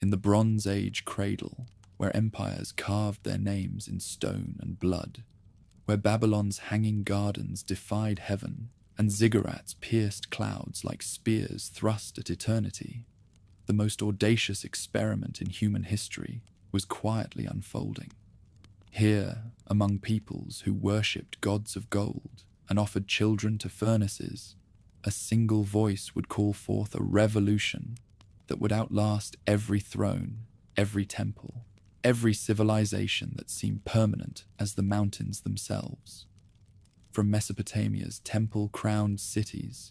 in the Bronze Age cradle, where empires carved their names in stone and blood, where Babylon's hanging gardens defied heaven and ziggurats pierced clouds like spears thrust at eternity, the most audacious experiment in human history was quietly unfolding. Here, among peoples who worshipped gods of gold and offered children to furnaces, a single voice would call forth a revolution that would outlast every throne, every temple, every civilization that seemed permanent as the mountains themselves. From Mesopotamia's temple-crowned cities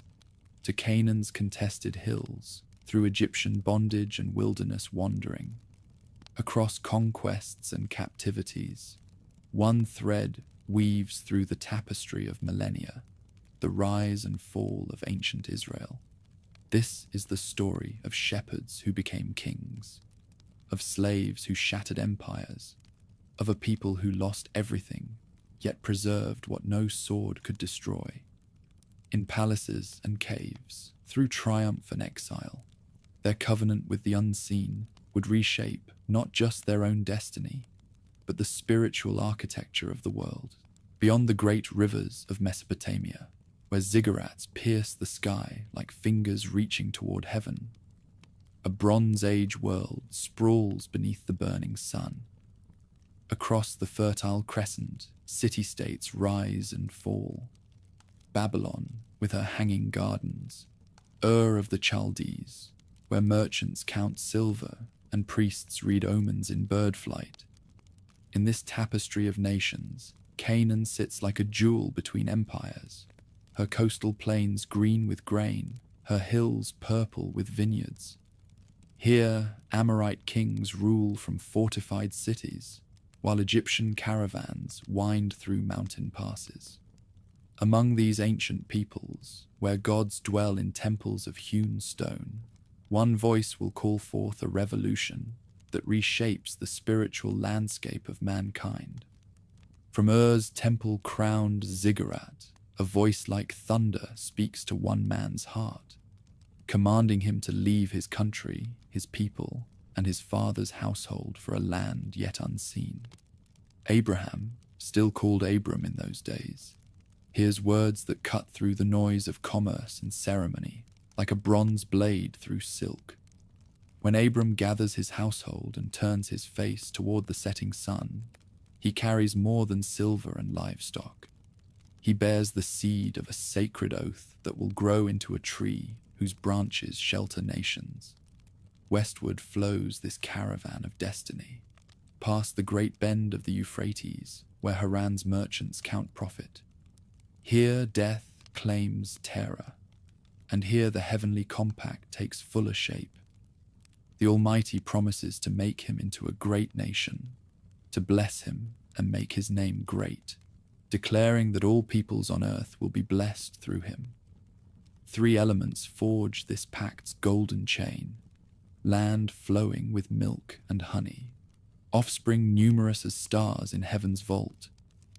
to Canaan's contested hills, through Egyptian bondage and wilderness wandering, across conquests and captivities, one thread weaves through the tapestry of millennia, the rise and fall of ancient Israel. This is the story of shepherds who became kings, of slaves who shattered empires, of a people who lost everything, yet preserved what no sword could destroy. In palaces and caves, through triumph and exile, their covenant with the unseen would reshape not just their own destiny, but the spiritual architecture of the world. Beyond the great rivers of Mesopotamia, where ziggurats pierce the sky like fingers reaching toward heaven, a Bronze Age world sprawls beneath the burning sun. Across the Fertile Crescent, city-states rise and fall. Babylon, with her hanging gardens, Ur of the Chaldees, where merchants count silver and priests read omens in bird flight. In this tapestry of nations, Canaan sits like a jewel between empires, her coastal plains green with grain, her hills purple with vineyards. Here, Amorite kings rule from fortified cities, while Egyptian caravans wind through mountain passes. Among these ancient peoples, where gods dwell in temples of hewn stone, one voice will call forth a revolution that reshapes the spiritual landscape of mankind. From Ur's temple-crowned ziggurat, a voice like thunder speaks to one man's heart, commanding him to leave his country, his people, and his father's household for a land yet unseen. Abraham, still called Abram in those days, hears words that cut through the noise of commerce and ceremony, like a bronze blade through silk. When Abram gathers his household and turns his face toward the setting sun, he carries more than silver and livestock. He bears the seed of a sacred oath that will grow into a tree whose branches shelter nations. Westward flows this caravan of destiny, past the great bend of the Euphrates, where Haran's merchants count profit. Here death claims terror, and here the heavenly compact takes fuller shape. The Almighty promises to make him into a great nation, to bless him and make his name great, declaring that all peoples on earth will be blessed through him. Three elements forge this pact's golden chain: land flowing with milk and honey, offspring numerous as stars in heaven's vault,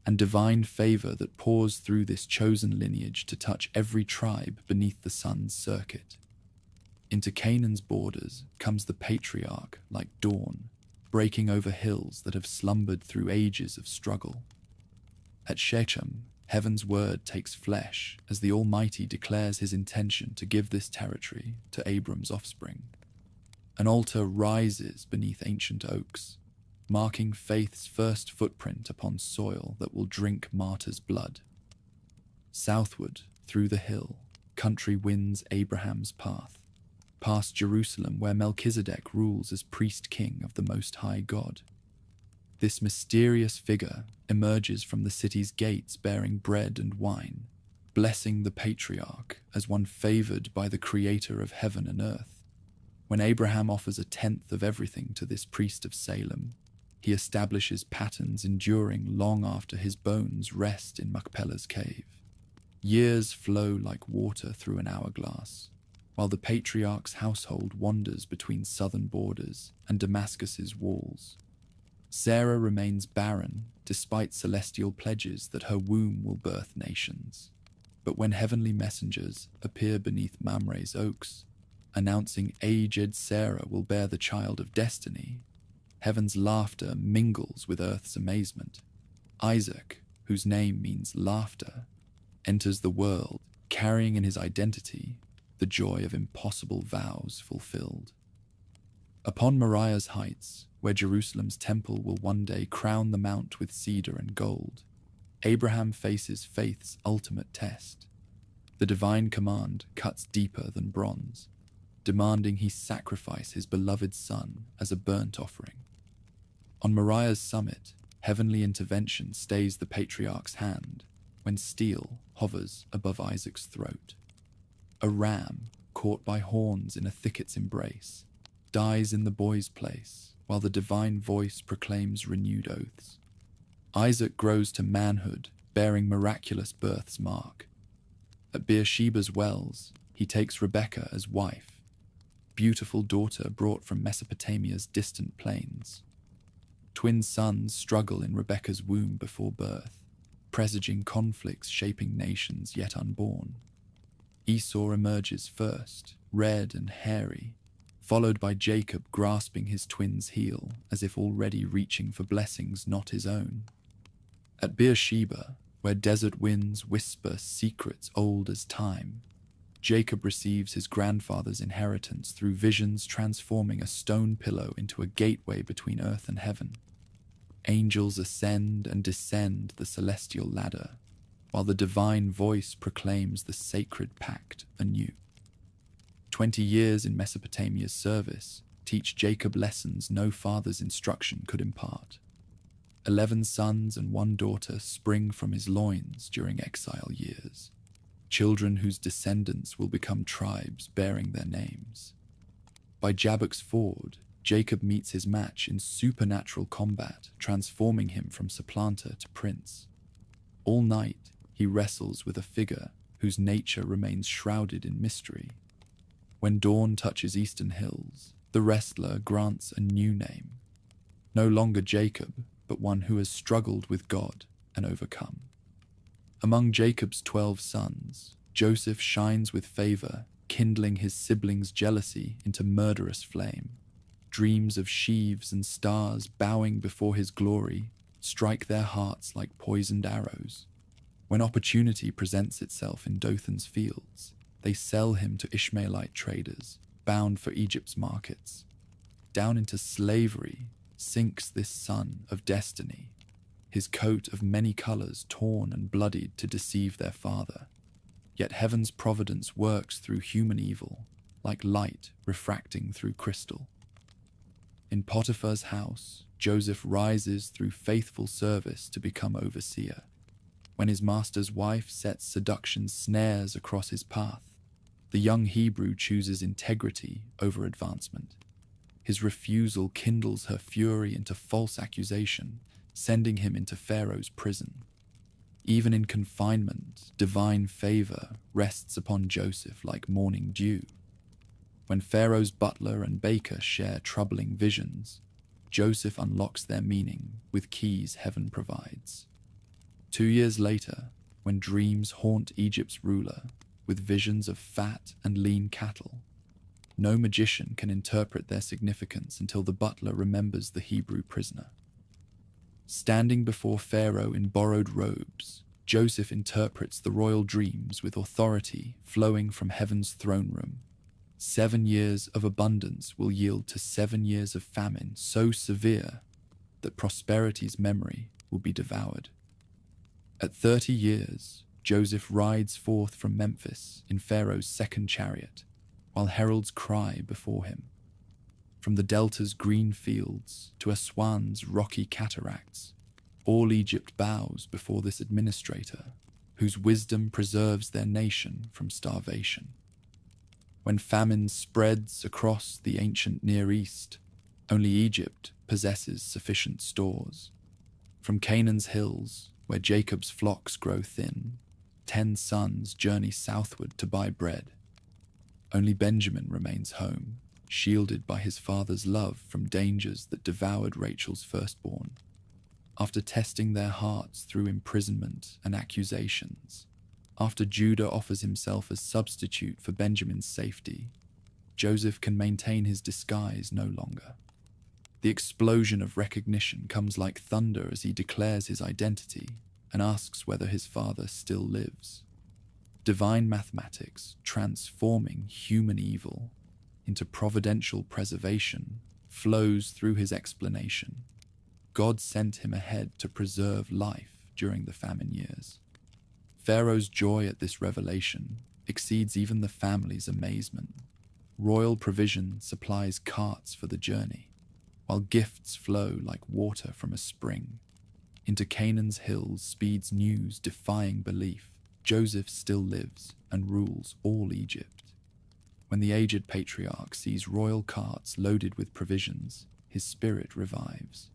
and divine favor that pours through this chosen lineage to touch every tribe beneath the sun's circuit. Into Canaan's borders comes the patriarch like dawn, breaking over hills that have slumbered through ages of struggle. At Shechem, heaven's word takes flesh as the Almighty declares his intention to give this territory to Abram's offspring. An altar rises beneath ancient oaks, marking faith's first footprint upon soil that will drink martyrs' blood. Southward, through the hill, country winds Abraham's path, past Jerusalem where Melchizedek rules as priest-king of the Most High God. This mysterious figure emerges from the city's gates bearing bread and wine, blessing the patriarch as one favored by the Creator of heaven and earth. When Abraham offers a tenth of everything to this priest of Salem, he establishes patterns enduring long after his bones rest in Machpelah's cave. Years flow like water through an hourglass, while the patriarch's household wanders between southern borders and Damascus's walls. Sarah remains barren despite celestial pledges that her womb will birth nations. But when heavenly messengers appear beneath Mamre's oaks, announcing aged Sarah will bear the child of destiny. Heaven's laughter mingles with earth's amazement. Isaac, whose name means laughter, enters the world carrying in his identity the joy of impossible vows fulfilled. Upon Moriah's heights, where Jerusalem's temple will one day crown the mount with cedar and gold, Abraham faces faith's ultimate test. The divine command cuts deeper than bronze, demanding he sacrifice his beloved son as a burnt offering. On Moriah's summit, heavenly intervention stays the patriarch's hand when steel hovers above Isaac's throat. A ram, caught by horns in a thicket's embrace, dies in the boy's place while the divine voice proclaims renewed oaths. Isaac grows to manhood, bearing miraculous birth's mark. At Beersheba's wells, he takes Rebekah as wife, beautiful daughter brought from Mesopotamia's distant plains. Twin sons struggle in Rebekah's womb before birth, presaging conflicts shaping nations yet unborn. Esau emerges first, red and hairy, followed by Jacob grasping his twin's heel as if already reaching for blessings not his own. At Beersheba, where desert winds whisper secrets old as time, Jacob receives his grandfather's inheritance through visions transforming a stone pillow into a gateway between earth and heaven. Angels ascend and descend the celestial ladder, while the divine voice proclaims the sacred pact anew. 20 years in Mesopotamia's service teach Jacob lessons no father's instruction could impart. 11 sons and 1 daughter spring from his loins during exile years, children whose descendants will become tribes bearing their names. By Jabbok's ford, Jacob meets his match in supernatural combat, transforming him from supplanter to prince. All night, he wrestles with a figure whose nature remains shrouded in mystery. When dawn touches eastern hills, the wrestler grants a new name. No longer Jacob, but one who has struggled with God and overcome. Among Jacob's 12 sons, Joseph shines with favor, kindling his siblings' jealousy into murderous flame. Dreams of sheaves and stars bowing before his glory strike their hearts like poisoned arrows. When opportunity presents itself in Dothan's fields, they sell him to Ishmaelite traders, bound for Egypt's markets. Down into slavery sinks this son of destiny, his coat of many colors torn and bloodied to deceive their father. Yet heaven's providence works through human evil, like light refracting through crystal. In Potiphar's house, Joseph rises through faithful service to become overseer. When his master's wife sets seduction's snares across his path, the young Hebrew chooses integrity over advancement. His refusal kindles her fury into false accusation, sending him into Pharaoh's prison. Even in confinement, divine favor rests upon Joseph like morning dew. When Pharaoh's butler and baker share troubling visions, Joseph unlocks their meaning with keys heaven provides. 2 years later, when dreams haunt Egypt's ruler with visions of fat and lean cattle, no magician can interpret their significance until the butler remembers the Hebrew prisoner. Standing before Pharaoh in borrowed robes, Joseph interprets the royal dreams with authority flowing from heaven's throne room. 7 years of abundance will yield to 7 years of famine so severe that prosperity's memory will be devoured. At 30 years, Joseph rides forth from Memphis in Pharaoh's second chariot, while heralds cry before him. From the delta's green fields to Aswan's rocky cataracts, all Egypt bows before this administrator, whose wisdom preserves their nation from starvation. When famine spreads across the ancient Near East, only Egypt possesses sufficient stores. From Canaan's hills, where Jacob's flocks grow thin, 10 sons journey southward to buy bread. Only Benjamin remains home, shielded by his father's love from dangers that devoured Rachel's firstborn. After testing their hearts through imprisonment and accusations, after Judah offers himself as substitute for Benjamin's safety, Joseph can maintain his disguise no longer. The explosion of recognition comes like thunder as he declares his identity and asks whether his father still lives. Divine mathematics transforming human evil into providential preservation flows through his explanation. God sent him ahead to preserve life during the famine years. Pharaoh's joy at this revelation exceeds even the family's amazement. Royal provision supplies carts for the journey, while gifts flow like water from a spring. Into Canaan's hills speeds news defying belief. Joseph still lives and rules all Egypt. When the aged patriarch sees royal carts loaded with provisions, his spirit revives.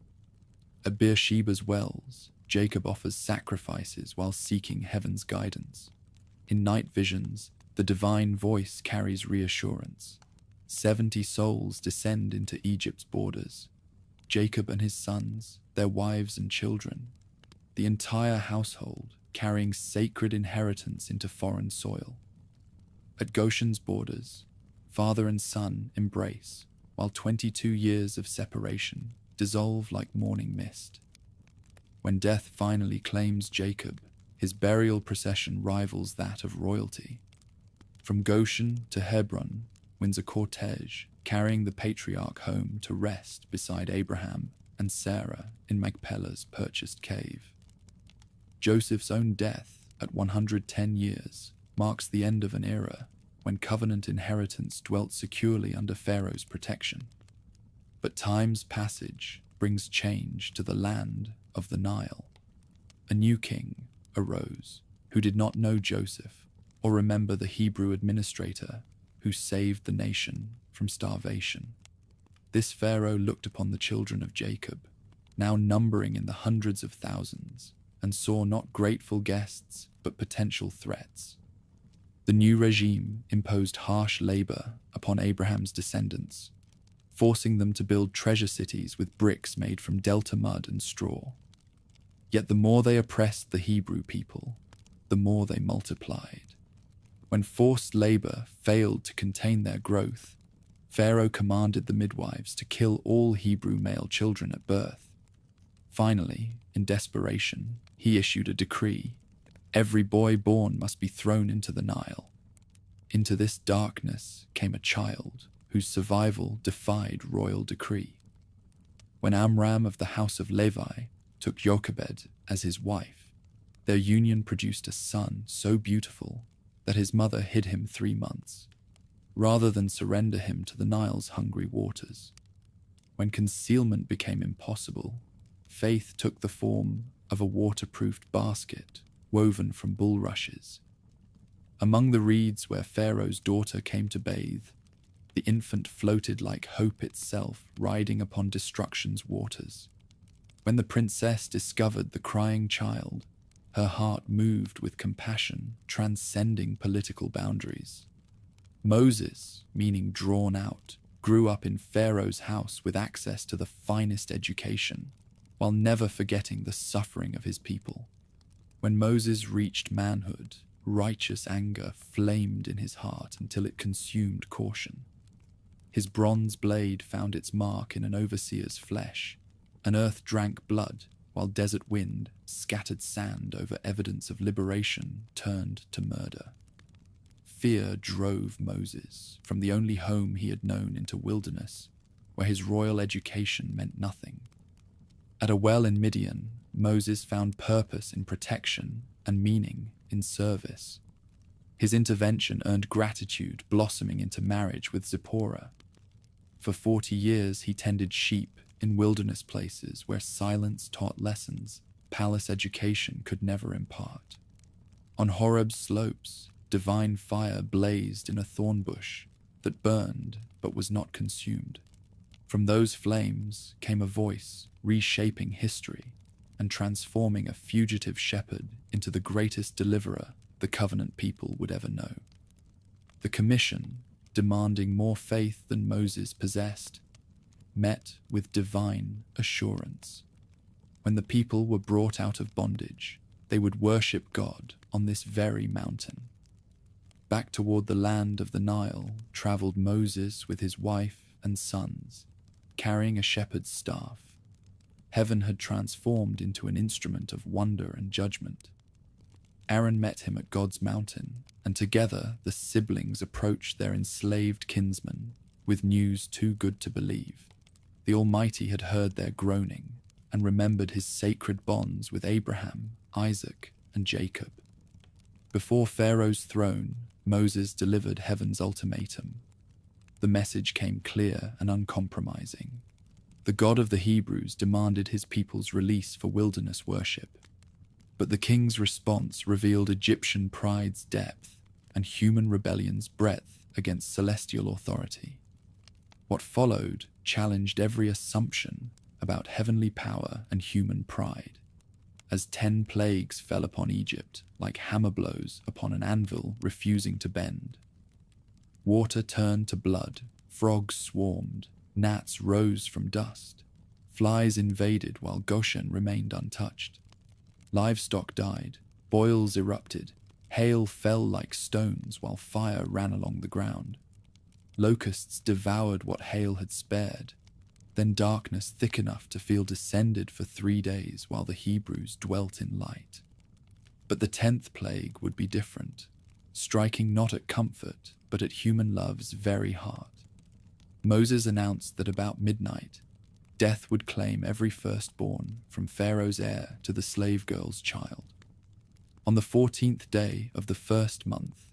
At Beersheba's wells, Jacob offers sacrifices while seeking heaven's guidance. In night visions, the divine voice carries reassurance. 70 souls descend into Egypt's borders. Jacob and his sons, their wives and children, the entire household carrying sacred inheritance into foreign soil. At Goshen's borders, father and son embrace, while 22 years of separation dissolve like morning mist. When death finally claims Jacob, his burial procession rivals that of royalty. From Goshen to Hebron winds a cortege carrying the patriarch home to rest beside Abraham and Sarah in Machpelah's purchased cave. Joseph's own death at 110 years marks the end of an era when covenant inheritance dwelt securely under Pharaoh's protection. But time's passage brings change to the land of the Nile. A new king arose who did not know Joseph or remember the Hebrew administrator who saved the nation from starvation. This Pharaoh looked upon the children of Jacob, now numbering in the hundreds of thousands, and saw not grateful guests but potential threats. The new regime imposed harsh labor upon Abraham's descendants, forcing them to build treasure cities with bricks made from delta mud and straw. Yet the more they oppressed the Hebrew people, the more they multiplied. When forced labor failed to contain their growth, Pharaoh commanded the midwives to kill all Hebrew male children at birth. Finally, in desperation, he issued a decree: every boy born must be thrown into the Nile. Into this darkness came a child whose survival defied royal decree. When Amram of the house of Levi took Jochebed as his wife, their union produced a son so beautiful that his mother hid him 3 months, rather than surrender him to the Nile's hungry waters. When concealment became impossible, faith took the form of a waterproofed basket woven from bulrushes. Among the reeds where Pharaoh's daughter came to bathe, the infant floated like hope itself, riding upon destruction's waters. When the princess discovered the crying child, her heart moved with compassion, transcending political boundaries. Moses, meaning drawn out, grew up in Pharaoh's house with access to the finest education, while never forgetting the suffering of his people. When Moses reached manhood, righteous anger flamed in his heart until it consumed caution. His bronze blade found its mark in an overseer's flesh, and earth drank blood, while desert wind scattered sand over evidence of liberation turned to murder. Fear drove Moses from the only home he had known into wilderness, where his royal education meant nothing. At a well in Midian, Moses found purpose in protection and meaning in service. His intervention earned gratitude, blossoming into marriage with Zipporah. For 40 years he tended sheep in wilderness places where silence taught lessons palace education could never impart. On Horeb's slopes, divine fire blazed in a thorn bush that burned but was not consumed. From those flames came a voice reshaping history and transforming a fugitive shepherd into the greatest deliverer the covenant people would ever know. The commission, demanding more faith than Moses possessed, met with divine assurance. When the people were brought out of bondage, they would worship God on this very mountain. Back toward the land of the Nile traveled Moses with his wife and sons, carrying a shepherd's staff. Heaven had transformed into an instrument of wonder and judgment. Aaron met him at God's mountain, and together the siblings approached their enslaved kinsman with news too good to believe. The Almighty had heard their groaning and remembered his sacred bonds with Abraham, Isaac, and Jacob. Before Pharaoh's throne, Moses delivered heaven's ultimatum. The message came clear and uncompromising. The God of the Hebrews demanded his people's release for wilderness worship. But the king's response revealed Egyptian pride's depth and human rebellion's breadth against celestial authority. What followed challenged every assumption about heavenly power and human pride, as 10 plagues fell upon Egypt like hammer blows upon an anvil refusing to bend. Water turned to blood, frogs swarmed, gnats rose from dust, flies invaded while Goshen remained untouched. Livestock died, boils erupted, hail fell like stones while fire ran along the ground. Locusts devoured what hail had spared, then darkness thick enough to feel descended for 3 days while the Hebrews dwelt in light. But the 10th plague would be different, striking not at comfort, but at human love's very heart. Moses announced that about midnight, death would claim every firstborn, from Pharaoh's heir to the slave girl's child. On the 14th day of the first month,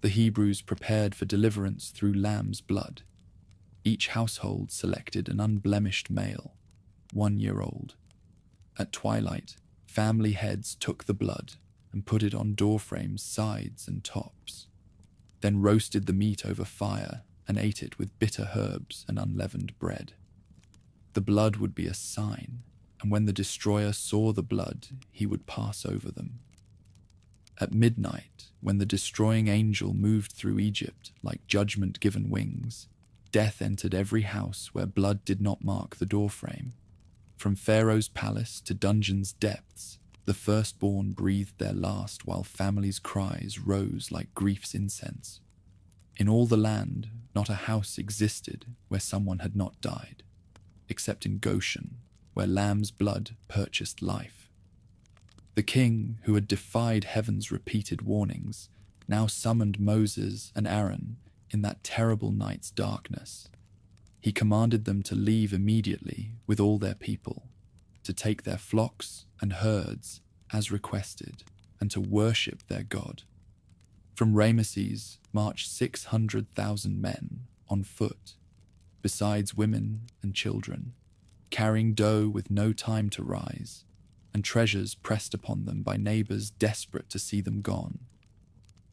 the Hebrews prepared for deliverance through lamb's blood. Each household selected an unblemished male, 1 year old. At twilight, family heads took the blood and put it on doorframes' sides and tops, then roasted the meat over fire and ate it with bitter herbs and unleavened bread. The blood would be a sign, and when the destroyer saw the blood, he would pass over them. At midnight, when the destroying angel moved through Egypt like judgment-given wings, death entered every house where blood did not mark the doorframe. From Pharaoh's palace to dungeon's depths, the firstborn breathed their last while families' cries rose like grief's incense. In all the land, not a house existed where someone had not died, except in Goshen, where lamb's blood purchased life. The king, who had defied heaven's repeated warnings, now summoned Moses and Aaron in that terrible night's darkness. He commanded them to leave immediately with all their people, to take their flocks and herds as requested, and to worship their God. From Ramesses marched 600,000 men on foot, besides women and children, carrying dough with no time to rise, and treasures pressed upon them by neighbors desperate to see them gone.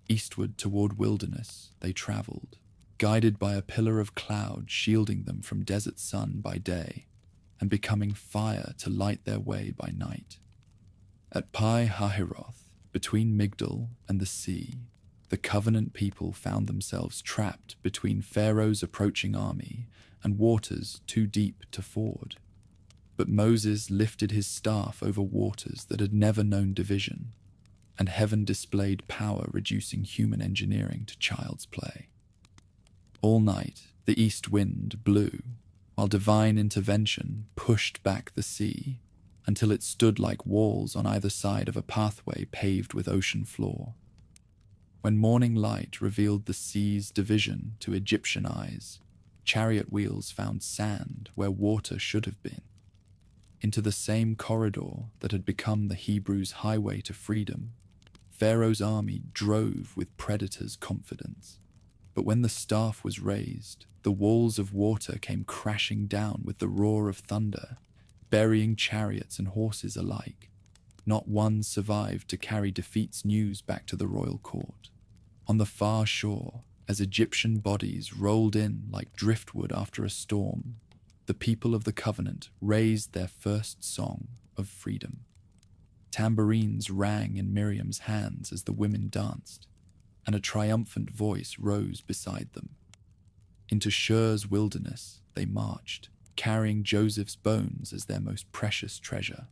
Eastward toward wilderness they traveled, guided by a pillar of cloud shielding them from desert sun by day, and becoming fire to light their way by night. At Pi Hahiroth, between Migdol and the sea, the covenant people found themselves trapped between Pharaoh's approaching army and waters too deep to ford. But Moses lifted his staff over waters that had never known division, and heaven displayed power reducing human engineering to child's play. All night, the east wind blew, while divine intervention pushed back the sea until it stood like walls on either side of a pathway paved with ocean floor. When morning light revealed the sea's division to Egyptian eyes, chariot wheels found sand where water should have been. Into the same corridor that had become the Hebrews' highway to freedom, Pharaoh's army drove with predators' confidence. But when the staff was raised, the walls of water came crashing down with the roar of thunder, burying chariots and horses alike. Not one survived to carry defeat's news back to the royal court. On the far shore, as Egyptian bodies rolled in like driftwood after a storm, the people of the covenant raised their first song of freedom. Tambourines rang in Miriam's hands as the women danced, and a triumphant voice rose beside them. Into Shur's wilderness they marched, carrying Joseph's bones as their most precious treasure,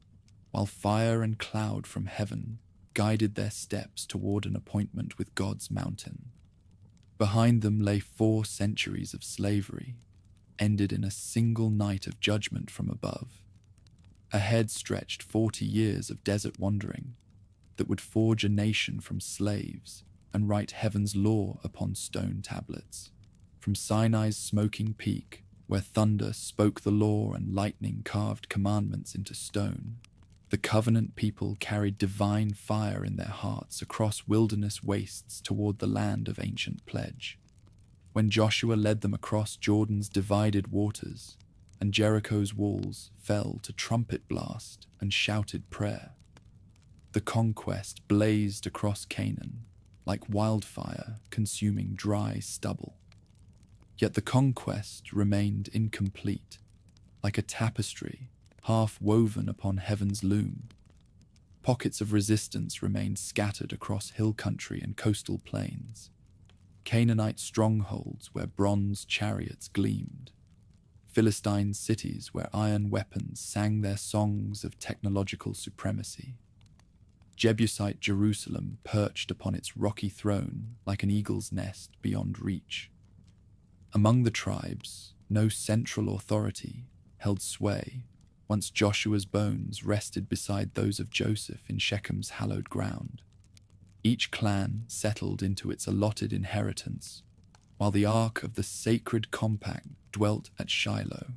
while fire and cloud from heaven guided their steps toward an appointment with God's mountain. Behind them lay 4 centuries of slavery, ended in a single night of judgment from above. Ahead stretched 40 years of desert wandering that would forge a nation from slaves and write heaven's law upon stone tablets. From Sinai's smoking peak, where thunder spoke the law and lightning carved commandments into stone, the covenant people carried divine fire in their hearts across wilderness wastes toward the land of ancient pledge. When Joshua led them across Jordan's divided waters, and Jericho's walls fell to trumpet blast and shouted prayer, the conquest blazed across Canaan like wildfire consuming dry stubble. Yet the conquest remained incomplete, like a tapestry half woven upon heaven's loom. Pockets of resistance remained scattered across hill country and coastal plains, Canaanite strongholds where bronze chariots gleamed, Philistine cities where iron weapons sang their songs of technological supremacy. Jebusite Jerusalem perched upon its rocky throne like an eagle's nest beyond reach. Among the tribes, no central authority held sway once Joshua's bones rested beside those of Joseph in Shechem's hallowed ground. Each clan settled into its allotted inheritance, while the ark of the sacred compact dwelt at Shiloh,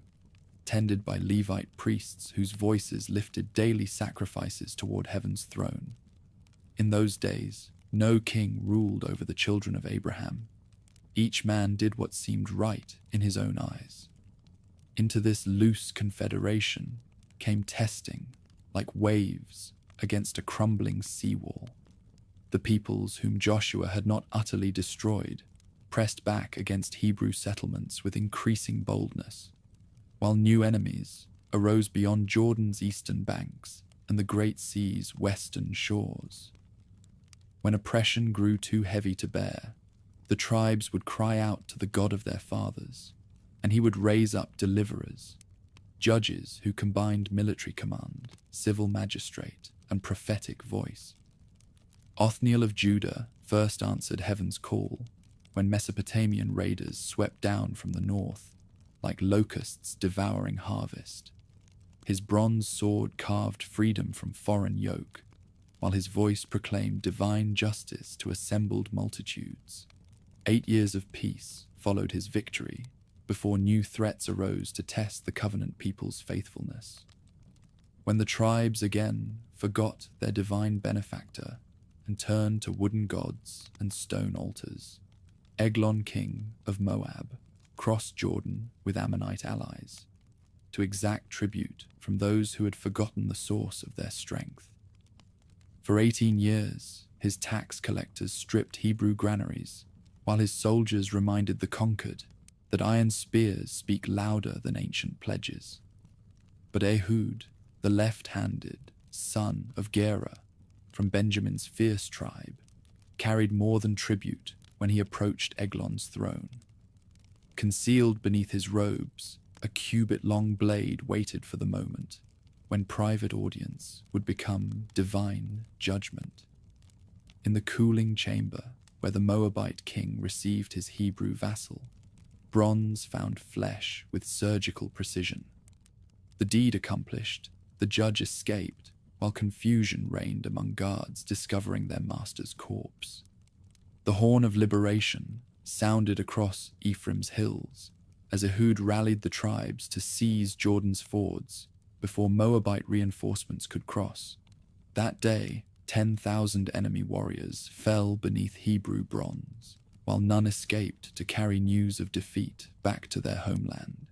tended by Levite priests whose voices lifted daily sacrifices toward heaven's throne. In those days, no king ruled over the children of Abraham. Each man did what seemed right in his own eyes. Into this loose confederation came testing, like waves against a crumbling seawall. The peoples whom Joshua had not utterly destroyed pressed back against Hebrew settlements with increasing boldness, while new enemies arose beyond Jordan's eastern banks and the Great Sea's western shores. When oppression grew too heavy to bear, the tribes would cry out to the God of their fathers, and he would raise up deliverers, judges who combined military command, civil magistrate, and prophetic voice. Othniel of Judah first answered heaven's call when Mesopotamian raiders swept down from the north, like locusts devouring harvest. His bronze sword carved freedom from foreign yoke, while his voice proclaimed divine justice to assembled multitudes. 8 years of peace followed his victory before new threats arose to test the covenant people's faithfulness. When the tribes again forgot their divine benefactor and turned to wooden gods and stone altars, Eglon, king of Moab, crossed Jordan with Ammonite allies to exact tribute from those who had forgotten the source of their strength. For 18 years, his tax collectors stripped Hebrew granaries, while his soldiers reminded the conquered that iron spears speak louder than ancient pledges. But Ehud, the left-handed son of Gera, from Benjamin's fierce tribe, carried more than tribute when he approached Eglon's throne. Concealed beneath his robes, a cubit-long blade waited for the moment when private audience would become divine judgment. In the cooling chamber where the Moabite king received his Hebrew vassal, bronze found flesh with surgical precision. The deed accomplished, the judge escaped, while confusion reigned among guards discovering their master's corpse. The horn of liberation sounded across Ephraim's hills as Ehud rallied the tribes to seize Jordan's fords before Moabite reinforcements could cross. That day, 10,000 enemy warriors fell beneath Hebrew bronze, while none escaped to carry news of defeat back to their homeland.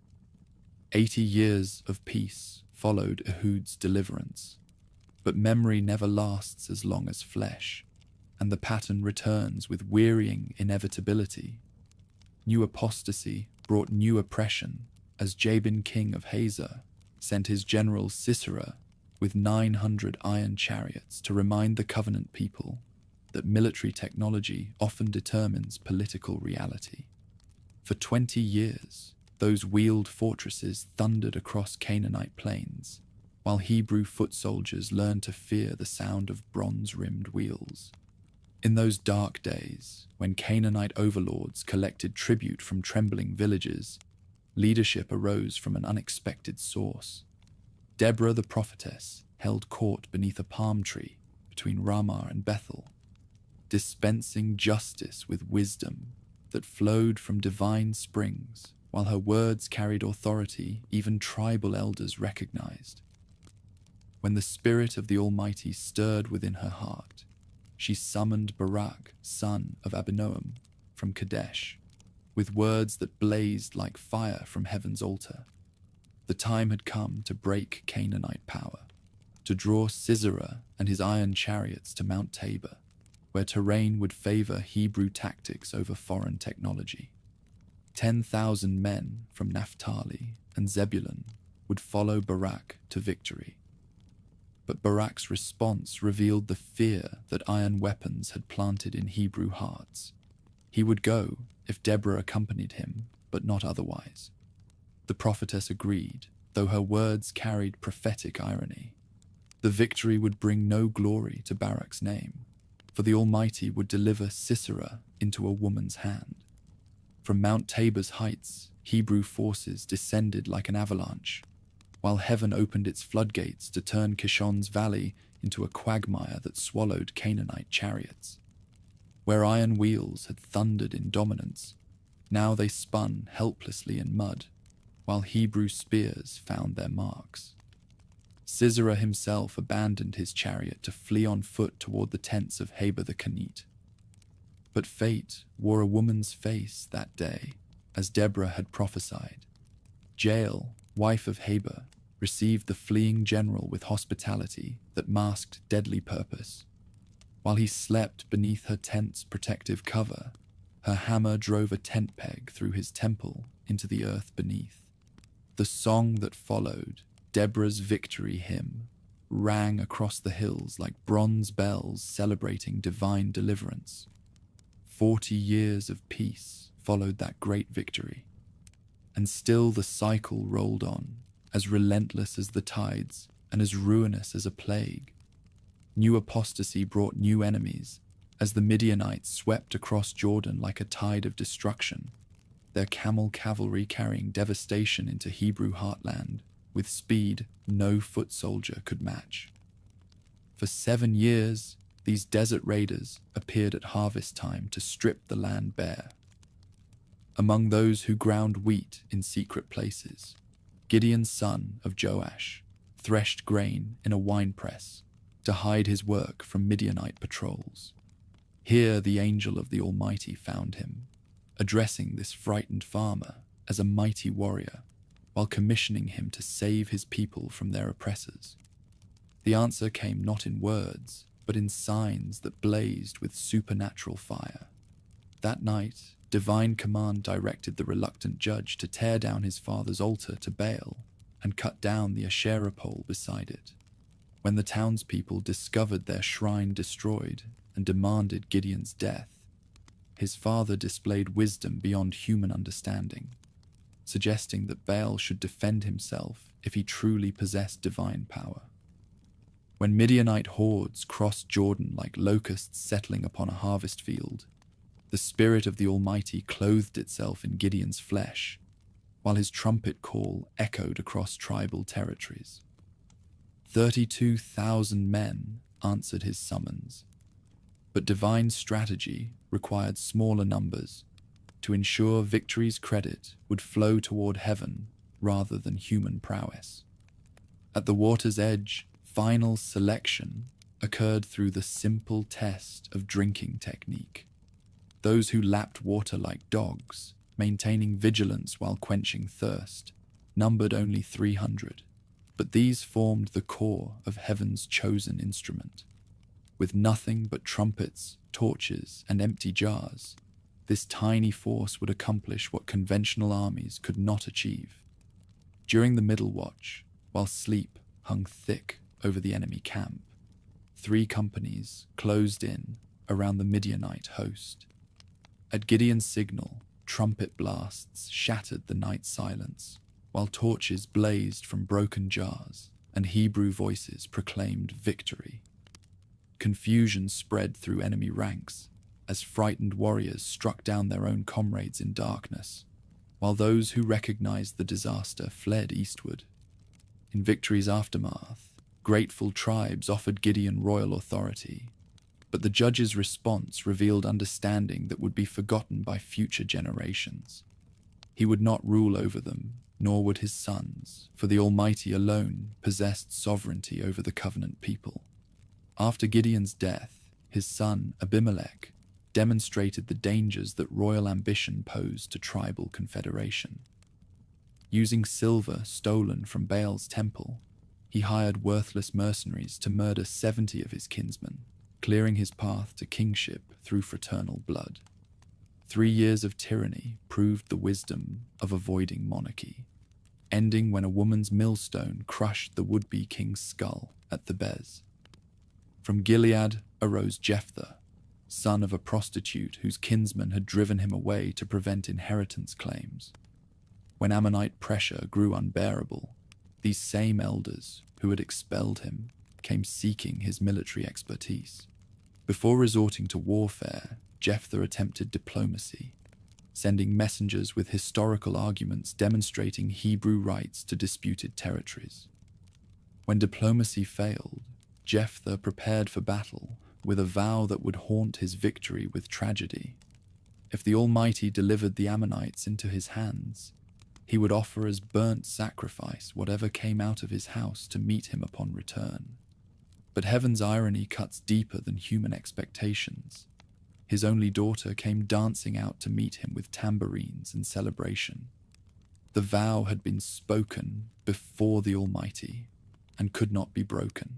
80 years of peace followed Ehud's deliverance, but memory never lasts as long as flesh, and the pattern returns with wearying inevitability. New apostasy brought new oppression as Jabin, king of Hazor, sent his general Sisera with 900 iron chariots to remind the covenant people that military technology often determines political reality. For 20 years, those wheeled fortresses thundered across Canaanite plains, while Hebrew foot soldiers learned to fear the sound of bronze-rimmed wheels. In those dark days, when Canaanite overlords collected tribute from trembling villages, leadership arose from an unexpected source. Deborah the prophetess held court beneath a palm tree between Ramah and Bethel, dispensing justice with wisdom that flowed from divine springs. While her words carried authority even tribal elders recognized. When the Spirit of the Almighty stirred within her heart, she summoned Barak, son of Abinoam, from Kadesh, with words that blazed like fire from heaven's altar. The time had come to break Canaanite power, to draw Sisera and his iron chariots to Mount Tabor, where terrain would favor Hebrew tactics over foreign technology. 10,000 men from Naphtali and Zebulun would follow Barak to victory. But Barak's response revealed the fear that iron weapons had planted in Hebrew hearts. He would go if Deborah accompanied him, but not otherwise. The prophetess agreed, though her words carried prophetic irony. The victory would bring no glory to Barak's name, for the Almighty would deliver Sisera into a woman's hand. From Mount Tabor's heights, Hebrew forces descended like an avalanche, while heaven opened its floodgates to turn Kishon's valley into a quagmire that swallowed Canaanite chariots. Where iron wheels had thundered in dominance, now they spun helplessly in mud, while Hebrew spears found their marks. Sisera himself abandoned his chariot to flee on foot toward the tents of Heber the Kenite. But fate wore a woman's face that day, as Deborah had prophesied. Jael, wife of Heber, received the fleeing general with hospitality that masked deadly purpose. While he slept beneath her tent's protective cover, her hammer drove a tent peg through his temple into the earth beneath. The song that followed, Deborah's victory hymn, rang across the hills like bronze bells celebrating divine deliverance. 40 years of peace followed that great victory, and still the cycle rolled on, as relentless as the tides and as ruinous as a plague. New apostasy brought new enemies, as the Midianites swept across Jordan like a tide of destruction, their camel cavalry carrying devastation into Hebrew heartland with speed no foot soldier could match. For 7 years, these desert raiders appeared at harvest time to strip the land bare. Among those who ground wheat in secret places, Gideon, son of Joash, threshed grain in a winepress to hide his work from Midianite patrols. Here the angel of the Almighty found him, addressing this frightened farmer as a mighty warrior, while commissioning him to save his people from their oppressors. The answer came not in words, but in signs that blazed with supernatural fire. That night, divine command directed the reluctant judge to tear down his father's altar to Baal and cut down the Asherah pole beside it. When the townspeople discovered their shrine destroyed and demanded Gideon's death, his father displayed wisdom beyond human understanding, suggesting that Baal should defend himself if he truly possessed divine power. When Midianite hordes crossed Jordan like locusts settling upon a harvest field, the Spirit of the Almighty clothed itself in Gideon's flesh, while his trumpet call echoed across tribal territories. 32,000 men answered his summons, but divine strategy required smaller numbers to ensure victory's credit would flow toward heaven rather than human prowess. At the water's edge, final selection occurred through the simple test of drinking technique. Those who lapped water like dogs, maintaining vigilance while quenching thirst, numbered only 300, but these formed the core of heaven's chosen instrument. With nothing but trumpets, torches, and empty jars, this tiny force would accomplish what conventional armies could not achieve. During the middle watch, while sleep hung thick over the enemy camp, 3 companies closed in around the Midianite host. At Gideon's signal, trumpet blasts shattered the night silence, while torches blazed from broken jars and Hebrew voices proclaimed victory. Confusion spread through enemy ranks as frightened warriors struck down their own comrades in darkness, while those who recognized the disaster fled eastward. In victory's aftermath, grateful tribes offered Gideon royal authority, but the judge's response revealed understanding that would be forgotten by future generations. He would not rule over them, nor would his sons, for the Almighty alone possessed sovereignty over the covenant people. After Gideon's death, his son Abimelech demonstrated the dangers that royal ambition posed to tribal confederation. Using silver stolen from Baal's temple, he hired worthless mercenaries to murder 70 of his kinsmen, clearing his path to kingship through fraternal blood. 3 years of tyranny proved the wisdom of avoiding monarchy, ending when a woman's millstone crushed the would-be king's skull at Thebez. From Gilead arose Jephthah, son of a prostitute whose kinsman had driven him away to prevent inheritance claims. When Ammonite pressure grew unbearable, these same elders who had expelled him came seeking his military expertise. Before resorting to warfare, Jephthah attempted diplomacy, sending messengers with historical arguments demonstrating Hebrew rights to disputed territories. When diplomacy failed, Jephthah prepared for battle with a vow that would haunt his victory with tragedy. If the Almighty delivered the Ammonites into his hands, he would offer as burnt sacrifice whatever came out of his house to meet him upon return. But heaven's irony cuts deeper than human expectations. His only daughter came dancing out to meet him with tambourines and celebration. The vow had been spoken before the Almighty and could not be broken.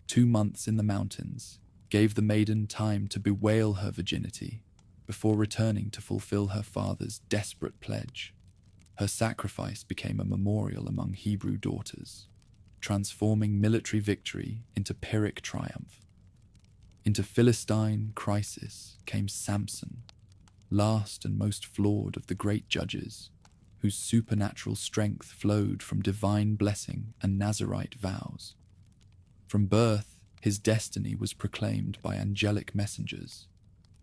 2 months in the mountains gave the maiden time to bewail her virginity before returning to fulfill her father's desperate pledge. Her sacrifice became a memorial among Hebrew daughters, transforming military victory into Pyrrhic triumph. Into Philistine crisis came Samson, last and most flawed of the great judges, whose supernatural strength flowed from divine blessing and Nazirite vows. From birth, his destiny was proclaimed by angelic messengers.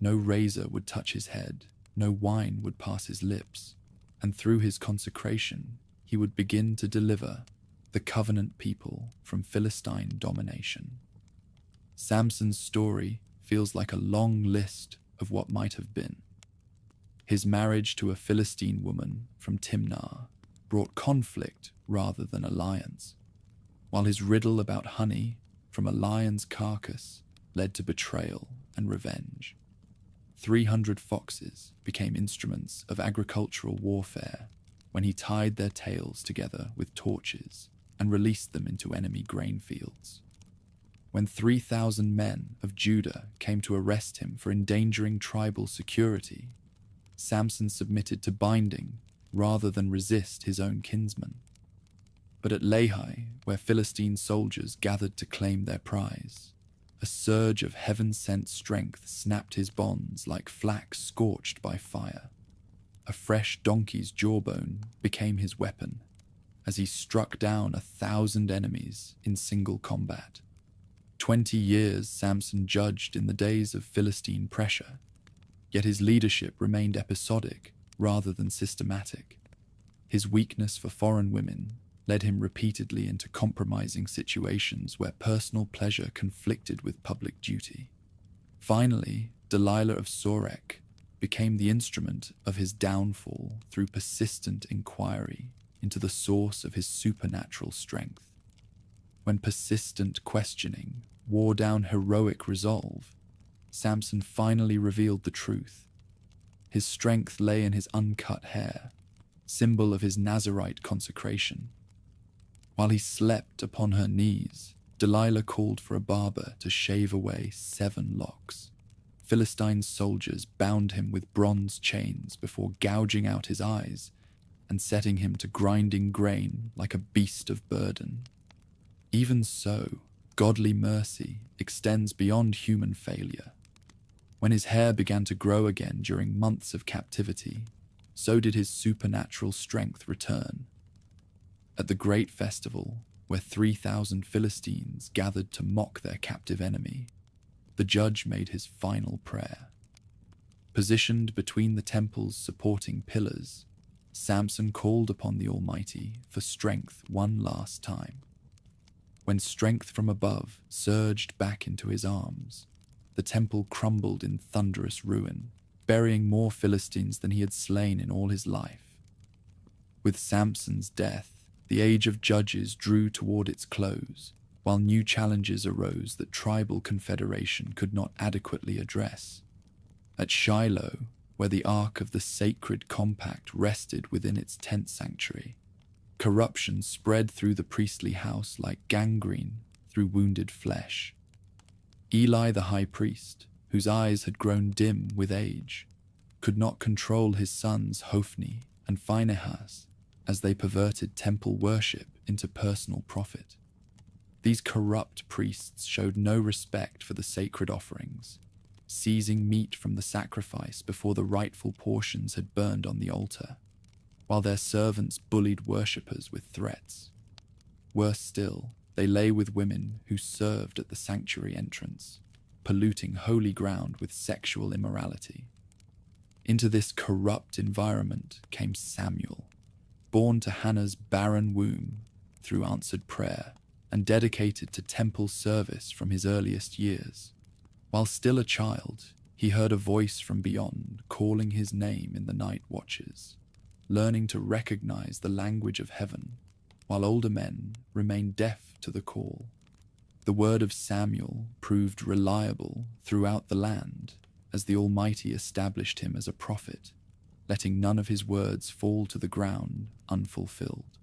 No razor would touch his head, no wine would pass his lips, and through his consecration, he would begin to deliver the covenant people from Philistine domination. Samson's story feels like a long list of what might have been. His marriage to a Philistine woman from Timnah brought conflict rather than alliance, while his riddle about honey from a lion's carcass led to betrayal and revenge. 300 foxes became instruments of agricultural warfare when he tied their tails together with torches and released them into enemy grain fields. When 3,000 men of Judah came to arrest him for endangering tribal security, Samson submitted to binding rather than resist his own kinsmen. But at Lehi, where Philistine soldiers gathered to claim their prize, a surge of heaven-sent strength snapped his bonds like flax scorched by fire. A fresh donkey's jawbone became his weapon as he struck down 1,000 enemies in single combat. 20 years Samson judged in the days of Philistine pressure, yet his leadership remained episodic rather than systematic. His weakness for foreign women led him repeatedly into compromising situations where personal pleasure conflicted with public duty. Finally, Delilah of Sorek became the instrument of his downfall through persistent inquiry into the source of his supernatural strength. When persistent questioning wore down heroic resolve, Samson finally revealed the truth. His strength lay in his uncut hair, symbol of his Nazirite consecration. While he slept upon her knees, Delilah called for a barber to shave away 7 locks. Philistine soldiers bound him with bronze chains before gouging out his eyes and setting him to grinding grain like a beast of burden. Even so, godly mercy extends beyond human failure. When his hair began to grow again during months of captivity, so did his supernatural strength return. At the great festival, where 3,000 Philistines gathered to mock their captive enemy, the judge made his final prayer. Positioned between the temple's supporting pillars, Samson called upon the Almighty for strength one last time. When strength from above surged back into his arms, the temple crumbled in thunderous ruin, burying more Philistines than he had slain in all his life. With Samson's death, the age of judges drew toward its close, while new challenges arose that tribal confederation could not adequately address. At Shiloh, where the Ark of the Sacred Compact rested within its tent sanctuary, corruption spread through the priestly house like gangrene through wounded flesh. Eli the high priest, whose eyes had grown dim with age, could not control his sons Hophni and Phinehas as they perverted temple worship into personal profit. These corrupt priests showed no respect for the sacred offerings, seizing meat from the sacrifice before the rightful portions had burned on the altar, while their servants bullied worshippers with threats. Worse still, they lay with women who served at the sanctuary entrance, polluting holy ground with sexual immorality. Into this corrupt environment came Samuel, born to Hannah's barren womb through answered prayer and dedicated to temple service from his earliest years. While still a child, he heard a voice from beyond calling his name in the night watches, learning to recognize the language of heaven, while older men remained deaf to the call. The word of Samuel proved reliable throughout the land as the Almighty established him as a prophet, letting none of his words fall to the ground unfulfilled.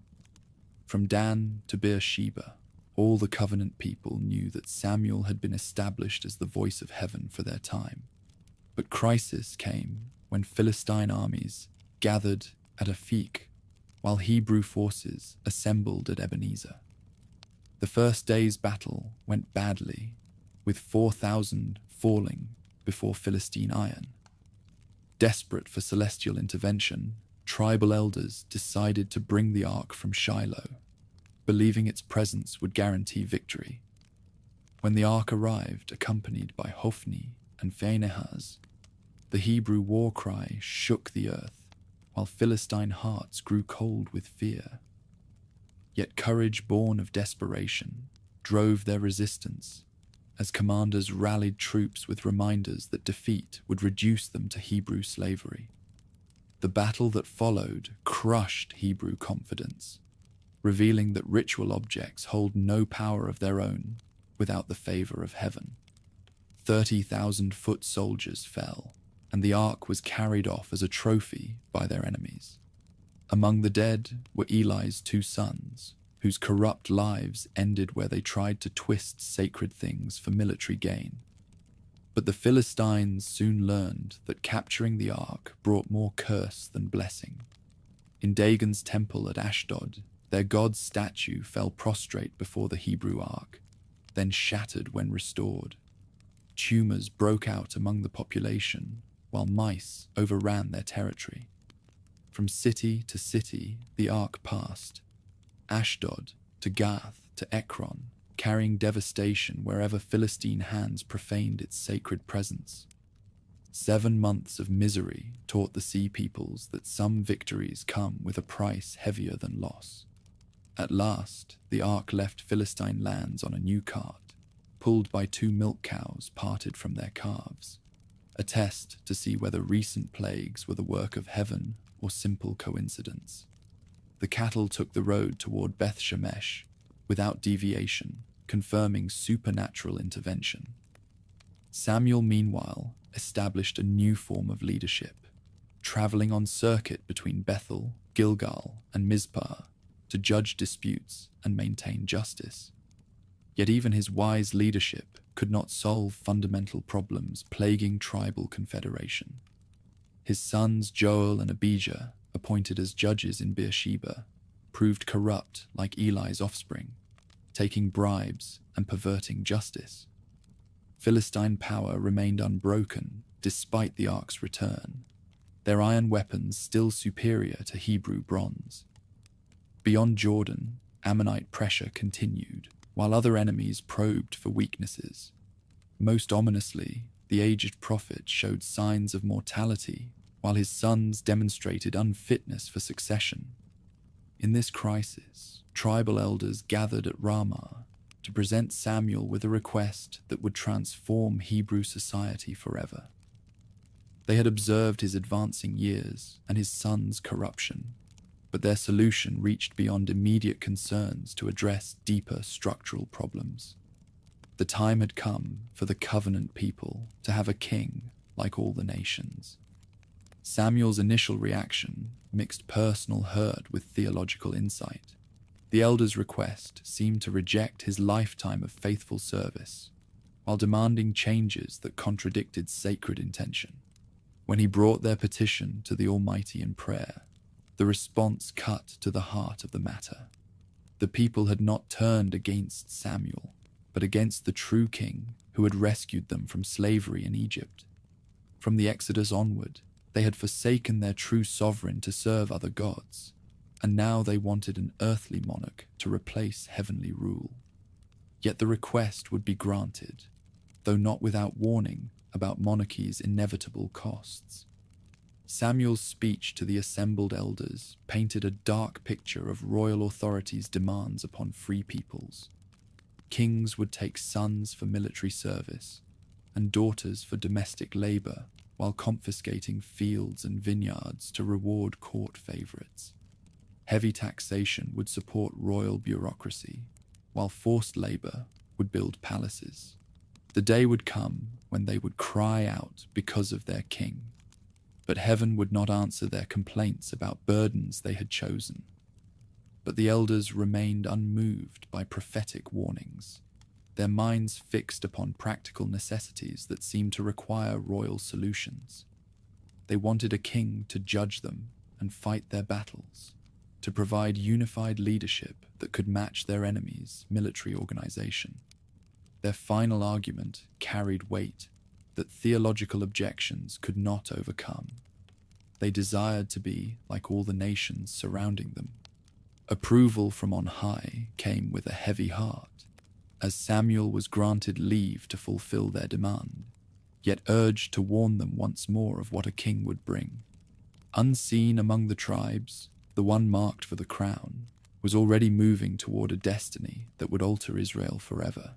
From Dan to Beersheba, all the covenant people knew that Samuel had been established as the voice of heaven for their time. But crisis came when Philistine armies gathered at Aphek, while Hebrew forces assembled at Ebenezer. The first day's battle went badly, with 4,000 falling before Philistine iron. Desperate for celestial intervention, tribal elders decided to bring the ark from Shiloh, believing its presence would guarantee victory. When the ark arrived, accompanied by Hophni and Phinehas, the Hebrew war cry shook the earth, while Philistine hearts grew cold with fear. Yet courage born of desperation drove their resistance, as commanders rallied troops with reminders that defeat would reduce them to Hebrew slavery. The battle that followed crushed Hebrew confidence, revealing that ritual objects hold no power of their own without the favor of heaven. 30,000 foot soldiers fell, and the ark was carried off as a trophy by their enemies. Among the dead were Eli's 2 sons, whose corrupt lives ended where they tried to twist sacred things for military gain. But the Philistines soon learned that capturing the ark brought more curse than blessing. In Dagon's temple at Ashdod, their god's statue fell prostrate before the Hebrew ark, then shattered when restored. Tumors broke out among the population, while mice overran their territory. From city to city, the ark passed, Ashdod to Gath to Ekron, carrying devastation wherever Philistine hands profaned its sacred presence. 7 months of misery taught the sea peoples that some victories come with a price heavier than loss. At last, the ark left Philistine lands on a new cart, pulled by 2 milk cows parted from their calves, a test to see whether recent plagues were the work of heaven or simple coincidence. The cattle took the road toward Beth Shemesh without deviation, confirming supernatural intervention. Samuel, meanwhile, established a new form of leadership, traveling on circuit between Bethel, Gilgal, and Mizpah to judge disputes and maintain justice. Yet even his wise leadership could not solve fundamental problems plaguing tribal confederation. His sons Joel and Abijah, appointed as judges in Beersheba, proved corrupt like Eli's offspring, taking bribes and perverting justice. Philistine power remained unbroken despite the ark's return, their iron weapons still superior to Hebrew bronze. Beyond Jordan, Ammonite pressure continued, while other enemies probed for weaknesses. Most ominously, the aged prophet showed signs of mortality, while his sons demonstrated unfitness for succession. In this crisis, tribal elders gathered at Ramah to present Samuel with a request that would transform Hebrew society forever. They had observed his advancing years and his son's corruption, but their solution reached beyond immediate concerns to address deeper structural problems. The time had come for the covenant people to have a king like all the nations. Samuel's initial reaction mixed personal hurt with theological insight. The elder's request seemed to reject his lifetime of faithful service, while demanding changes that contradicted sacred intention. When he brought their petition to the Almighty in prayer, the response cut to the heart of the matter. The people had not turned against Samuel, but against the true king who had rescued them from slavery in Egypt. From the Exodus onward, they had forsaken their true sovereign to serve other gods, and now they wanted an earthly monarch to replace heavenly rule. Yet the request would be granted, though not without warning about monarchy's inevitable costs. Samuel's speech to the assembled elders painted a dark picture of royal authority's demands upon free peoples. Kings would take sons for military service and daughters for domestic labor, while confiscating fields and vineyards to reward court favorites. Heavy taxation would support royal bureaucracy, while forced labor would build palaces. The day would come when they would cry out because of their king, but heaven would not answer their complaints about burdens they had chosen. But the elders remained unmoved by prophetic warnings, their minds fixed upon practical necessities that seemed to require royal solutions. They wanted a king to judge them and fight their battles, to provide unified leadership that could match their enemies' military organization. Their final argument carried weight that theological objections could not overcome. They desired to be like all the nations surrounding them. Approval from on high came with a heavy heart, as Samuel was granted leave to fulfill their demand, yet urged to warn them once more of what a king would bring. Unseen among the tribes, the one marked for the crown was already moving toward a destiny that would alter Israel forever.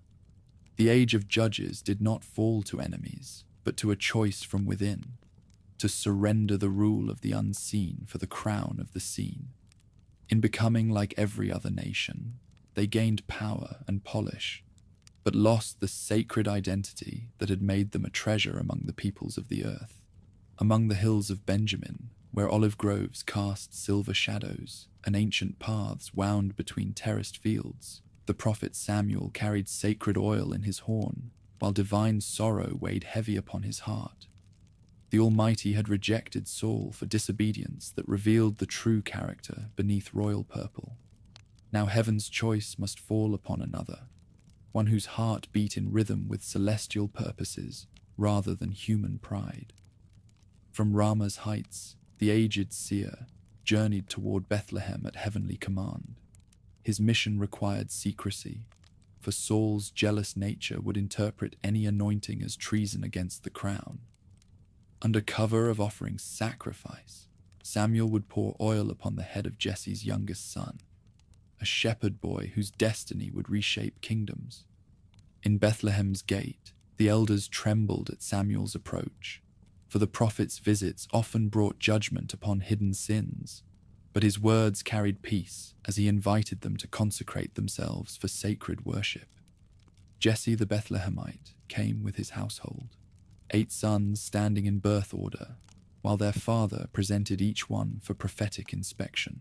The age of judges did not fall to enemies, but to a choice from within, to surrender the rule of the unseen for the crown of the seen. In becoming like every other nation, they gained power and polish, but lost the sacred identity that had made them a treasure among the peoples of the earth. Among the hills of Benjamin, where olive groves cast silver shadows and ancient paths wound between terraced fields, the prophet Samuel carried sacred oil in his horn, while divine sorrow weighed heavy upon his heart. The Almighty had rejected Saul for disobedience that revealed the true character beneath royal purple. Now heaven's choice must fall upon another, one whose heart beat in rhythm with celestial purposes rather than human pride. From Ramah's heights, the aged seer journeyed toward Bethlehem at heavenly command. His mission required secrecy, for Saul's jealous nature would interpret any anointing as treason against the crown. Under cover of offering sacrifice, Samuel would pour oil upon the head of Jesse's youngest son, a shepherd boy whose destiny would reshape kingdoms. In Bethlehem's gate, the elders trembled at Samuel's approach, for the prophet's visits often brought judgment upon hidden sins, but his words carried peace as he invited them to consecrate themselves for sacred worship. Jesse the Bethlehemite came with his household, 8 sons standing in birth order, while their father presented each one for prophetic inspection.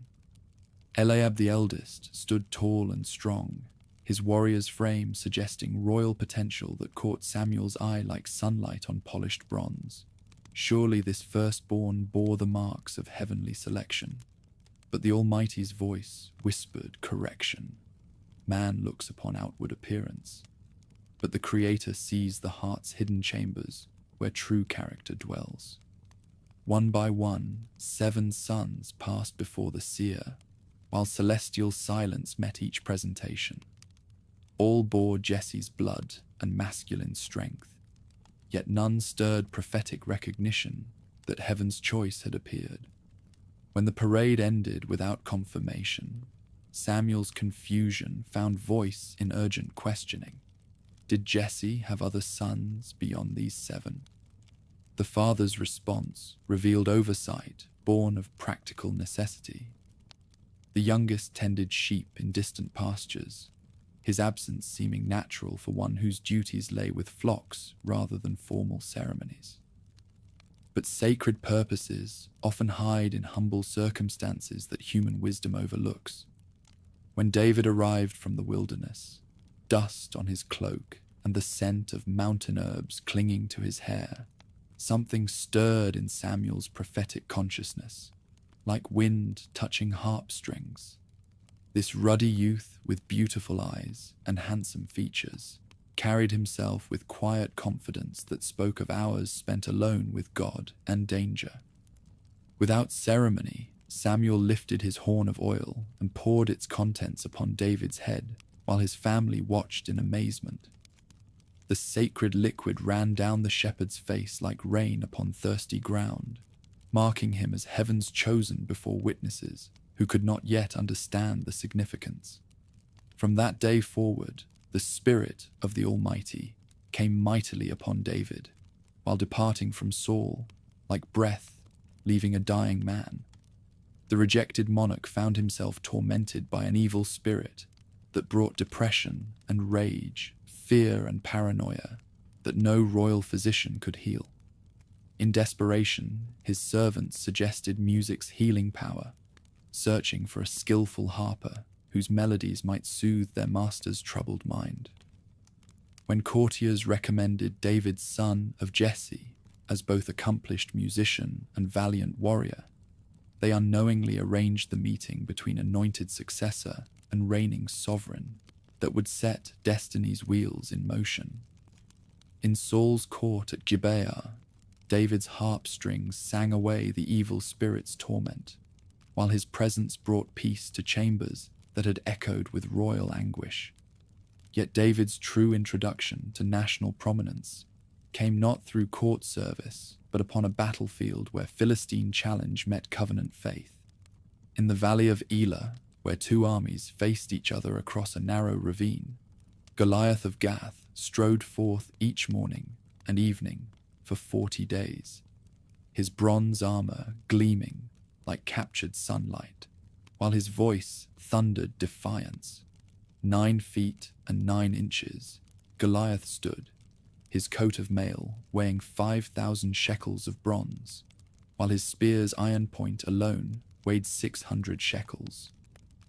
Eliab the eldest stood tall and strong, his warrior's frame suggesting royal potential that caught Samuel's eye like sunlight on polished bronze. Surely this firstborn bore the marks of heavenly selection. But the Almighty's voice whispered correction. Man looks upon outward appearance, but the Creator sees the heart's hidden chambers where true character dwells. One by one, 7 sons passed before the seer, while celestial silence met each presentation. All bore Jesse's blood, and masculine strength. Yet none stirred prophetic recognition that heaven's choice had appeared. When the parade ended without confirmation, Samuel's confusion found voice in urgent questioning. Did Jesse have other sons beyond these 7? The father's response revealed oversight born of practical necessity. The youngest tended sheep in distant pastures, his absence seeming natural for one whose duties lay with flocks rather than formal ceremonies. But sacred purposes often hide in humble circumstances that human wisdom overlooks. When David arrived from the wilderness, dust on his cloak and the scent of mountain herbs clinging to his hair, something stirred in Samuel's prophetic consciousness, like wind touching harp strings. This ruddy youth with beautiful eyes and handsome features carried himself with quiet confidence that spoke of hours spent alone with God and danger. Without ceremony, Samuel lifted his horn of oil and poured its contents upon David's head, while his family watched in amazement. The sacred liquid ran down the shepherd's face like rain upon thirsty ground, marking him as heaven's chosen before witnesses who could not yet understand the significance. From that day forward, the Spirit of the Almighty came mightily upon David, while departing from Saul, like breath leaving a dying man. The rejected monarch found himself tormented by an evil spirit that brought depression and rage, fear and paranoia that no royal physician could heal. In desperation, his servants suggested music's healing power, searching for a skillful harper whose melodies might soothe their master's troubled mind. When courtiers recommended David's son of Jesse as both accomplished musician and valiant warrior, they unknowingly arranged the meeting between anointed successor and reigning sovereign that would set destiny's wheels in motion. In Saul's court at Gibeah, David's harp strings sang away the evil spirit's torment, while his presence brought peace to chambers that had echoed with royal anguish. Yet David's true introduction to national prominence came not through court service, but upon a battlefield where Philistine challenge met covenant faith. In the valley of Elah, where 2 armies faced each other across a narrow ravine, Goliath of Gath strode forth each morning and evening for 40 days, his bronze armor gleaming like captured sunlight, while his voice thundered defiance. 9 feet and 9 inches, Goliath stood, his coat of mail weighing 5,000 shekels of bronze, while his spear's iron point alone weighed 600 shekels.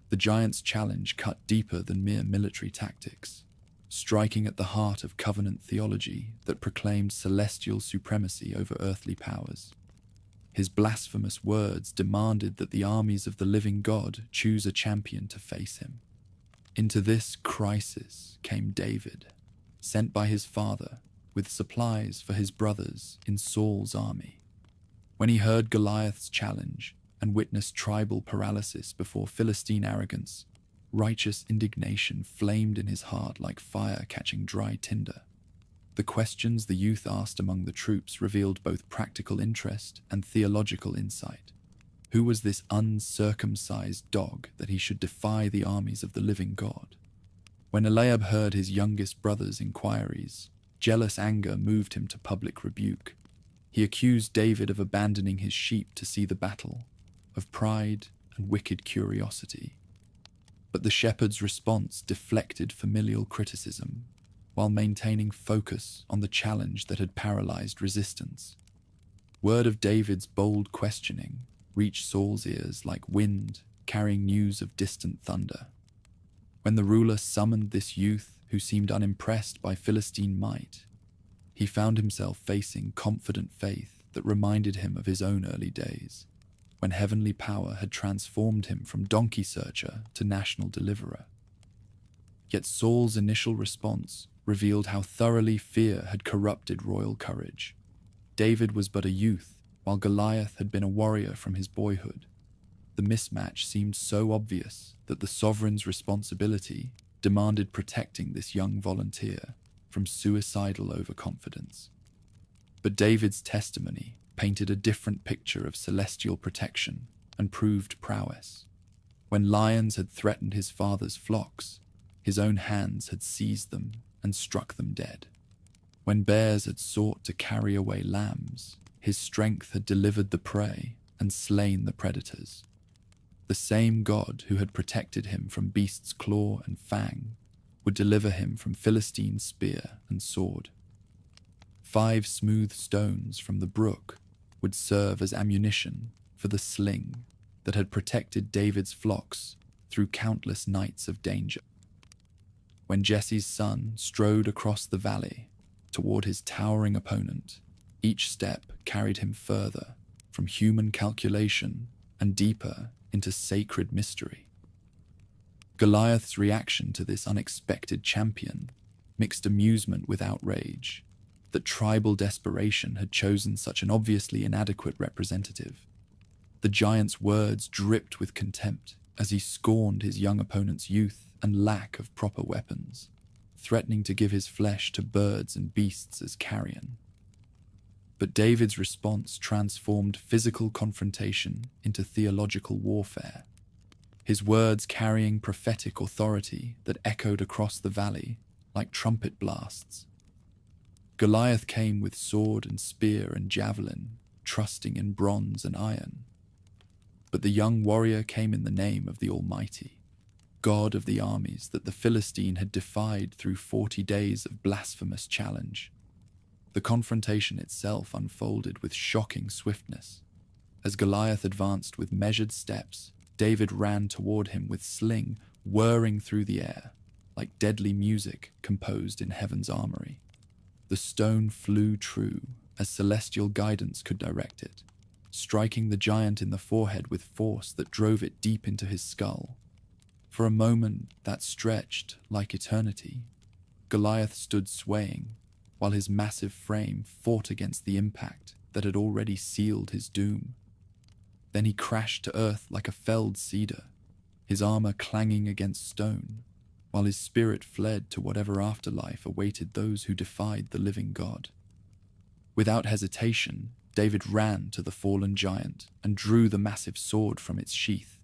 The giant's challenge cut deeper than mere military tactics, striking at the heart of covenant theology that proclaimed celestial supremacy over earthly powers. His blasphemous words demanded that the armies of the living God choose a champion to face him. Into this crisis came David, sent by his father with supplies for his brothers in Saul's army. When he heard Goliath's challenge and witnessed tribal paralysis before Philistine arrogance, righteous indignation flamed in his heart like fire catching dry tinder. The questions the youth asked among the troops revealed both practical interest and theological insight. Who was this uncircumcised dog that he should defy the armies of the living God? When Eliab heard his youngest brother's inquiries, jealous anger moved him to public rebuke. He accused David of abandoning his sheep to see the battle, of pride and wicked curiosity. But the shepherd's response deflected familial criticism, while maintaining focus on the challenge that had paralyzed resistance. Word of David's bold questioning reached Saul's ears like wind carrying news of distant thunder. When the ruler summoned this youth who seemed unimpressed by Philistine might, he found himself facing confident faith that reminded him of his own early days, when heavenly power had transformed him from donkey searcher to national deliverer. Yet Saul's initial response revealed how thoroughly fear had corrupted royal courage. David was but a youth, while Goliath had been a warrior from his boyhood. The mismatch seemed so obvious that the sovereign's responsibility demanded protecting this young volunteer, from suicidal overconfidence. But David's testimony painted a different picture of celestial protection and proved prowess. When lions had threatened his father's flocks, his own hands had seized them and struck them dead. When bears had sought to carry away lambs, his strength had delivered the prey and slain the predators. The same God who had protected him from beast's claw and fang would deliver him from Philistine spear and sword. 5 smooth stones from the brook would serve as ammunition for the sling that had protected David's flocks through countless nights of danger. When Jesse's son strode across the valley toward his towering opponent, each step carried him further from human calculation and deeper into sacred mystery. Goliath's reaction to this unexpected champion mixed amusement with outrage that tribal desperation had chosen such an obviously inadequate representative. The giant's words dripped with contempt as he scorned his young opponent's youth and lack of proper weapons, threatening to give his flesh to birds and beasts as carrion. But David's response transformed physical confrontation into theological warfare, his words carrying prophetic authority that echoed across the valley like trumpet blasts. Goliath came with sword and spear and javelin, trusting in bronze and iron. But the young warrior came in the name of the Almighty, God of the armies that the Philistine had defied through 40 days of blasphemous challenge. The confrontation itself unfolded with shocking swiftness. As Goliath advanced with measured steps, David ran toward him with sling whirring through the air, like deadly music composed in heaven's armory. The stone flew true as celestial guidance could direct it, striking the giant in the forehead with force that drove it deep into his skull. For a moment that stretched like eternity, Goliath stood swaying, while his massive frame fought against the impact that had already sealed his doom. Then he crashed to earth like a felled cedar, his armor clanging against stone, while his spirit fled to whatever afterlife awaited those who defied the living God. Without hesitation, David ran to the fallen giant and drew the massive sword from its sheath.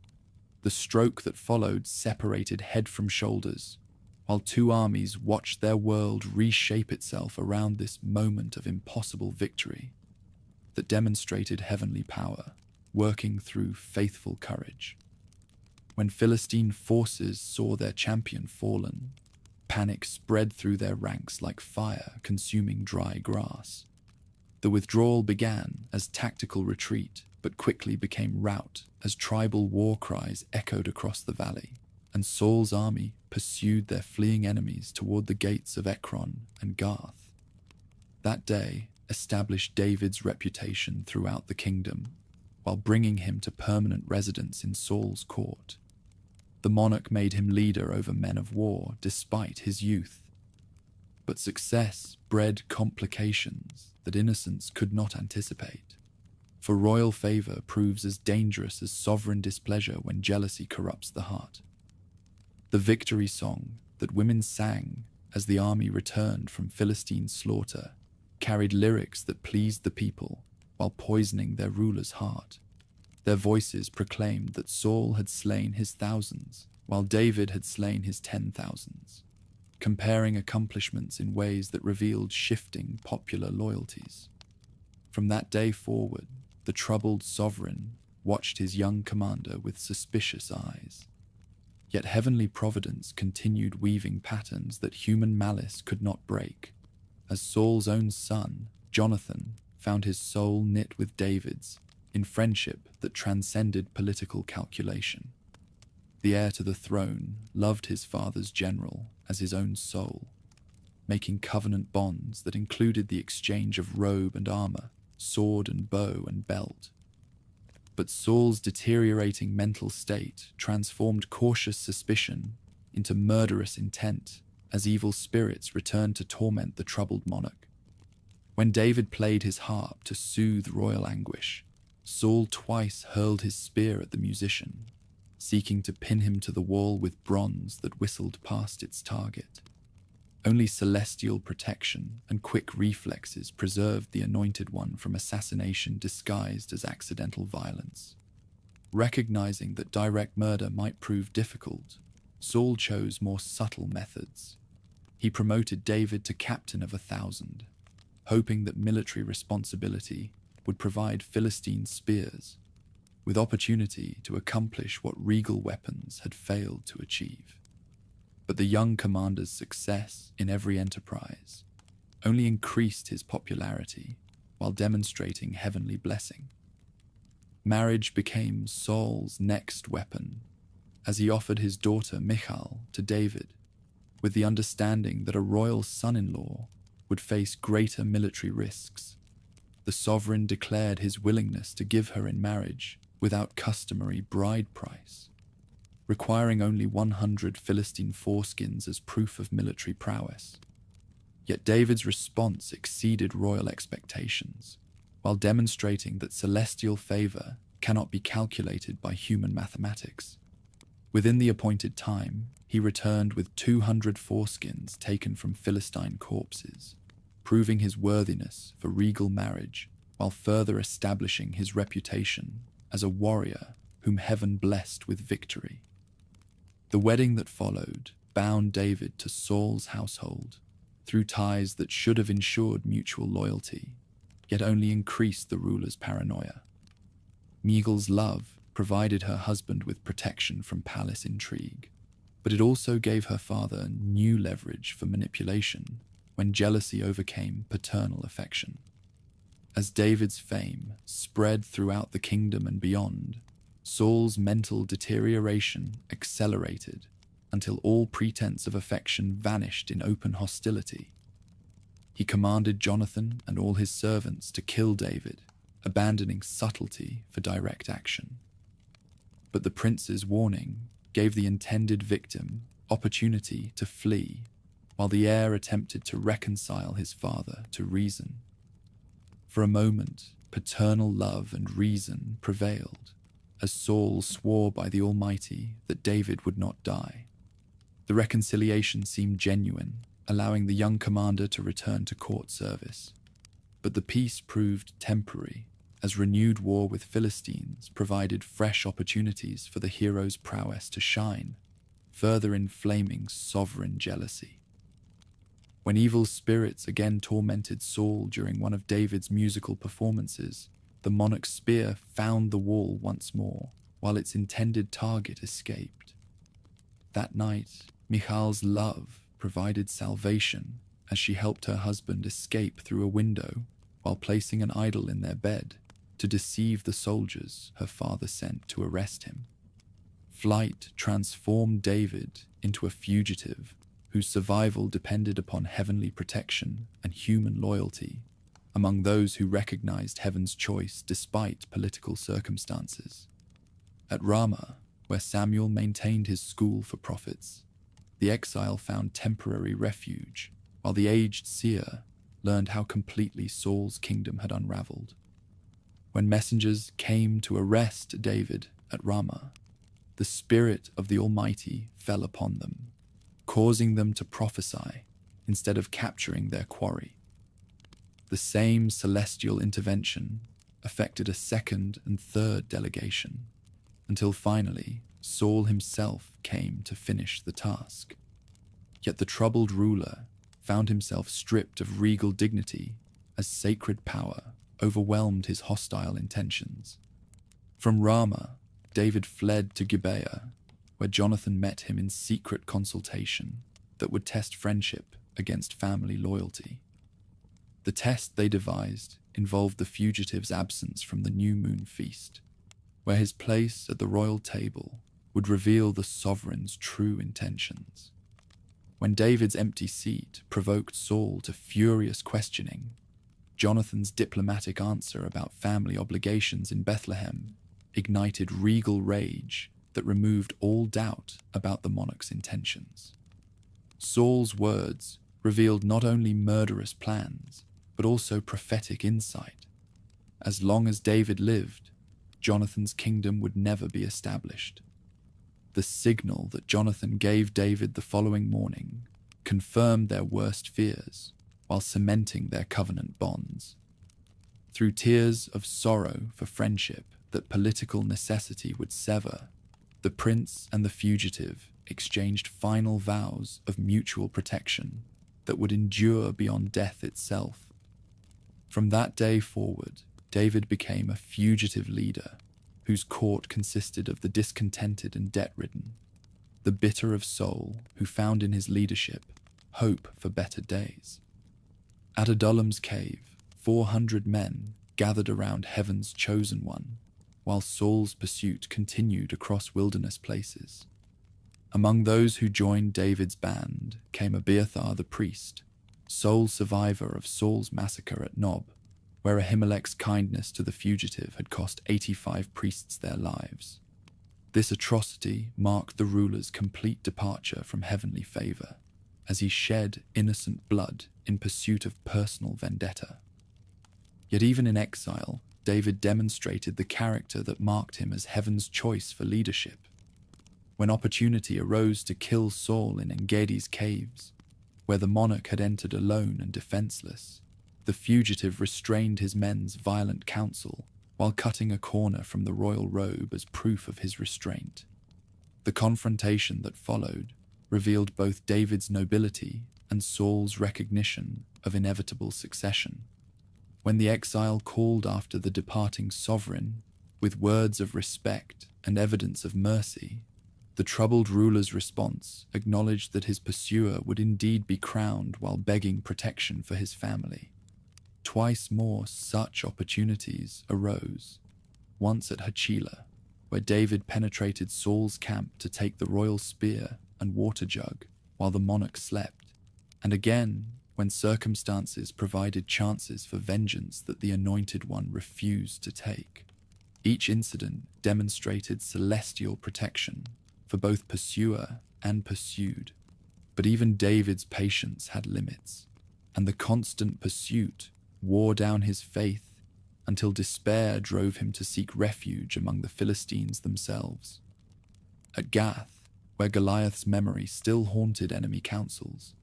The stroke that followed separated head from shoulders, while 2 armies watched their world reshape itself around this moment of impossible victory that demonstrated heavenly power, working through faithful courage. When Philistine forces saw their champion fallen, panic spread through their ranks like fire consuming dry grass. The withdrawal began as tactical retreat, but quickly became rout as tribal war cries echoed across the valley, and Saul's army pursued their fleeing enemies toward the gates of Ekron and Gath. That day established David's reputation throughout the kingdom, while bringing him to permanent residence in Saul's court. The monarch made him leader over men of war despite his youth. But success bred complications that innocence could not anticipate. For royal favor proves as dangerous as sovereign displeasure when jealousy corrupts the heart. The victory song that women sang as the army returned from Philistine slaughter carried lyrics that pleased the people while poisoning their ruler's heart. Their voices proclaimed that Saul had slain his thousands, while David had slain his 10,000s, comparing accomplishments in ways that revealed shifting popular loyalties. From that day forward, the troubled sovereign watched his young commander with suspicious eyes. Yet heavenly providence continued weaving patterns that human malice could not break, as Saul's own son, Jonathan, found his soul knit with David's in friendship that transcended political calculation. The heir to the throne loved his father's general as his own soul, making covenant bonds that included the exchange of robe and armor, sword and bow and belt. But Saul's deteriorating mental state transformed cautious suspicion into murderous intent as evil spirits returned to torment the troubled monarch. When David played his harp to soothe royal anguish, Saul twice hurled his spear at the musician, seeking to pin him to the wall with bronze that whistled past its target. Only celestial protection and quick reflexes preserved the Anointed One from assassination disguised as accidental violence. Recognizing that direct murder might prove difficult, Saul chose more subtle methods. He promoted David to captain of 1,000, hoping that military responsibility would provide Philistine spears, with opportunity to accomplish what regal weapons had failed to achieve. But the young commander's success in every enterprise only increased his popularity while demonstrating heavenly blessing. Marriage became Saul's next weapon, as he offered his daughter Michal to David, with the understanding that a royal son-in-law would face greater military risks. The sovereign declared his willingness to give her in marriage without customary bride price, requiring only 100 Philistine foreskins as proof of military prowess. Yet David's response exceeded royal expectations, while demonstrating that celestial favor cannot be calculated by human mathematics. Within the appointed time, he returned with 200 foreskins taken from Philistine corpses, proving his worthiness for regal marriage while further establishing his reputation as a warrior whom heaven blessed with victory. The wedding that followed bound David to Saul's household through ties that should have ensured mutual loyalty, yet only increased the ruler's paranoia. Michal's love provided her husband with protection from palace intrigue, but it also gave her father new leverage for manipulation when jealousy overcame paternal affection. As David's fame spread throughout the kingdom and beyond, Saul's mental deterioration accelerated until all pretense of affection vanished in open hostility. He commanded Jonathan and all his servants to kill David, abandoning subtlety for direct action. But the prince's warning gave the intended victim opportunity to flee, while the heir attempted to reconcile his father to reason. For a moment, paternal love and reason prevailed, as Saul swore by the Almighty that David would not die. The reconciliation seemed genuine, allowing the young commander to return to court service. But the peace proved temporary, as renewed war with Philistines provided fresh opportunities for the hero's prowess to shine, further inflaming sovereign jealousy. When evil spirits again tormented Saul during one of David's musical performances, the monarch's spear found the wall once more, while its intended target escaped. That night, Michal's love provided salvation as she helped her husband escape through a window while placing an idol in their bed to deceive the soldiers her father sent to arrest him. Flight transformed David into a fugitive whose survival depended upon heavenly protection and human loyalty among those who recognized heaven's choice despite political circumstances. At Ramah, where Samuel maintained his school for prophets, the exile found temporary refuge, while the aged seer learned how completely Saul's kingdom had unraveled. When messengers came to arrest David at Ramah, the Spirit of the Almighty fell upon them, causing them to prophesy instead of capturing their quarry. The same celestial intervention affected a second and third delegation, until finally Saul himself came to finish the task. Yet the troubled ruler found himself stripped of regal dignity as sacred power overwhelmed his hostile intentions. From Ramah, David fled to Gibeah, where Jonathan met him in secret consultation that would test friendship against family loyalty. The test they devised involved the fugitive's absence from the new moon feast, where his place at the royal table would reveal the sovereign's true intentions. When David's empty seat provoked Saul to furious questioning, Jonathan's diplomatic answer about family obligations in Bethlehem ignited regal rage that removed all doubt about the monarch's intentions. Saul's words revealed not only murderous plans, but also prophetic insight. As long as David lived, Jonathan's kingdom would never be established. The signal that Jonathan gave David the following morning confirmed their worst fears while cementing their covenant bonds. Through tears of sorrow for friendship that political necessity would sever, the prince and the fugitive exchanged final vows of mutual protection that would endure beyond death itself. From that day forward, David became a fugitive leader whose court consisted of the discontented and debt-ridden, the bitter of soul who found in his leadership hope for better days. At Adullam's cave, 400 men gathered around heaven's chosen one, while Saul's pursuit continued across wilderness places. Among those who joined David's band came Abiathar the priest, sole survivor of Saul's massacre at Nob, where Ahimelech's kindness to the fugitive had cost 85 priests their lives. This atrocity marked the ruler's complete departure from heavenly favor, as he shed innocent blood in pursuit of personal vendetta. Yet even in exile, David demonstrated the character that marked him as heaven's choice for leadership. When opportunity arose to kill Saul in Engedi's caves, where the monarch had entered alone and defenseless, the fugitive restrained his men's violent counsel while cutting a corner from the royal robe as proof of his restraint. The confrontation that followed revealed both David's nobility and Saul's recognition of inevitable succession. When the exile called after the departing sovereign with words of respect and evidence of mercy, the troubled ruler's response acknowledged that his pursuer would indeed be crowned while begging protection for his family. Twice more such opportunities arose, once at Hachilah, where David penetrated Saul's camp to take the royal spear and water jug while the monarch slept, and again when circumstances provided chances for vengeance that the anointed one refused to take. Each incident demonstrated celestial protection for both pursuer and pursued, but even David's patience had limits, and the constant pursuit wore down his faith until despair drove him to seek refuge among the Philistines themselves. At Gath, where Goliath's memory still haunted enemy councils,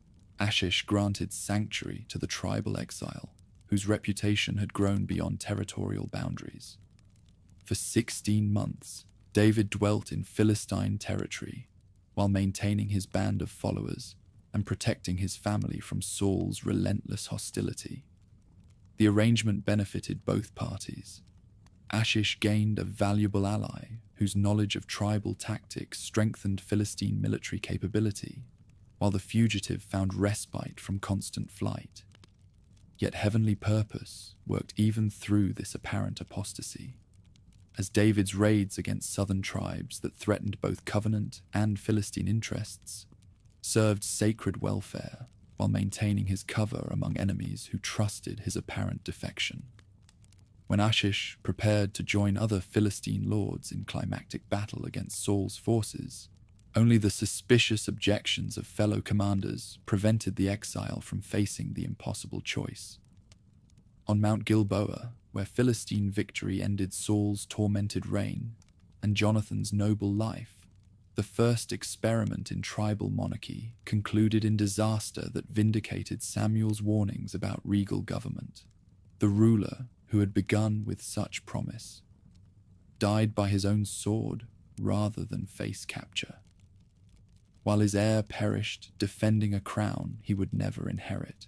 Achish granted sanctuary to the tribal exile, whose reputation had grown beyond territorial boundaries. For 16 months, David dwelt in Philistine territory, while maintaining his band of followers and protecting his family from Saul's relentless hostility. The arrangement benefited both parties. Achish gained a valuable ally whose knowledge of tribal tactics strengthened Philistine military capability, while the fugitive found respite from constant flight. Yet heavenly purpose worked even through this apparent apostasy, as David's raids against southern tribes that threatened both covenant and Philistine interests served sacred welfare while maintaining his cover among enemies who trusted his apparent defection. When Achish prepared to join other Philistine lords in climactic battle against Saul's forces, only the suspicious objections of fellow commanders prevented the exile from facing the impossible choice. On Mount Gilboa, where Philistine victory ended Saul's tormented reign and Jonathan's noble life, the first experiment in tribal monarchy concluded in disaster that vindicated Samuel's warnings about regal government. The ruler, who had begun with such promise, died by his own sword rather than face capture, while his heir perished defending a crown he would never inherit.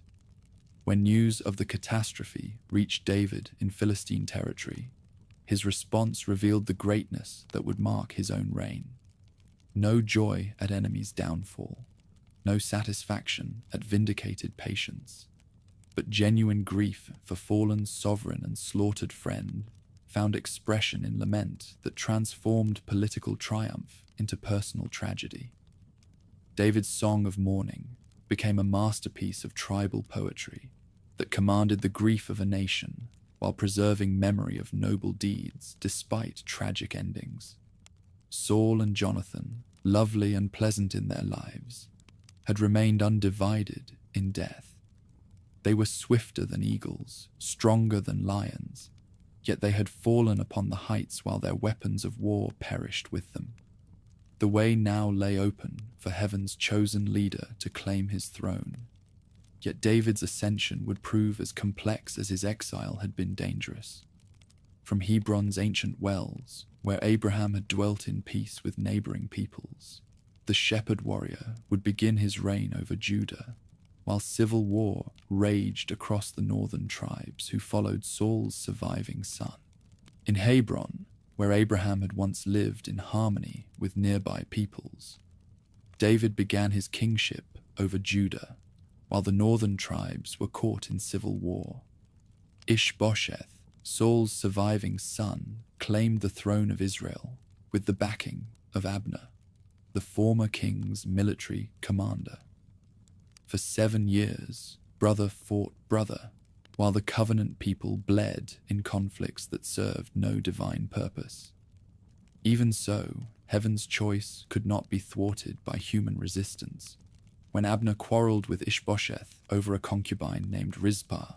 When news of the catastrophe reached David in Philistine territory, his response revealed the greatness that would mark his own reign. No joy at enemies' downfall, no satisfaction at vindicated patience, but genuine grief for fallen sovereign and slaughtered friend found expression in lament that transformed political triumph into personal tragedy. David's song of mourning became a masterpiece of tribal poetry that commanded the grief of a nation while preserving memory of noble deeds despite tragic endings. Saul and Jonathan, lovely and pleasant in their lives, had remained undivided in death. They were swifter than eagles, stronger than lions, yet they had fallen upon the heights while their weapons of war perished with them. The way now lay open for heaven's chosen leader to claim his throne. Yet David's ascension would prove as complex as his exile had been dangerous. From Hebron's ancient wells, where Abraham had dwelt in peace with neighboring peoples, the shepherd warrior would begin his reign over Judah, while civil war raged across the northern tribes who followed Saul's surviving son. In Hebron, where Abraham had once lived in harmony with nearby peoples, David began his kingship over Judah, while the northern tribes were caught in civil war. Ishbosheth, Saul's surviving son, claimed the throne of Israel with the backing of Abner, the former king's military commander. For 7 years, brother fought brother, while the covenant people bled in conflicts that served no divine purpose. Even so, heaven's choice could not be thwarted by human resistance. When Abner quarreled with Ishbosheth over a concubine named Rizpah,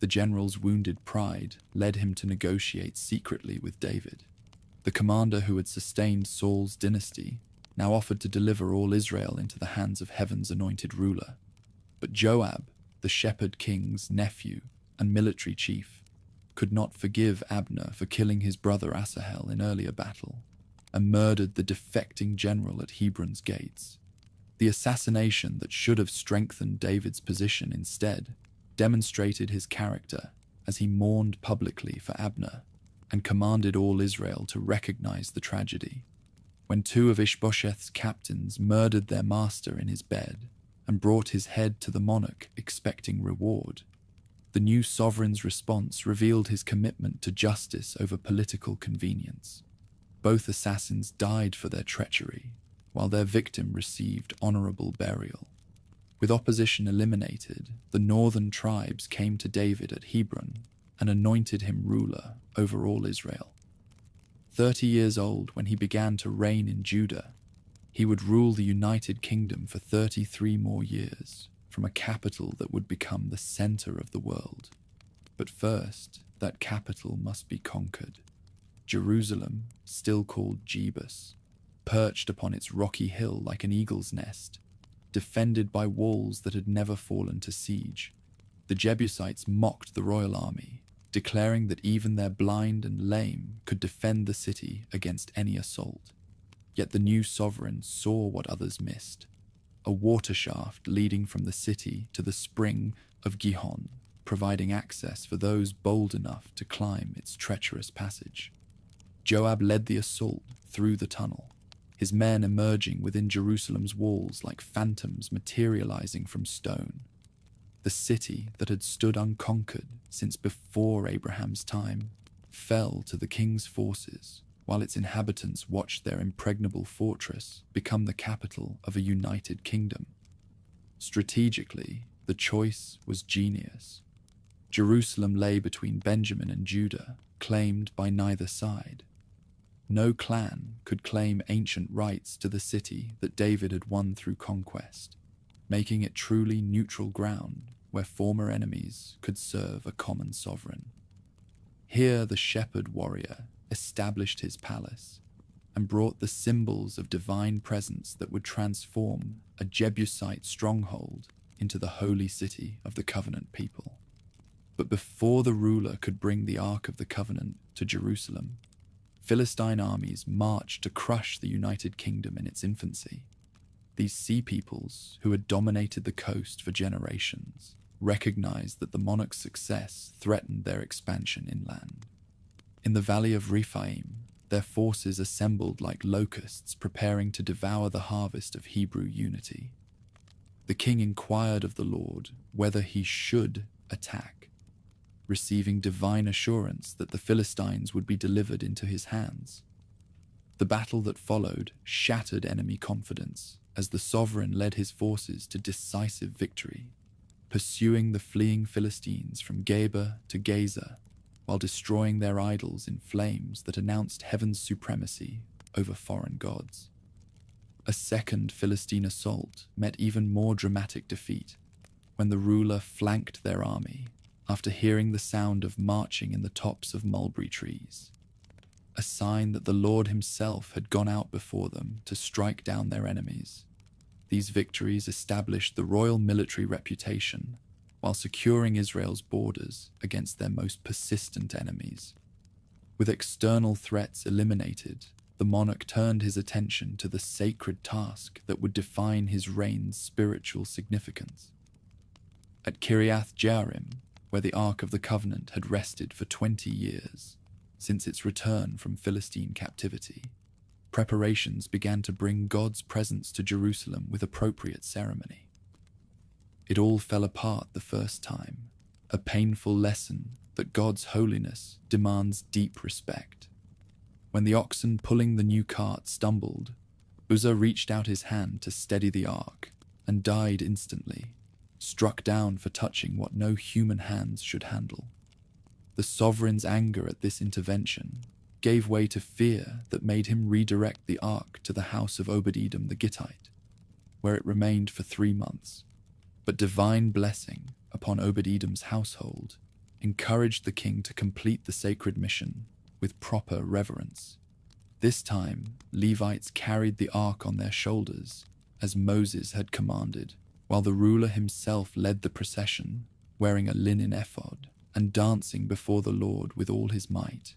the general's wounded pride led him to negotiate secretly with David. The commander who had sustained Saul's dynasty now offered to deliver all Israel into the hands of heaven's anointed ruler. But Joab, the shepherd king's nephew and military chief, could not forgive Abner for killing his brother Asahel in earlier battle and murdered the defecting general at Hebron's gates. The assassination that should have strengthened David's position instead demonstrated his character as he mourned publicly for Abner and commanded all Israel to recognize the tragedy. When 2 of Ishbosheth's captains murdered their master in his bed and brought his head to the monarch expecting reward, the new sovereign's response revealed his commitment to justice over political convenience. Both assassins died for their treachery, while their victim received honorable burial. With opposition eliminated, the northern tribes came to David at Hebron and anointed him ruler over all Israel. 30 years old when he began to reign in Judah, he would rule the United Kingdom for 33 more years, from a capital that would become the center of the world. But first, that capital must be conquered. Jerusalem, still called Jebus, perched upon its rocky hill like an eagle's nest, defended by walls that had never fallen to siege. The Jebusites mocked the royal army, declaring that even their blind and lame could defend the city against any assault. Yet the new sovereign saw what others missed: a water shaft leading from the city to the spring of Gihon, providing access for those bold enough to climb its treacherous passage. Joab led the assault through the tunnel, his men emerging within Jerusalem's walls like phantoms materializing from stone. The city that had stood unconquered since before Abraham's time fell to the king's forces, while its inhabitants watched their impregnable fortress become the capital of a united kingdom. Strategically, the choice was genius. Jerusalem lay between Benjamin and Judah, claimed by neither side. No clan could claim ancient rights to the city that David had won through conquest, making it truly neutral ground where former enemies could serve a common sovereign. Here the shepherd warrior established his palace and brought the symbols of divine presence that would transform a Jebusite stronghold into the holy city of the covenant people. But before the ruler could bring the Ark of the Covenant to Jerusalem, Philistine armies marched to crush the United Kingdom in its infancy. These sea peoples, who had dominated the coast for generations, recognized that the monarch's success threatened their expansion inland. In the valley of Rephaim, their forces assembled like locusts preparing to devour the harvest of Hebrew unity. The king inquired of the Lord whether he should attack, receiving divine assurance that the Philistines would be delivered into his hands. The battle that followed shattered enemy confidence as the sovereign led his forces to decisive victory, pursuing the fleeing Philistines from Geba to Gaza, while destroying their idols in flames that announced heaven's supremacy over foreign gods. A second Philistine assault met even more dramatic defeat when the ruler flanked their army after hearing the sound of marching in the tops of mulberry trees. a sign that the Lord himself had gone out before them to strike down their enemies. These victories established the royal military reputation while securing Israel's borders against their most persistent enemies. With external threats eliminated, the monarch turned his attention to the sacred task that would define his reign's spiritual significance. At Kiriath Jearim, where the Ark of the Covenant had rested for 20 years, since its return from Philistine captivity, preparations began to bring God's presence to Jerusalem with appropriate ceremony. It all fell apart the first time, a painful lesson that God's holiness demands deep respect. When the oxen pulling the new cart stumbled, Uzzah reached out his hand to steady the ark and died instantly, struck down for touching what no human hands should handle. The sovereign's anger at this intervention gave way to fear that made him redirect the ark to the house of Obed-Edom the Gittite, where it remained for 3 months. But divine blessing upon Obed-Edom's household encouraged the king to complete the sacred mission with proper reverence. This time, Levites carried the ark on their shoulders, as Moses had commanded, while the ruler himself led the procession, wearing a linen ephod and dancing before the Lord with all his might.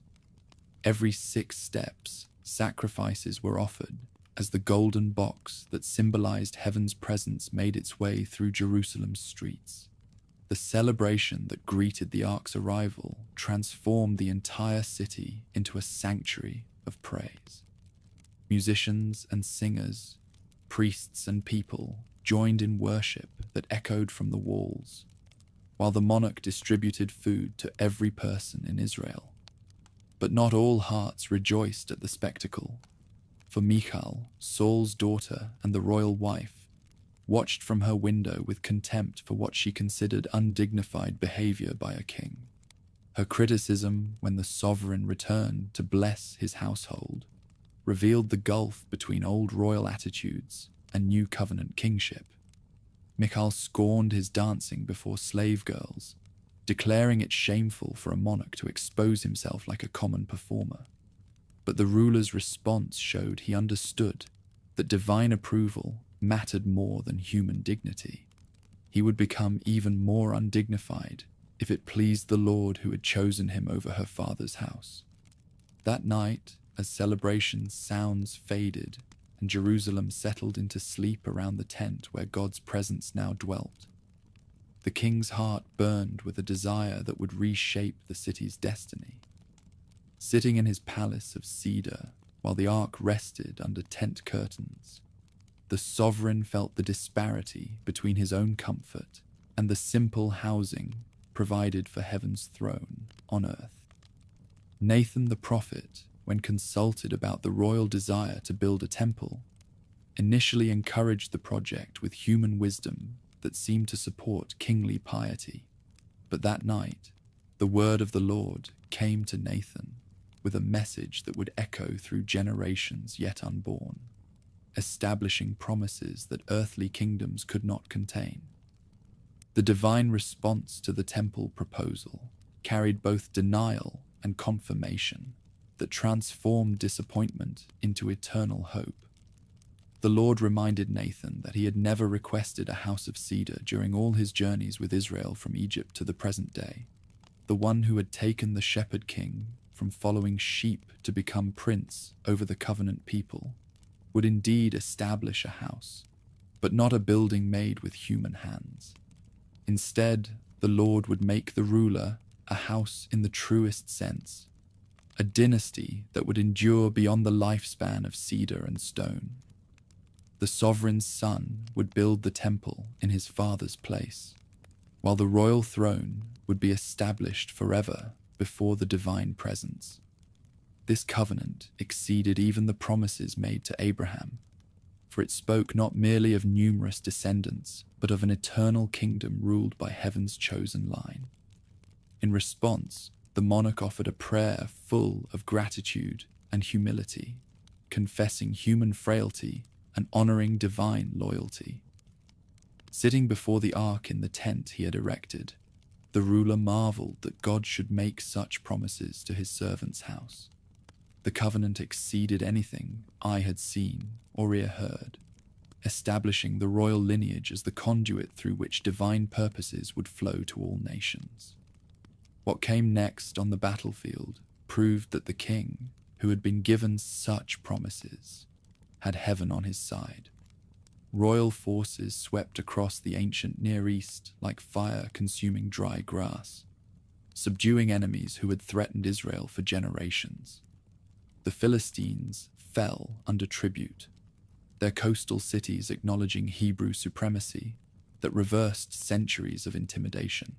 Every 6 steps, sacrifices were offered, as the golden box that symbolized heaven's presence made its way through Jerusalem's streets. The celebration that greeted the ark's arrival transformed the entire city into a sanctuary of praise. Musicians and singers, priests and people joined in worship that echoed from the walls, while the monarch distributed food to every person in Israel. But not all hearts rejoiced at the spectacle, for Michal, Saul's daughter and the royal wife, watched from her window with contempt for what she considered undignified behavior by a king. Her criticism when the sovereign returned to bless his household revealed the gulf between old royal attitudes and new covenant kingship. Michal scorned his dancing before slave girls, declaring it shameful for a monarch to expose himself like a common performer. But the ruler's response showed he understood that divine approval mattered more than human dignity. He would become even more undignified if it pleased the Lord who had chosen him over her father's house. That night, as celebration sounds faded and Jerusalem settled into sleep around the tent where God's presence now dwelt, the king's heart burned with a desire that would reshape the city's destiny. Sitting in his palace of cedar while the ark rested under tent curtains, the sovereign felt the disparity between his own comfort and the simple housing provided for heaven's throne on earth. Nathan the prophet, when consulted about the royal desire to build a temple, initially encouraged the project with human wisdom that seemed to support kingly piety. But that night, the word of the Lord came to Nathan with a message that would echo through generations yet unborn, establishing promises that earthly kingdoms could not contain. The divine response to the temple proposal carried both denial and confirmation that transformed disappointment into eternal hope. The Lord reminded Nathan that he had never requested a house of cedar during all his journeys with Israel from Egypt to the present day. The one who had taken the shepherd king from following sheep to become prince over the covenant people would indeed establish a house, but not a building made with human hands. Instead, the Lord would make the ruler a house in the truest sense, a dynasty that would endure beyond the lifespan of cedar and stone. The sovereign's son would build the temple in his father's place, while the royal throne would be established forever before the divine presence. This covenant exceeded even the promises made to Abraham, for it spoke not merely of numerous descendants, but of an eternal kingdom ruled by heaven's chosen line. In response, the monarch offered a prayer full of gratitude and humility, confessing human frailty and honoring divine loyalty. Sitting before the ark in the tent he had erected, the ruler marveled that God should make such promises to his servant's house. The covenant exceeded anything I had seen or ear heard, establishing the royal lineage as the conduit through which divine purposes would flow to all nations. What came next on the battlefield proved that the king, who had been given such promises, had heaven on his side. Royal forces swept across the ancient Near East like fire consuming dry grass, subduing enemies who had threatened Israel for generations. The Philistines fell under tribute, their coastal cities acknowledging Hebrew supremacy that reversed centuries of intimidation.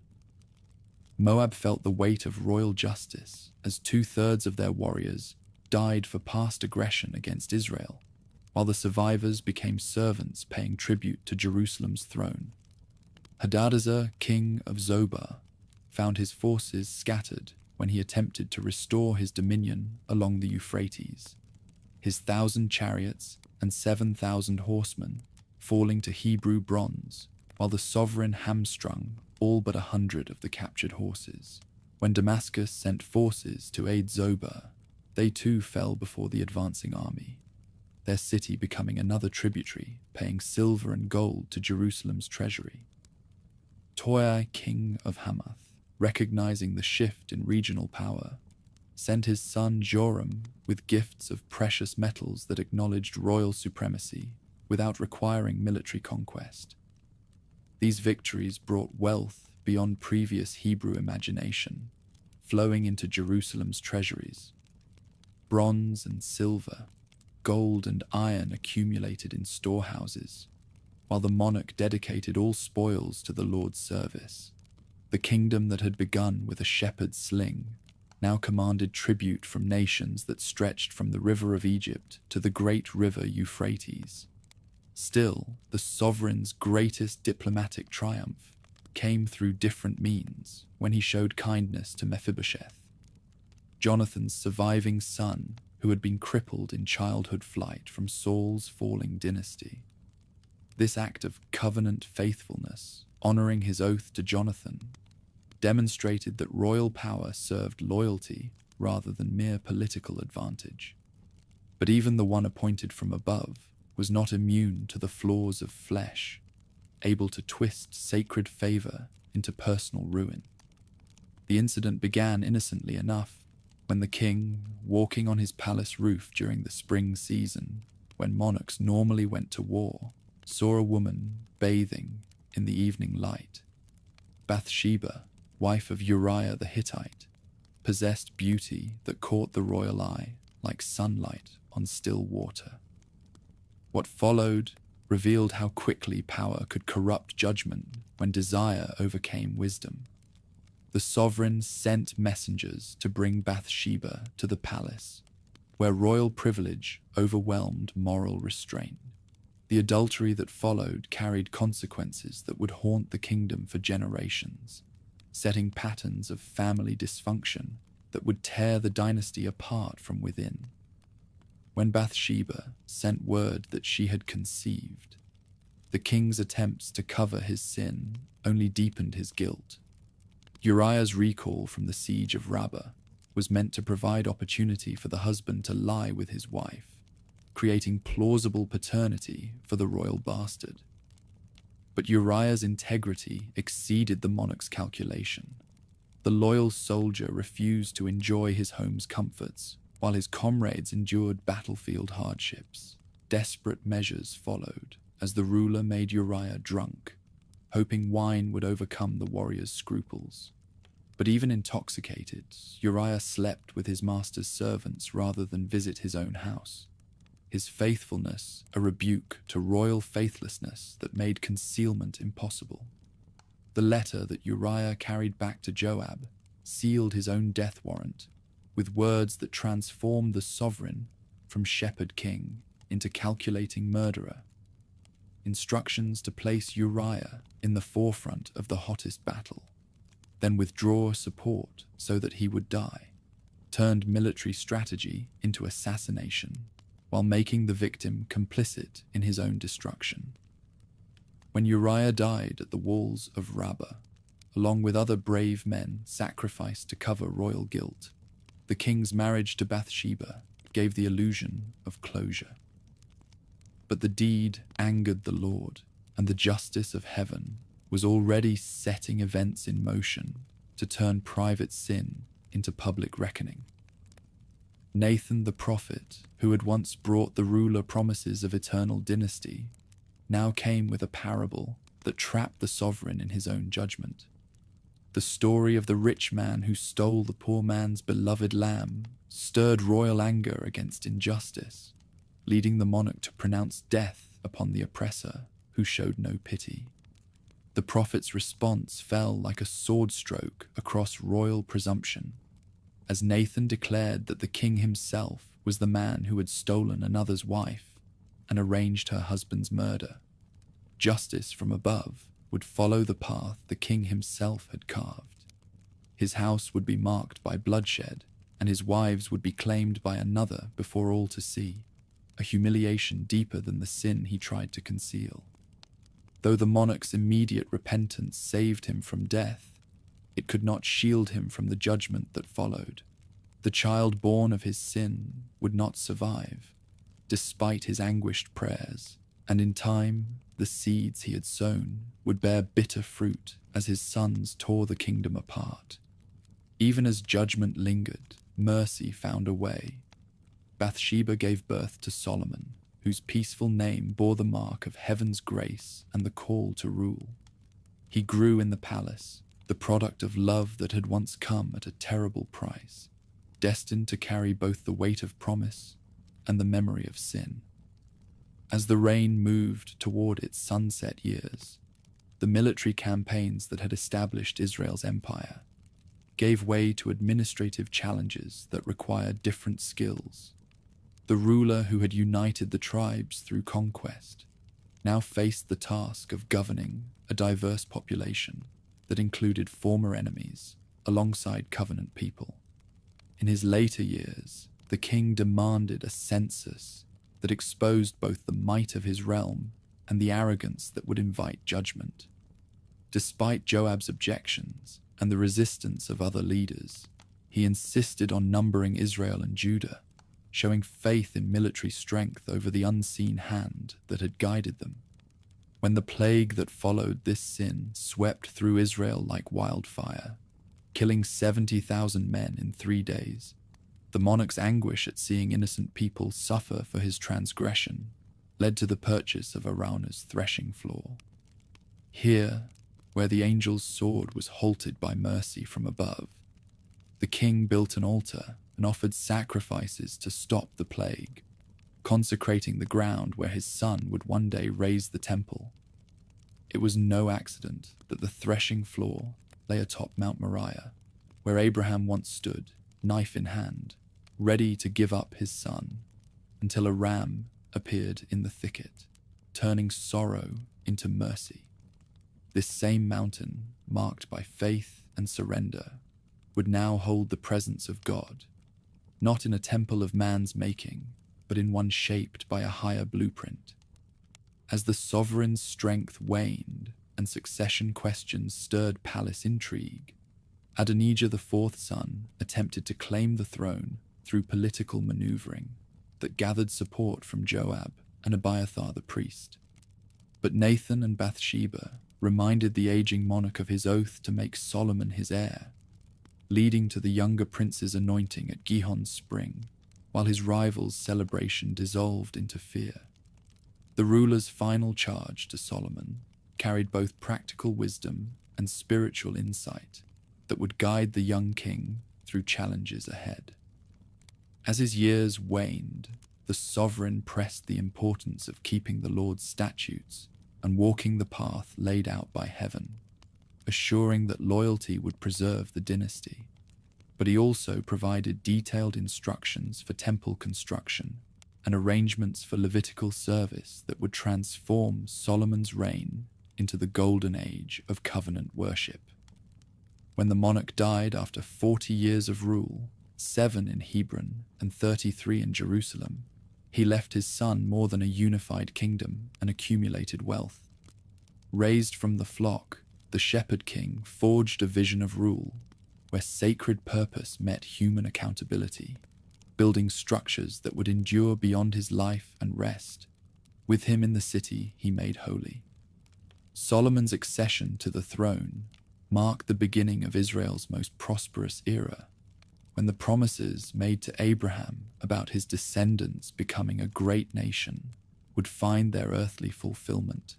Moab felt the weight of royal justice as 2/3 of their warriors died for past aggression against Israel, while the survivors became servants paying tribute to Jerusalem's throne. Hadadezer, king of Zobah, found his forces scattered when he attempted to restore his dominion along the Euphrates, his 1,000 chariots and 7,000 horsemen falling to Hebrew bronze, while the sovereign hamstrung all but 100 of the captured horses. When Damascus sent forces to aid Zobah, they too fell before the advancing army, their city becoming another tributary, paying silver and gold to Jerusalem's treasury. Toi, king of Hamath, recognizing the shift in regional power, sent his son Joram with gifts of precious metals that acknowledged royal supremacy without requiring military conquest. These victories brought wealth beyond previous Hebrew imagination, flowing into Jerusalem's treasuries. Bronze and silver, gold and iron accumulated in storehouses, while the monarch dedicated all spoils to the Lord's service. The kingdom that had begun with a shepherd's sling now commanded tribute from nations that stretched from the river of Egypt to the great river Euphrates. Still, the sovereign's greatest diplomatic triumph came through different means when he showed kindness to Mephibosheth, Jonathan's surviving son who had been crippled in childhood flight from Saul's falling dynasty. This act of covenant faithfulness, honoring his oath to Jonathan, demonstrated that royal power served loyalty rather than mere political advantage. But even the one appointed from above was not immune to the flaws of flesh, able to twist sacred favor into personal ruin. The incident began innocently enough when the king, walking on his palace roof during the spring season, when monarchs normally went to war, saw a woman bathing in the evening light. Bathsheba, wife of Uriah the Hittite, possessed beauty that caught the royal eye like sunlight on still water. What followed revealed how quickly power could corrupt judgment when desire overcame wisdom. The sovereign sent messengers to bring Bathsheba to the palace, where royal privilege overwhelmed moral restraint. The adultery that followed carried consequences that would haunt the kingdom for generations, setting patterns of family dysfunction that would tear the dynasty apart from within. When Bathsheba sent word that she had conceived, the king's attempts to cover his sin only deepened his guilt. Uriah's recall from the siege of Rabbah was meant to provide opportunity for the husband to lie with his wife, creating plausible paternity for the royal bastard. But Uriah's integrity exceeded the monarch's calculation. The loyal soldier refused to enjoy his home's comforts, while his comrades endured battlefield hardships. Desperate measures followed as the ruler made Uriah drunk, hoping wine would overcome the warrior's scruples. But even intoxicated, Uriah slept with his master's servants rather than visit his own house. His faithfulness a rebuke to royal faithlessness that made concealment impossible. The letter that Uriah carried back to Joab sealed his own death warrant with words that transformed the sovereign from shepherd king into calculating murderer. Instructions to place Uriah in the forefront of the hottest battle, then withdraw support so that he would die, turned military strategy into assassination, while making the victim complicit in his own destruction. When Uriah died at the walls of Rabbah, along with other brave men sacrificed to cover royal guilt, the king's marriage to Bathsheba gave the illusion of closure. But the deed angered the Lord, and the justice of heaven was already setting events in motion to turn private sin into public reckoning. Nathan the prophet, who had once brought the ruler promises of eternal dynasty, now came with a parable that trapped the sovereign in his own judgment. The story of the rich man who stole the poor man's beloved lamb stirred royal anger against injustice, leading the monarch to pronounce death upon the oppressor who showed no pity. The prophet's response fell like a sword stroke across royal presumption, as Nathan declared that the king himself was the man who had stolen another's wife and arranged her husband's murder. Justice from above would follow the path the king himself had carved. His house would be marked by bloodshed, and his wives would be claimed by another before all to see, a humiliation deeper than the sin he tried to conceal. Though the monarch's immediate repentance saved him from death, it could not shield him from the judgment that followed. The child born of his sin would not survive, despite his anguished prayers, and in time, the seeds he had sown would bear bitter fruit as his sons tore the kingdom apart. Even as judgment lingered, mercy found a way. Bathsheba gave birth to Solomon, whose peaceful name bore the mark of heaven's grace and the call to rule. He grew in the palace, the product of love that had once come at a terrible price, destined to carry both the weight of promise and the memory of sin. As the reign moved toward its sunset years, the military campaigns that had established Israel's empire gave way to administrative challenges that required different skills. The ruler who had united the tribes through conquest now faced the task of governing a diverse population that included former enemies alongside covenant people. In his later years, the king demanded a census that exposed both the might of his realm and the arrogance that would invite judgment. Despite Joab's objections and the resistance of other leaders, he insisted on numbering Israel and Judah, showing faith in military strength over the unseen hand that had guided them. When the plague that followed this sin swept through Israel like wildfire, killing 70,000 men in 3 days, the monarch's anguish at seeing innocent people suffer for his transgression led to the purchase of Araunah's threshing floor. Here, where the angel's sword was halted by mercy from above, the king built an altar and offered sacrifices to stop the plague, consecrating the ground where his son would one day raise the temple. It was no accident that the threshing floor lay atop Mount Moriah, where Abraham once stood, knife in hand, ready to give up his son, until a ram appeared in the thicket, turning sorrow into mercy. This same mountain, marked by faith and surrender, would now hold the presence of God, not in a temple of man's making, but in one shaped by a higher blueprint. As the sovereign's strength waned and succession questions stirred palace intrigue, Adonijah the fourth son attempted to claim the throne through political maneuvering that gathered support from Joab and Abiathar the priest. But Nathan and Bathsheba reminded the aging monarch of his oath to make Solomon his heir, leading to the younger prince's anointing at Gihon's spring, while his rival's celebration dissolved into fear. The ruler's final charge to Solomon carried both practical wisdom and spiritual insight that would guide the young king through challenges ahead. As his years waned, the sovereign pressed the importance of keeping the Lord's statutes and walking the path laid out by heaven, assuring that loyalty would preserve the dynasty. But he also provided detailed instructions for temple construction and arrangements for Levitical service that would transform Solomon's reign into the golden age of covenant worship. When the monarch died after 40 years of rule, 7 in Hebron and 33 in Jerusalem, he left his son more than a unified kingdom and accumulated wealth. Raised from the flock, the shepherd king forged a vision of rule, where sacred purpose met human accountability. building structures that would endure beyond his life and rest. With him in the city he made holy. Solomon's accession to the throne marked the beginning of Israel's most prosperous era, when the promises made to Abraham about his descendants becoming a great nation would find their earthly fulfillment.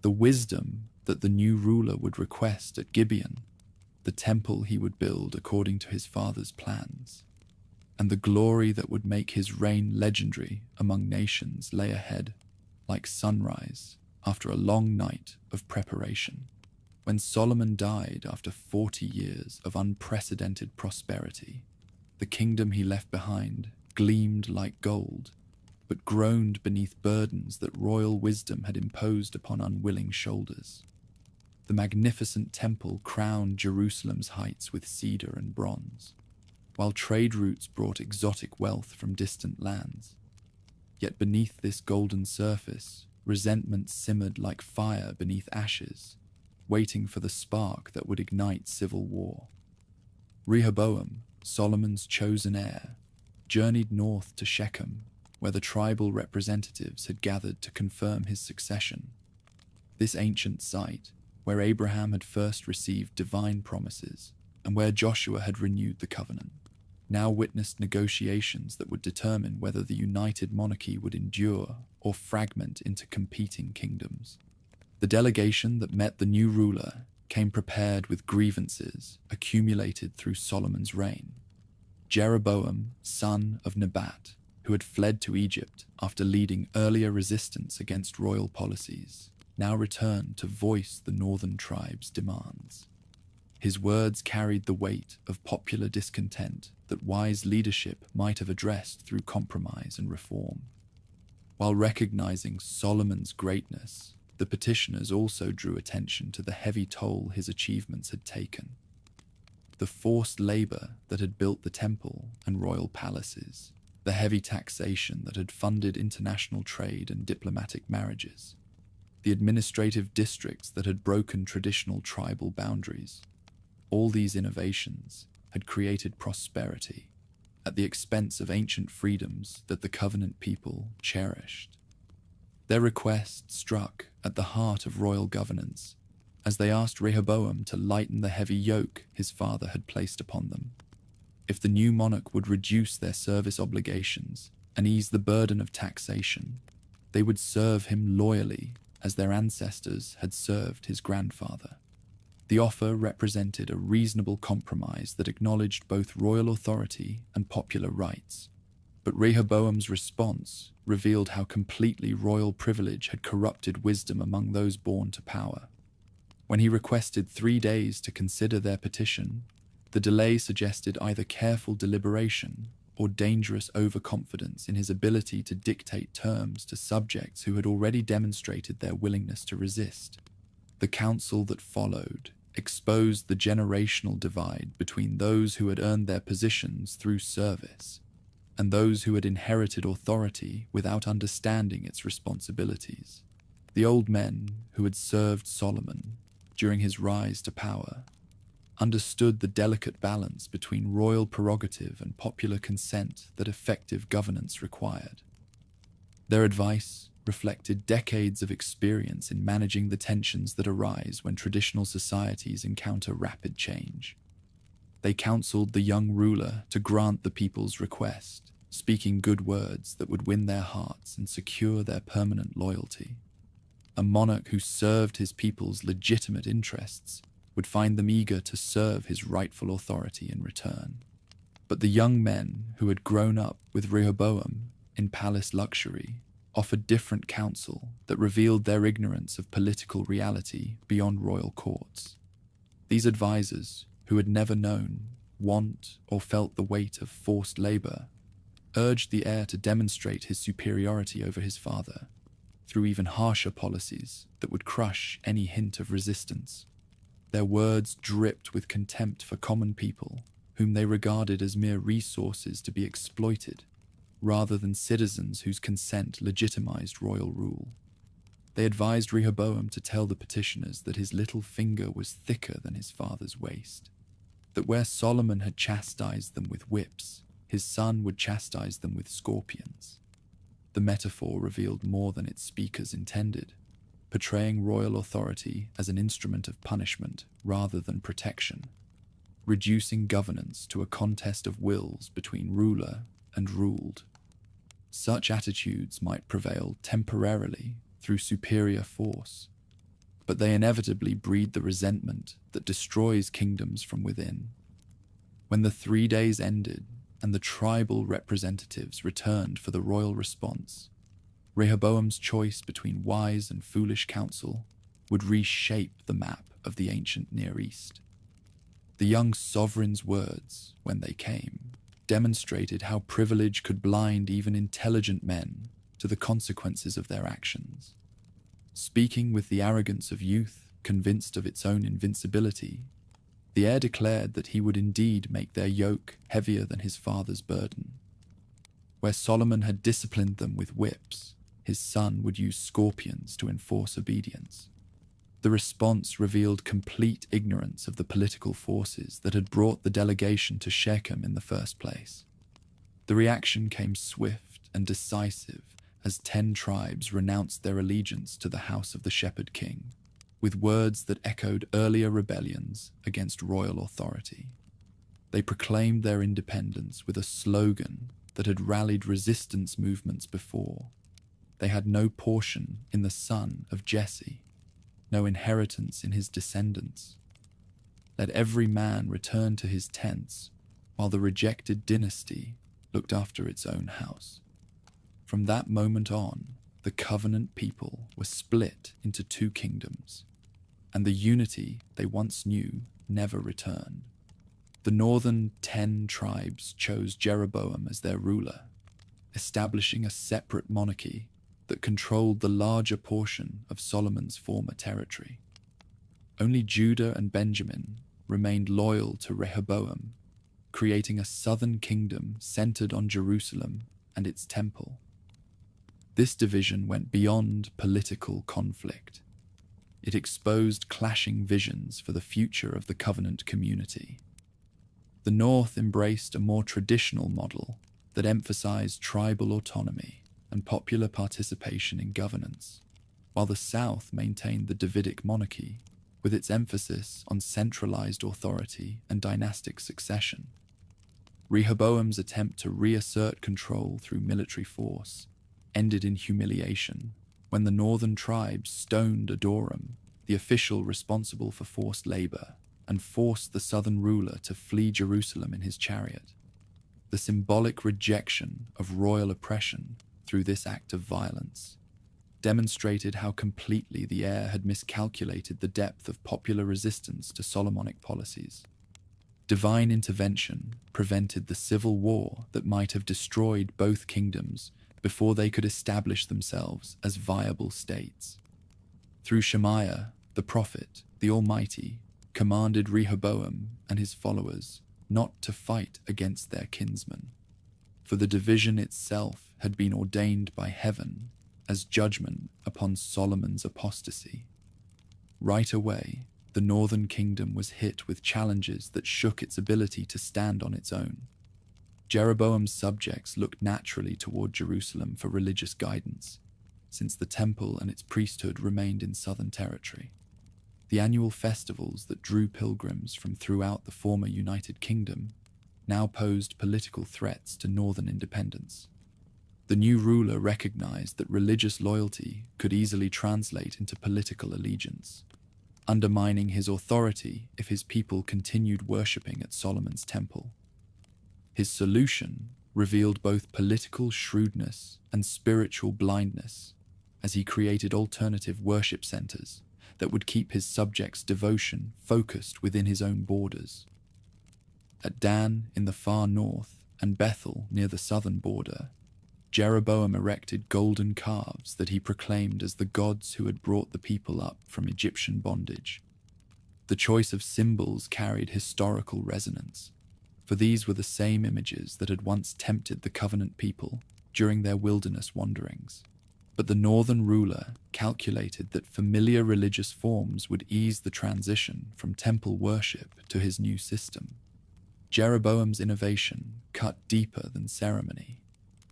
The wisdom that the new ruler would request at Gibeon, the temple he would build according to his father's plans, and the glory that would make his reign legendary among nations lay ahead, like sunrise after a long night of preparation. When Solomon died after 40 years of unprecedented prosperity, the kingdom he left behind gleamed like gold, but groaned beneath burdens that royal wisdom had imposed upon unwilling shoulders. The magnificent temple crowned Jerusalem's heights with cedar and bronze, while trade routes brought exotic wealth from distant lands. Yet beneath this golden surface, resentment simmered like fire beneath ashes, waiting for the spark that would ignite civil war. Rehoboam, Solomon's chosen heir, journeyed north to Shechem, where the tribal representatives had gathered to confirm his succession. This ancient site, where Abraham had first received divine promises and where Joshua had renewed the covenant, now witnessed negotiations that would determine whether the united monarchy would endure or fragment into competing kingdoms. The delegation that met the new ruler came prepared with grievances accumulated through Solomon's reign. Jeroboam, son of Nebat, who had fled to Egypt after leading earlier resistance against royal policies, now returned to voice the northern tribes' demands. His words carried the weight of popular discontent that wise leadership might have addressed through compromise and reform. While recognizing Solomon's greatness, the petitioners also drew attention to the heavy toll his achievements had taken. The forced labor that had built the temple and royal palaces, the heavy taxation that had funded international trade and diplomatic marriages, the administrative districts that had broken traditional tribal boundaries. All these innovations had created prosperity at the expense of ancient freedoms that the covenant people cherished. Their request struck at the heart of royal governance as they asked Rehoboam to lighten the heavy yoke his father had placed upon them. If the new monarch would reduce their service obligations and ease the burden of taxation, they would serve him loyally as their ancestors had served his grandfather. The offer represented a reasonable compromise that acknowledged both royal authority and popular rights. But Rehoboam's response revealed how completely royal privilege had corrupted wisdom among those born to power. When he requested 3 days to consider their petition, the delay suggested either careful deliberation or dangerous overconfidence in his ability to dictate terms to subjects who had already demonstrated their willingness to resist. The council that followed exposed the generational divide between those who had earned their positions through service and those who had inherited authority without understanding its responsibilities. The old men who had served Solomon during his rise to power understood the delicate balance between royal prerogative and popular consent that effective governance required. Their advice reflected decades of experience in managing the tensions that arise when traditional societies encounter rapid change. They counseled the young ruler to grant the people's request, speaking good words that would win their hearts and secure their permanent loyalty. A monarch who served his people's legitimate interests would find them eager to serve his rightful authority in return. But the young men who had grown up with Rehoboam in palace luxury offered different counsel that revealed their ignorance of political reality beyond royal courts. These advisors, who had never known, want, or felt the weight of forced labor, urged the heir to demonstrate his superiority over his father through even harsher policies that would crush any hint of resistance. Their words dripped with contempt for common people, whom they regarded as mere resources to be exploited, rather than citizens whose consent legitimized royal rule. They advised Rehoboam to tell the petitioners that his little finger was thicker than his father's waist, that where Solomon had chastised them with whips, his son would chastise them with scorpions. The metaphor revealed more than its speakers intended, portraying royal authority as an instrument of punishment rather than protection, reducing governance to a contest of wills between ruler and ruled. Such attitudes might prevail temporarily through superior force, but they inevitably breed the resentment that destroys kingdoms from within. When the 3 days ended and the tribal representatives returned for the royal response, Rehoboam's choice between wise and foolish counsel would reshape the map of the ancient Near East. The young sovereign's words, when they came, demonstrated how privilege could blind even intelligent men to the consequences of their actions. Speaking with the arrogance of youth, convinced of its own invincibility, the heir declared that he would indeed make their yoke heavier than his father's burden. Where Solomon had disciplined them with whips, his son would use scorpions to enforce obedience. The response revealed complete ignorance of the political forces that had brought the delegation to Shechem in the first place. The reaction came swift and decisive as 10 tribes renounced their allegiance to the house of the shepherd king, with words that echoed earlier rebellions against royal authority. They proclaimed their independence with a slogan that had rallied resistance movements before. They had no portion in the son of Jesse, no inheritance in his descendants. Let every man return to his tents, while the rejected dynasty looked after its own house. From that moment on, the covenant people were split into 2 kingdoms, and the unity they once knew never returned. The northern 10 tribes chose Jeroboam as their ruler, establishing a separate monarchy that controlled the larger portion of Solomon's former territory. Only Judah and Benjamin remained loyal to Rehoboam, creating a southern kingdom centered on Jerusalem and its temple. This division went beyond political conflict. It exposed clashing visions for the future of the covenant community. The north embraced a more traditional model that emphasized tribal autonomy and popular participation in governance, while the south maintained the Davidic monarchy with its emphasis on centralized authority and dynastic succession. Rehoboam's attempt to reassert control through military force ended in humiliation when the northern tribes stoned Adoram, the official responsible for forced labor, and forced the southern ruler to flee Jerusalem in his chariot. The symbolic rejection of royal oppression through this act of violence demonstrated how completely the heir had miscalculated the depth of popular resistance to Solomonic policies. Divine intervention prevented the civil war that might have destroyed both kingdoms before they could establish themselves as viable states. Through Shemaiah, the prophet, the Almighty commanded Rehoboam and his followers not to fight against their kinsmen, for the division itself had been ordained by heaven as judgment upon Solomon's apostasy. Right away, the northern kingdom was hit with challenges that shook its ability to stand on its own. Jeroboam's subjects looked naturally toward Jerusalem for religious guidance, since the temple and its priesthood remained in southern territory. The annual festivals that drew pilgrims from throughout the former United Kingdom now posed political threats to northern independence. The new ruler recognized that religious loyalty could easily translate into political allegiance, undermining his authority if his people continued worshipping at Solomon's temple. His solution revealed both political shrewdness and spiritual blindness, as he created alternative worship centers that would keep his subjects' devotion focused within his own borders. At Dan in the far north and Bethel near the southern border, Jeroboam erected golden calves that he proclaimed as the gods who had brought the people up from Egyptian bondage. The choice of symbols carried historical resonance, for these were the same images that had once tempted the covenant people during their wilderness wanderings. But the northern ruler calculated that familiar religious forms would ease the transition from temple worship to his new system. Jeroboam's innovation cut deeper than ceremony.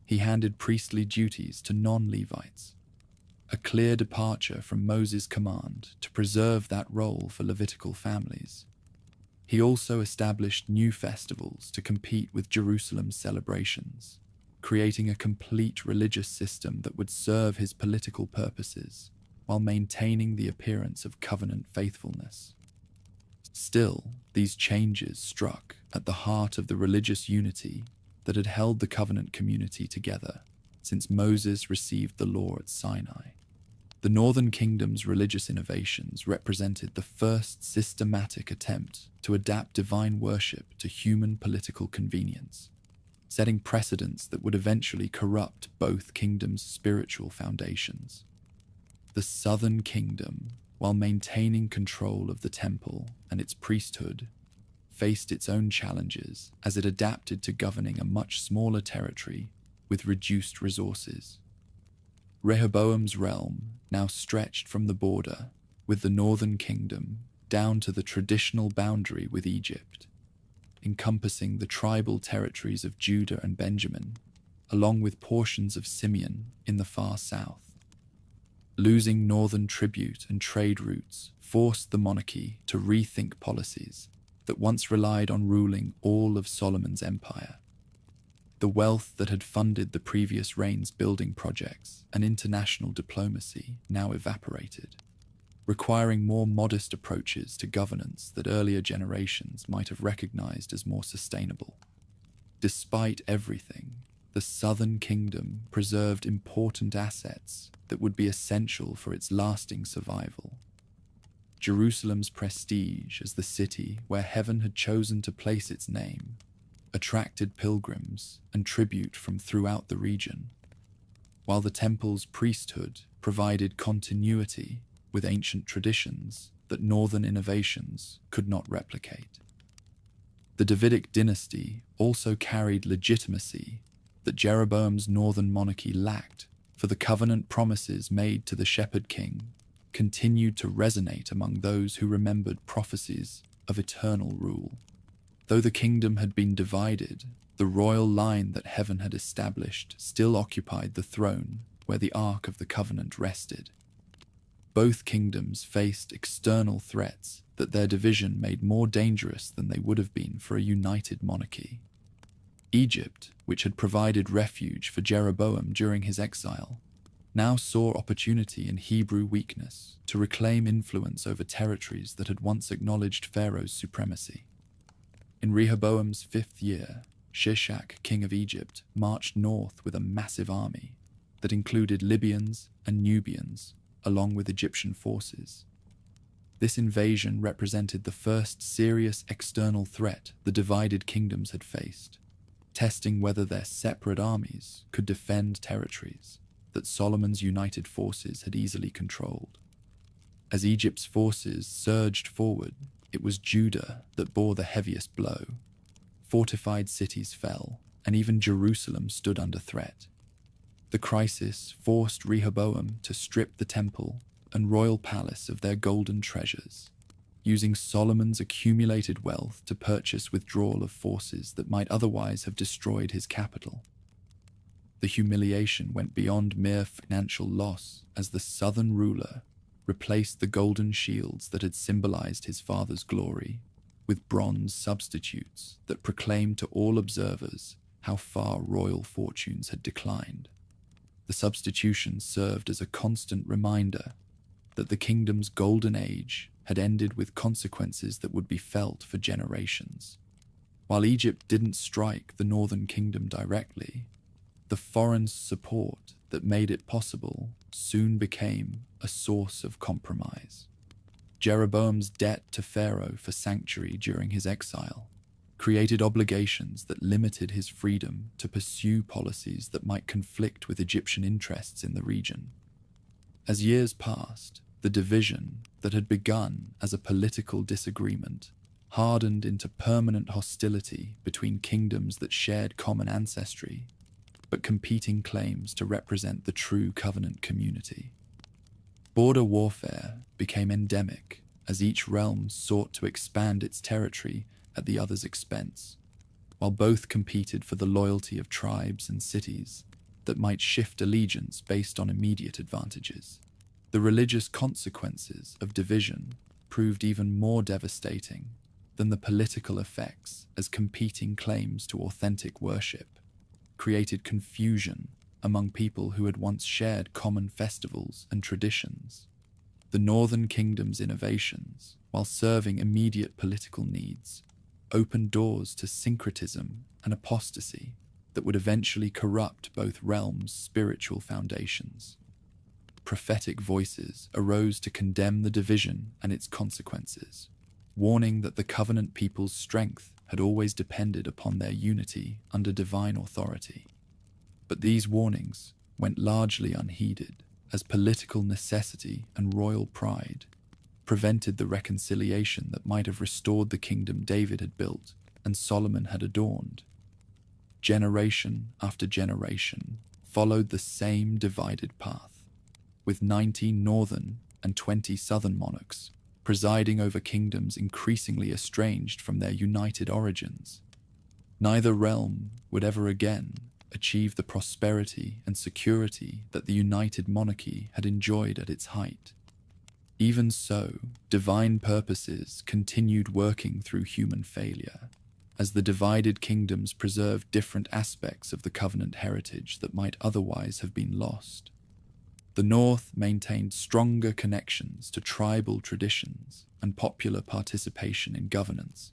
He handed priestly duties to non-Levites, a clear departure from Moses' command to preserve that role for Levitical families. He also established new festivals to compete with Jerusalem's celebrations, creating a complete religious system that would serve his political purposes while maintaining the appearance of covenant faithfulness. Still, these changes struck at the heart of the religious unity that had held the covenant community together since Moses received the law at Sinai. The Northern Kingdom's religious innovations represented the first systematic attempt to adapt divine worship to human political convenience, setting precedents that would eventually corrupt both kingdoms' spiritual foundations. The Southern Kingdom, while maintaining control of the temple and its priesthood, faced its own challenges as it adapted to governing a much smaller territory with reduced resources. Rehoboam's realm now stretched from the border with the Northern Kingdom down to the traditional boundary with Egypt, encompassing the tribal territories of Judah and Benjamin, along with portions of Simeon in the far south. Losing northern tribute and trade routes forced the monarchy to rethink policies that once relied on ruling all of Solomon's empire. The wealth that had funded the previous reign's building projects and international diplomacy now evaporated, requiring more modest approaches to governance that earlier generations might have recognized as more sustainable. Despite everything, the Southern Kingdom preserved important assets that would be essential for its lasting survival. Jerusalem's prestige as the city where heaven had chosen to place its name attracted pilgrims and tribute from throughout the region, while the temple's priesthood provided continuity with ancient traditions that northern innovations could not replicate. The Davidic dynasty also carried legitimacy that Jeroboam's northern monarchy lacked, for the covenant promises made to the shepherd king continued to resonate among those who remembered prophecies of eternal rule. Though the kingdom had been divided, the royal line that heaven had established still occupied the throne where the Ark of the Covenant rested. Both kingdoms faced external threats that their division made more dangerous than they would have been for a united monarchy. Egypt, which had provided refuge for Jeroboam during his exile, now saw opportunity in Hebrew weakness to reclaim influence over territories that had once acknowledged Pharaoh's supremacy. In Rehoboam's 5th year, Shishak, king of Egypt, marched north with a massive army that included Libyans and Nubians, along with Egyptian forces. This invasion represented the first serious external threat the divided kingdoms had faced, testing whether their separate armies could defend territories that Solomon's united forces had easily controlled. As Egypt's forces surged forward, it was Judah that bore the heaviest blow. Fortified cities fell, and even Jerusalem stood under threat. The crisis forced Rehoboam to strip the temple and royal palace of their golden treasures, using Solomon's accumulated wealth to purchase withdrawal of forces that might otherwise have destroyed his capital. The humiliation went beyond mere financial loss as the southern ruler replaced the golden shields that had symbolized his father's glory with bronze substitutes that proclaimed to all observers how far royal fortunes had declined. The substitutions served as a constant reminder that the kingdom's golden age had ended with consequences that would be felt for generations. While Egypt didn't strike the northern kingdom directly, the foreign support that made it possible soon became a source of compromise. Jeroboam's debt to Pharaoh for sanctuary during his exile created obligations that limited his freedom to pursue policies that might conflict with Egyptian interests in the region. As years passed, the division that had begun as a political disagreement hardened into permanent hostility between kingdoms that shared common ancestry but competing claims to represent the true covenant community. Border warfare became endemic as each realm sought to expand its territory at the other's expense, while both competed for the loyalty of tribes and cities that might shift allegiance based on immediate advantages. The religious consequences of division proved even more devastating than the political effects, as competing claims to authentic worship created confusion among people who had once shared common festivals and traditions. The Northern Kingdom's innovations, while serving immediate political needs, opened doors to syncretism and apostasy that would eventually corrupt both realms' spiritual foundations. Prophetic voices arose to condemn the division and its consequences, warning that the covenant people's strength had always depended upon their unity under divine authority. But these warnings went largely unheeded, as political necessity and royal pride prevented the reconciliation that might have restored the kingdom David had built and Solomon had adorned. Generation after generation followed the same divided path, with 19 northern and 20 southern monarchs presiding over kingdoms increasingly estranged from their united origins. Neither realm would ever again achieve the prosperity and security that the united monarchy had enjoyed at its height. Even so, divine purposes continued working through human failure, as the divided kingdoms preserved different aspects of the covenant heritage that might otherwise have been lost. The North maintained stronger connections to tribal traditions and popular participation in governance,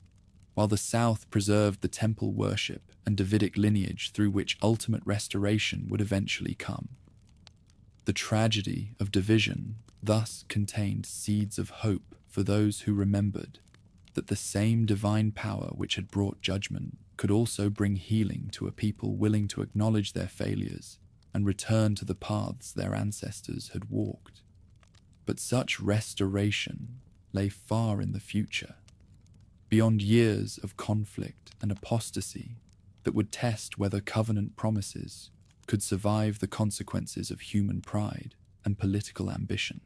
while the South preserved the temple worship and Davidic lineage through which ultimate restoration would eventually come. The tragedy of division thus contained seeds of hope for those who remembered that the same divine power which had brought judgment could also bring healing to a people willing to acknowledge their failures and return to the paths their ancestors had walked. But such restoration lay far in the future, beyond years of conflict and apostasy that would test whether covenant promises could survive the consequences of human pride and political ambition.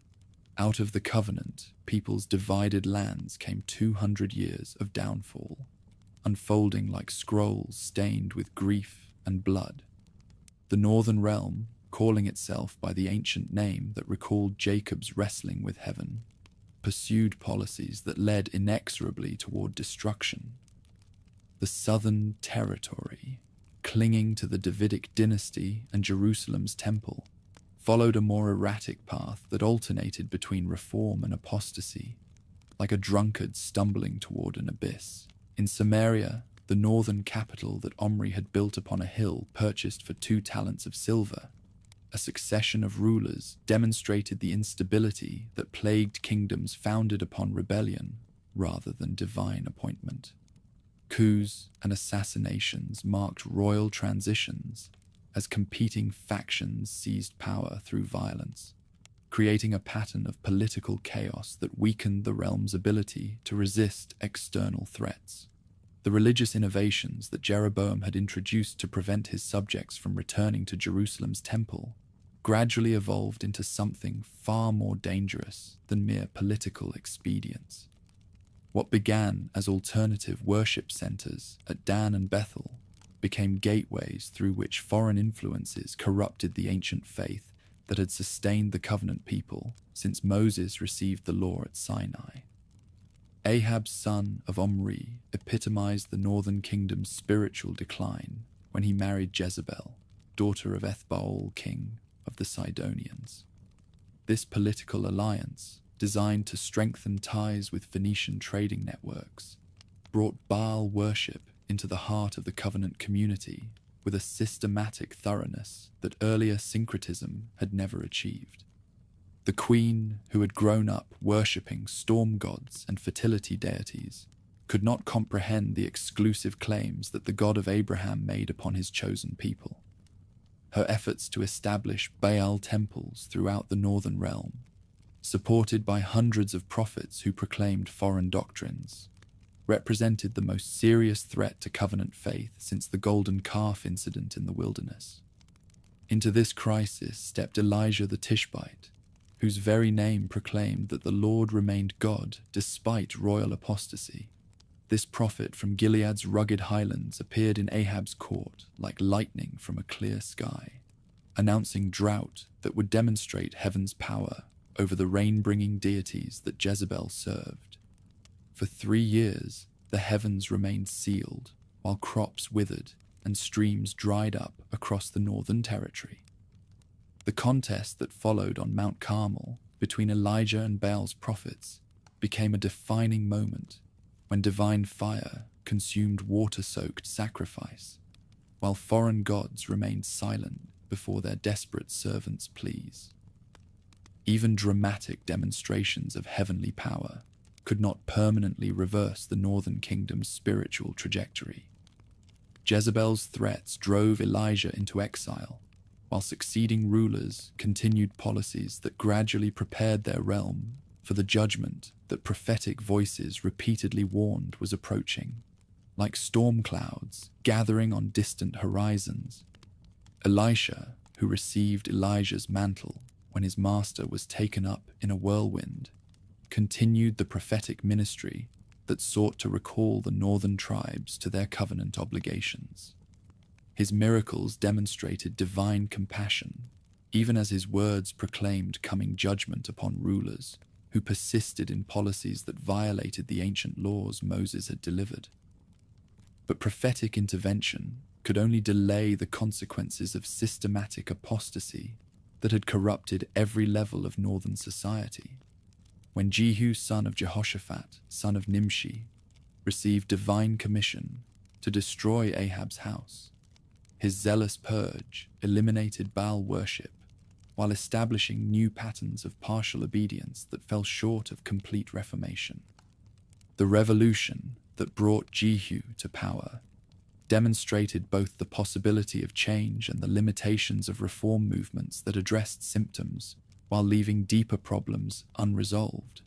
Out of the covenant, people's divided lands came 200 years of downfall, unfolding like scrolls stained with grief and blood. The northern realm, calling itself by the ancient name that recalled Jacob's wrestling with heaven, pursued policies that led inexorably toward destruction. The southern territory, clinging to the Davidic dynasty and Jerusalem's temple, followed a more erratic path that alternated between reform and apostasy, like a drunkard stumbling toward an abyss. In Samaria, the northern capital that Omri had built upon a hill purchased for 2 talents of silver, a succession of rulers demonstrated the instability that plagued kingdoms founded upon rebellion rather than divine appointment. Coups and assassinations marked royal transitions as competing factions seized power through violence, creating a pattern of political chaos that weakened the realm's ability to resist external threats. The religious innovations that Jeroboam had introduced to prevent his subjects from returning to Jerusalem's temple gradually evolved into something far more dangerous than mere political expedients. What began as alternative worship centers at Dan and Bethel became gateways through which foreign influences corrupted the ancient faith that had sustained the covenant people since Moses received the law at Sinai. Ahab's son of Omri epitomized the northern kingdom's spiritual decline when he married Jezebel, daughter of Ethbaal, king of the Sidonians. This political alliance, designed to strengthen ties with Phoenician trading networks, brought Baal worship into the heart of the covenant community with a systematic thoroughness that earlier syncretism had never achieved. The queen, who had grown up worshipping storm gods and fertility deities, could not comprehend the exclusive claims that the God of Abraham made upon his chosen people. Her efforts to establish Baal temples throughout the northern realm, supported by hundreds of prophets who proclaimed foreign doctrines, represented the most serious threat to covenant faith since the golden calf incident in the wilderness. Into this crisis stepped Elijah the Tishbite, whose very name proclaimed that the Lord remained God despite royal apostasy. This prophet from Gilead's rugged highlands appeared in Ahab's court like lightning from a clear sky, announcing drought that would demonstrate heaven's power over the rain-bringing deities that Jezebel served. For 3 years, the heavens remained sealed, while crops withered and streams dried up across the northern territory. The contest that followed on Mount Carmel between Elijah and Baal's prophets became a defining moment when divine fire consumed water-soaked sacrifice, while foreign gods remained silent before their desperate servants' pleas. Even dramatic demonstrations of heavenly power could not permanently reverse the northern kingdom's spiritual trajectory. Jezebel's threats drove Elijah into exile, while succeeding rulers continued policies that gradually prepared their realm for the judgment that prophetic voices repeatedly warned was approaching. Like storm clouds gathering on distant horizons, Elisha, who received Elijah's mantle when his master was taken up in a whirlwind, continued the prophetic ministry that sought to recall the northern tribes to their covenant obligations. His miracles demonstrated divine compassion, even as his words proclaimed coming judgment upon rulers who persisted in policies that violated the ancient laws Moses had delivered. But prophetic intervention could only delay the consequences of systematic apostasy that had corrupted every level of northern society. When Jehu, son of Jehoshaphat, son of Nimshi, received divine commission to destroy Ahab's house, his zealous purge eliminated Baal worship while establishing new patterns of partial obedience that fell short of complete reformation. The revolution that brought Jehu to power demonstrated both the possibility of change and the limitations of reform movements that addressed symptoms while leaving deeper problems unresolved.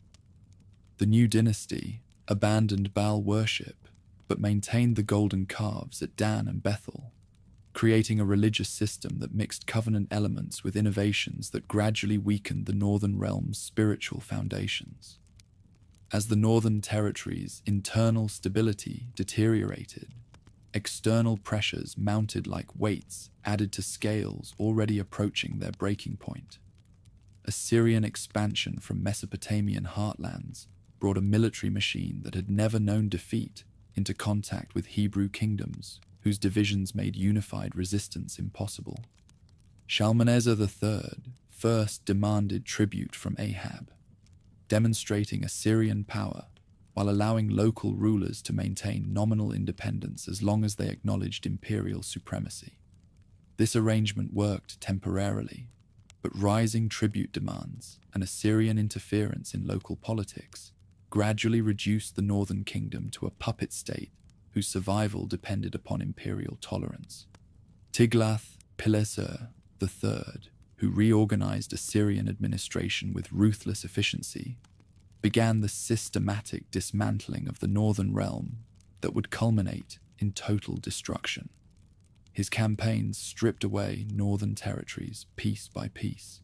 The new dynasty abandoned Baal worship but maintained the golden calves at Dan and Bethel, creating a religious system that mixed covenant elements with innovations that gradually weakened the northern realm's spiritual foundations. As the northern territory's internal stability deteriorated, external pressures mounted like weights added to scales already approaching their breaking point. Assyrian expansion from Mesopotamian heartlands brought a military machine that had never known defeat into contact with Hebrew kingdoms, whose divisions made unified resistance impossible. Shalmaneser III first demanded tribute from Ahab, demonstrating Assyrian power while allowing local rulers to maintain nominal independence as long as they acknowledged imperial supremacy. This arrangement worked temporarily, but rising tribute demands and Assyrian interference in local politics gradually reduced the northern kingdom to a puppet state whose survival depended upon imperial tolerance. Tiglath-Pileser III, who reorganized Assyrian administration with ruthless efficiency, began the systematic dismantling of the northern realm that would culminate in total destruction. His campaigns stripped away northern territories piece by piece,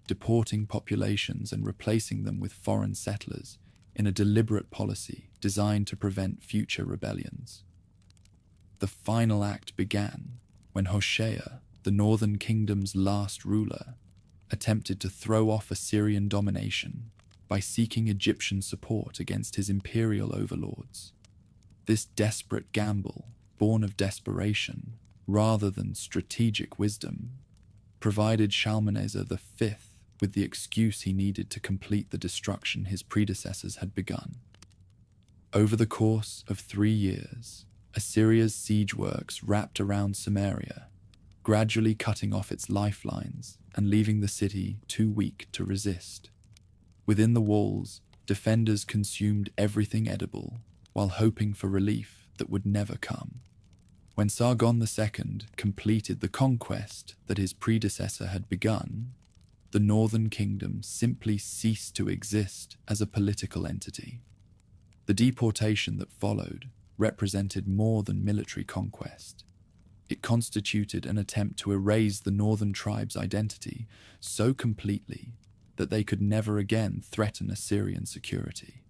deporting populations and replacing them with foreign settlers in a deliberate policy designed to prevent future rebellions. The final act began when Hoshea, the northern kingdom's last ruler, attempted to throw off Assyrian domination by seeking Egyptian support against his imperial overlords. This desperate gamble, born of desperation rather than strategic wisdom, provided Shalmaneser V with the excuse he needed to complete the destruction his predecessors had begun. Over the course of 3 years, Assyria's siege works wrapped around Samaria, gradually cutting off its lifelines and leaving the city too weak to resist. Within the walls, defenders consumed everything edible while hoping for relief that would never come. When Sargon II completed the conquest that his predecessor had begun, the northern kingdom simply ceased to exist as a political entity. The deportation that followed represented more than military conquest. It constituted an attempt to erase the northern tribe's identity so completely that they could never again threaten Assyrian security.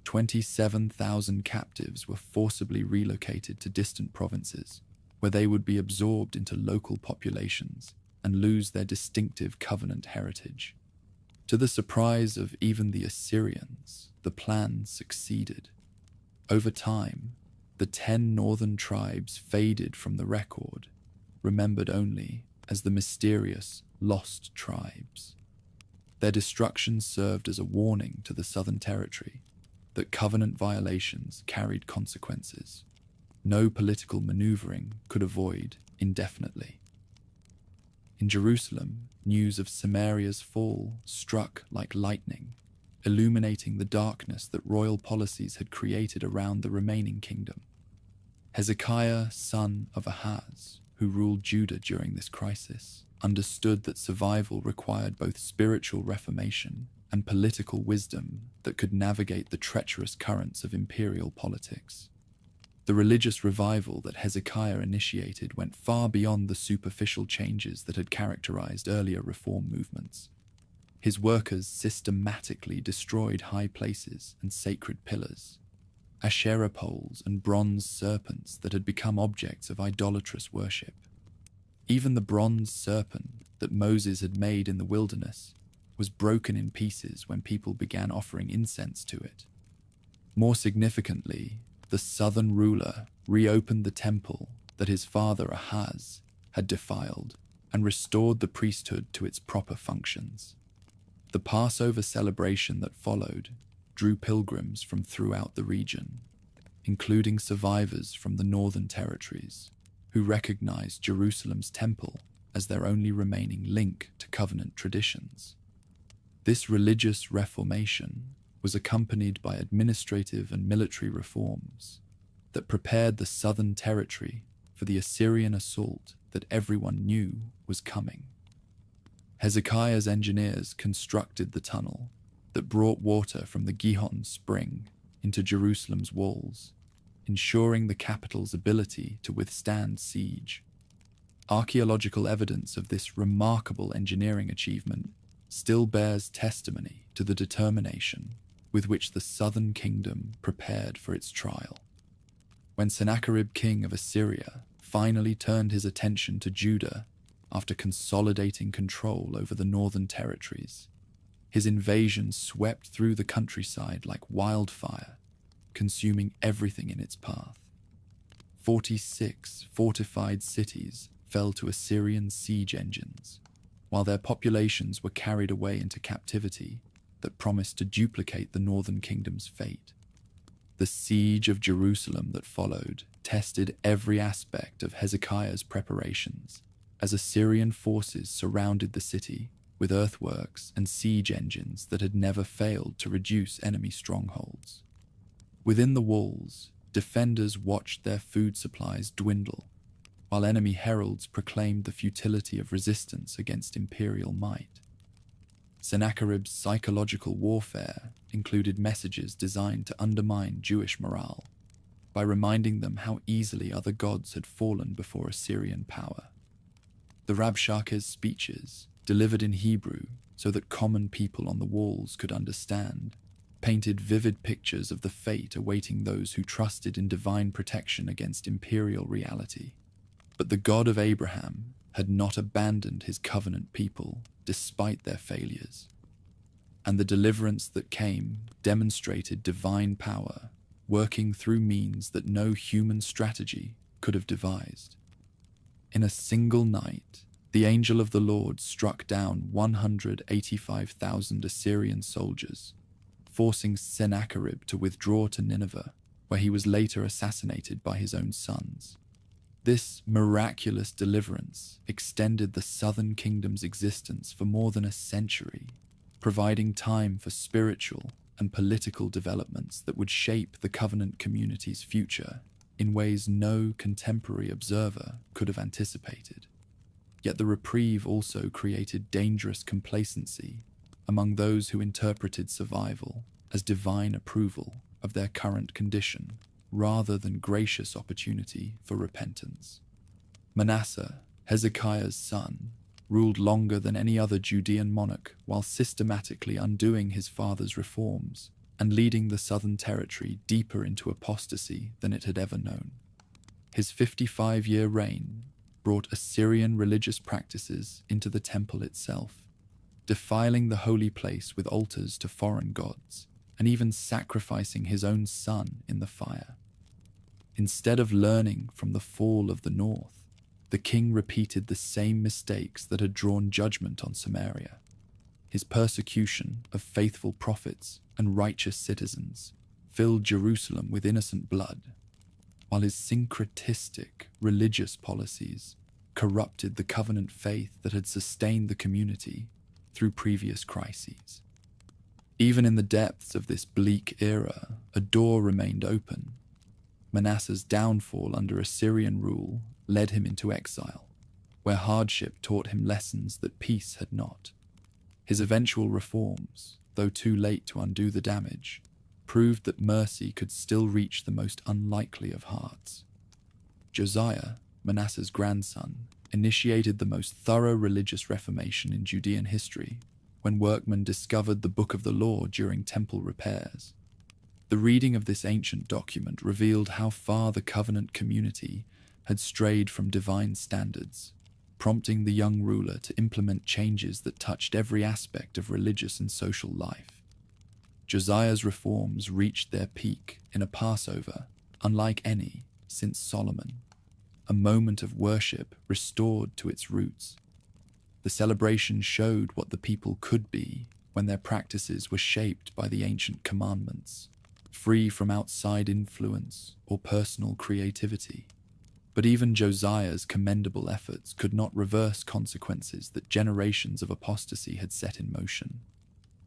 27,000 captives were forcibly relocated to distant provinces, where they would be absorbed into local populations and lose their distinctive covenant heritage. To the surprise of even the Assyrians, the plan succeeded. Over time, the 10 northern tribes faded from the record, remembered only as the mysterious lost tribes. Their destruction served as a warning to the Southern Territory that covenant violations carried consequences. No political maneuvering could avoid indefinitely. In Jerusalem, news of Samaria's fall struck like lightning, illuminating the darkness that royal policies had created around the remaining kingdom. Hezekiah, son of Ahaz, who ruled Judah during this crisis, understood that survival required both spiritual reformation and political wisdom that could navigate the treacherous currents of imperial politics. The religious revival that Hezekiah initiated went far beyond the superficial changes that had characterized earlier reform movements. His workers systematically destroyed high places and sacred pillars, Asherah poles and bronze serpents that had become objects of idolatrous worship. Even the bronze serpent that Moses had made in the wilderness was broken in pieces when people began offering incense to it. More significantly, the southern ruler reopened the temple that his father Ahaz had defiled and restored the priesthood to its proper functions. The Passover celebration that followed drew pilgrims from throughout the region, including survivors from the northern territories, who recognized Jerusalem's temple as their only remaining link to covenant traditions. This religious reformation was accompanied by administrative and military reforms that prepared the southern territory for the Assyrian assault that everyone knew was coming. Hezekiah's engineers constructed the tunnel that brought water from the Gihon spring into Jerusalem's walls, ensuring the capital's ability to withstand siege. Archaeological evidence of this remarkable engineering achievement still bears testimony to the determination with which the southern kingdom prepared for its trial. When Sennacherib, king of Assyria, finally turned his attention to Judah after consolidating control over the northern territories, his invasion swept through the countryside like wildfire, consuming everything in its path. 46 fortified cities fell to Assyrian siege engines, while their populations were carried away into captivity that promised to duplicate the northern kingdom's fate. The siege of Jerusalem that followed tested every aspect of Hezekiah's preparations as Assyrian forces surrounded the city with earthworks and siege engines that had never failed to reduce enemy strongholds. Within the walls, defenders watched their food supplies dwindle, while enemy heralds proclaimed the futility of resistance against imperial might. Sennacherib's psychological warfare included messages designed to undermine Jewish morale by reminding them how easily other gods had fallen before Assyrian power. The Rabshakeh's speeches, delivered in Hebrew so that common people on the walls could understand, painted vivid pictures of the fate awaiting those who trusted in divine protection against imperial reality. But the God of Abraham had not abandoned his covenant people despite their failures, and the deliverance that came demonstrated divine power, working through means that no human strategy could have devised. In a single night, the angel of the Lord struck down 185,000 Assyrian soldiers, forcing Sennacherib to withdraw to Nineveh, where he was later assassinated by his own sons. This miraculous deliverance extended the southern kingdom's existence for more than a century, providing time for spiritual and political developments that would shape the covenant community's future in ways no contemporary observer could have anticipated. Yet the reprieve also created dangerous complacency among those who interpreted survival as divine approval of their current condition rather than gracious opportunity for repentance. Manasseh, Hezekiah's son, ruled longer than any other Judean monarch while systematically undoing his father's reforms and leading the southern territory deeper into apostasy than it had ever known. His 55-year reign brought Assyrian religious practices into the temple itself, defiling the holy place with altars to foreign gods, and even sacrificing his own son in the fire. Instead of learning from the fall of the north, the king repeated the same mistakes that had drawn judgment on Samaria. His persecution of faithful prophets and righteous citizens filled Jerusalem with innocent blood, while his syncretistic religious policies corrupted the covenant faith that had sustained the community through previous crises. Even in the depths of this bleak era, a door remained open. Manasseh's downfall under Assyrian rule led him into exile, where hardship taught him lessons that peace had not. His eventual reforms, though too late to undo the damage, proved that mercy could still reach the most unlikely of hearts. Josiah, Manasseh's grandson, initiated the most thorough religious reformation in Judean history when workmen discovered the Book of the Law during temple repairs. The reading of this ancient document revealed how far the covenant community had strayed from divine standards, prompting the young ruler to implement changes that touched every aspect of religious and social life. Josiah's reforms reached their peak in a Passover unlike any since Solomon, a moment of worship restored to its roots. The celebration showed what the people could be when their practices were shaped by the ancient commandments, free from outside influence or personal creativity. But even Josiah's commendable efforts could not reverse consequences that generations of apostasy had set in motion.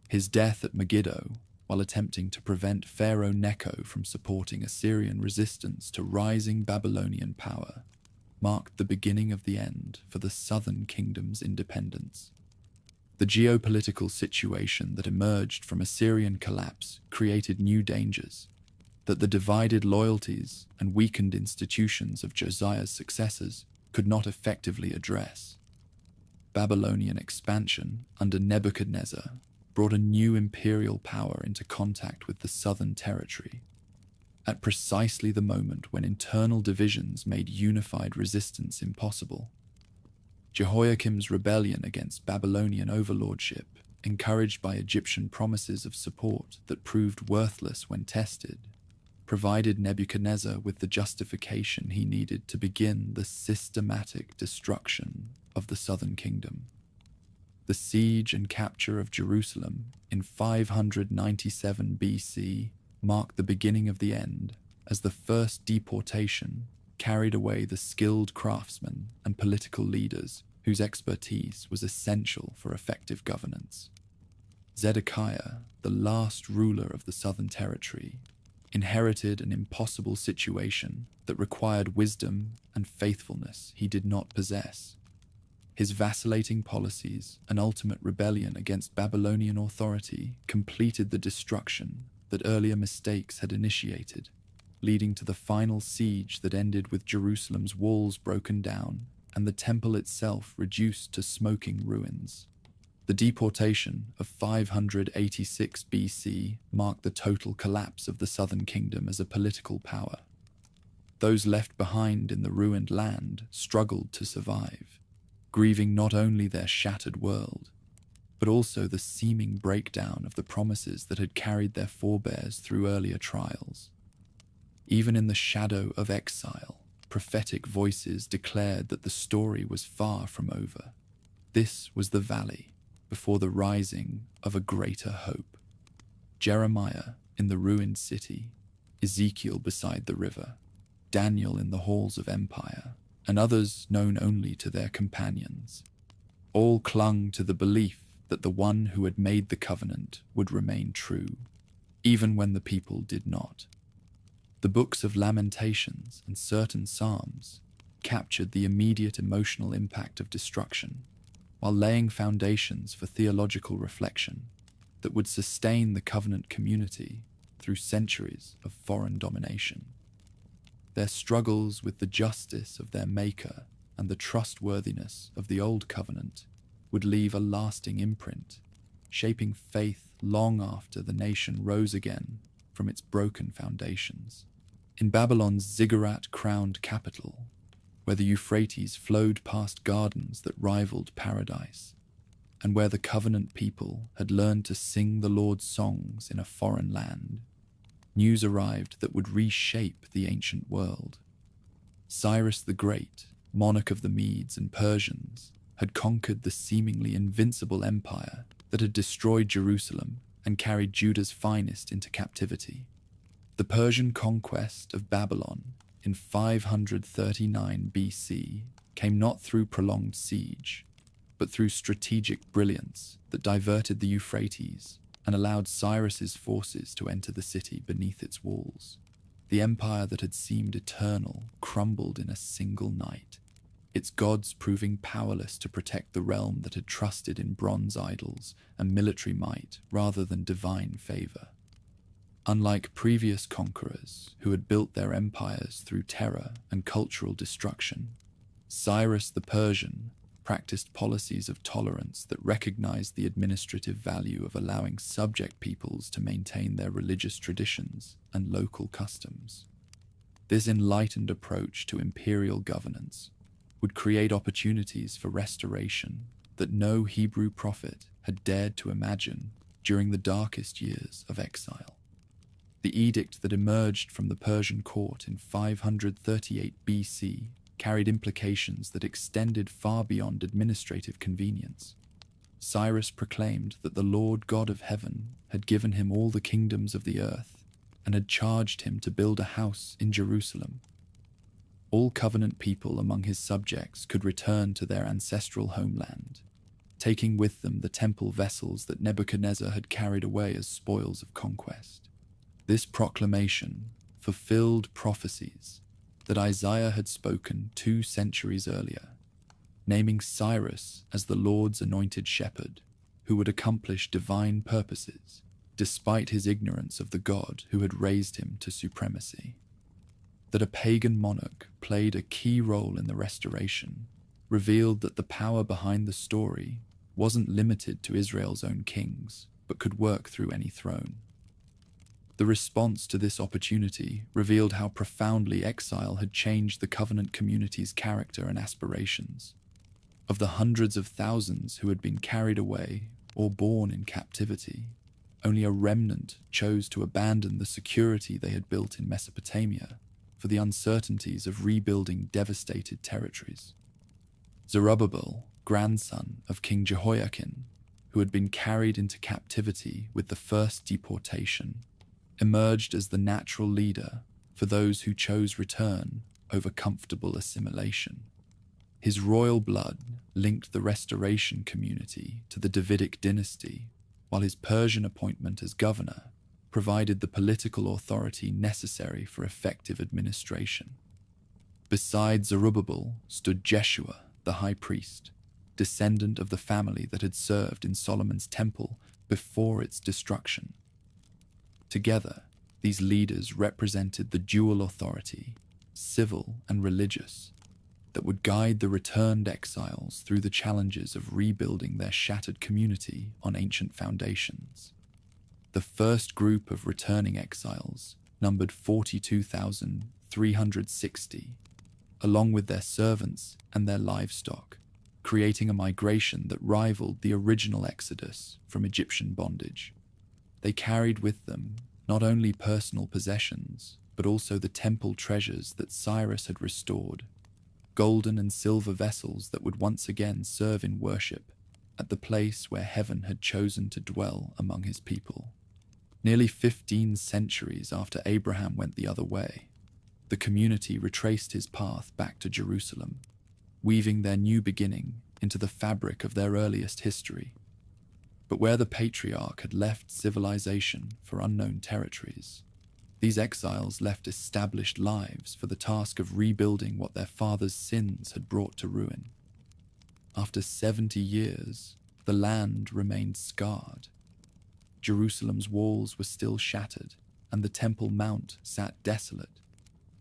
His death at Megiddo, while attempting to prevent Pharaoh Necho from supporting Assyrian resistance to rising Babylonian power, marked the beginning of the end for the southern kingdom's independence. The geopolitical situation that emerged from Assyrian collapse created new dangers that the divided loyalties and weakened institutions of Josiah's successors could not effectively address. Babylonian expansion under Nebuchadnezzar brought a new imperial power into contact with the southern territory, at precisely the moment when internal divisions made unified resistance impossible. Jehoiakim's rebellion against Babylonian overlordship, encouraged by Egyptian promises of support that proved worthless when tested, provided Nebuchadnezzar with the justification he needed to begin the systematic destruction of the southern kingdom. The siege and capture of Jerusalem in 597 BC marked the beginning of the end, as the first deportation carried away the skilled craftsmen and political leaders whose expertise was essential for effective governance. Zedekiah, the last ruler of the southern territory, inherited an impossible situation that required wisdom and faithfulness he did not possess. His vacillating policies and ultimate rebellion against Babylonian authority completed the destruction that earlier mistakes had initiated, leading to the final siege that ended with Jerusalem's walls broken down and the temple itself reduced to smoking ruins. The deportation of 586 BC marked the total collapse of the southern kingdom as a political power. Those left behind in the ruined land struggled to survive, grieving not only their shattered world, but also the seeming breakdown of the promises that had carried their forebears through earlier trials. Even in the shadow of exile, prophetic voices declared that the story was far from over. This was the valley before the rising of a greater hope. Jeremiah in the ruined city, Ezekiel beside the river, Daniel in the halls of empire, and others known only to their companions, all clung to the belief that the one who had made the covenant would remain true, even when the people did not. The books of Lamentations and certain Psalms captured the immediate emotional impact of destruction, while laying foundations for theological reflection that would sustain the covenant community through centuries of foreign domination. Their struggles with the justice of their Maker and the trustworthiness of the Old Covenant would leave a lasting imprint, shaping faith long after the nation rose again from its broken foundations. In Babylon's ziggurat-crowned capital, where the Euphrates flowed past gardens that rivaled paradise, and where the covenant people had learned to sing the Lord's songs in a foreign land, news arrived that would reshape the ancient world. Cyrus the Great, monarch of the Medes and Persians, had conquered the seemingly invincible empire that had destroyed Jerusalem and carried Judah's finest into captivity. The Persian conquest of Babylon in 539 BC came not through prolonged siege, but through strategic brilliance that diverted the Euphrates and allowed Cyrus's forces to enter the city beneath its walls. The empire that had seemed eternal crumbled in a single night, its gods proving powerless to protect the realm that had trusted in bronze idols and military might rather than divine favor. Unlike previous conquerors who had built their empires through terror and cultural destruction, Cyrus the Persian practiced policies of tolerance that recognized the administrative value of allowing subject peoples to maintain their religious traditions and local customs. This enlightened approach to imperial governance would create opportunities for restoration that no Hebrew prophet had dared to imagine during the darkest years of exile. The edict that emerged from the Persian court in 538 BC carried implications that extended far beyond administrative convenience. Cyrus proclaimed that the Lord God of heaven had given him all the kingdoms of the earth and had charged him to build a house in Jerusalem. All covenant people among his subjects could return to their ancestral homeland, taking with them the temple vessels that Nebuchadnezzar had carried away as spoils of conquest. This proclamation fulfilled prophecies that Isaiah had spoken 2 centuries earlier, naming Cyrus as the Lord's anointed shepherd who would accomplish divine purposes despite his ignorance of the God who had raised him to supremacy. That a pagan monarch played a key role in the restoration revealed that the power behind the story wasn't limited to Israel's own kings, but could work through any throne. The response to this opportunity revealed how profoundly exile had changed the covenant community's character and aspirations. Of the hundreds of thousands who had been carried away or born in captivity, only a remnant chose to abandon the security they had built in Mesopotamia for the uncertainties of rebuilding devastated territories. Zerubbabel, grandson of King Jehoiakim, who had been carried into captivity with the first deportation, emerged as the natural leader for those who chose return over comfortable assimilation. His royal blood linked the restoration community to the Davidic dynasty, while his Persian appointment as governor provided the political authority necessary for effective administration. Beside Zerubbabel stood Jeshua, the high priest, descendant of the family that had served in Solomon's temple before its destruction. Together, these leaders represented the dual authority, civil and religious, that would guide the returned exiles through the challenges of rebuilding their shattered community on ancient foundations. The first group of returning exiles numbered 42,360, along with their servants and their livestock, creating a migration that rivaled the original exodus from Egyptian bondage. They carried with them not only personal possessions, but also the temple treasures that Cyrus had restored, golden and silver vessels that would once again serve in worship at the place where heaven had chosen to dwell among his people. Nearly 15 centuries after Abraham went the other way, the community retraced his path back to Jerusalem, weaving their new beginning into the fabric of their earliest history. But where the patriarch had left civilization for unknown territories, these exiles left established lives for the task of rebuilding what their fathers' sins had brought to ruin. After 70 years, the land remained scarred. Jerusalem's walls were still shattered, and the Temple Mount sat desolate,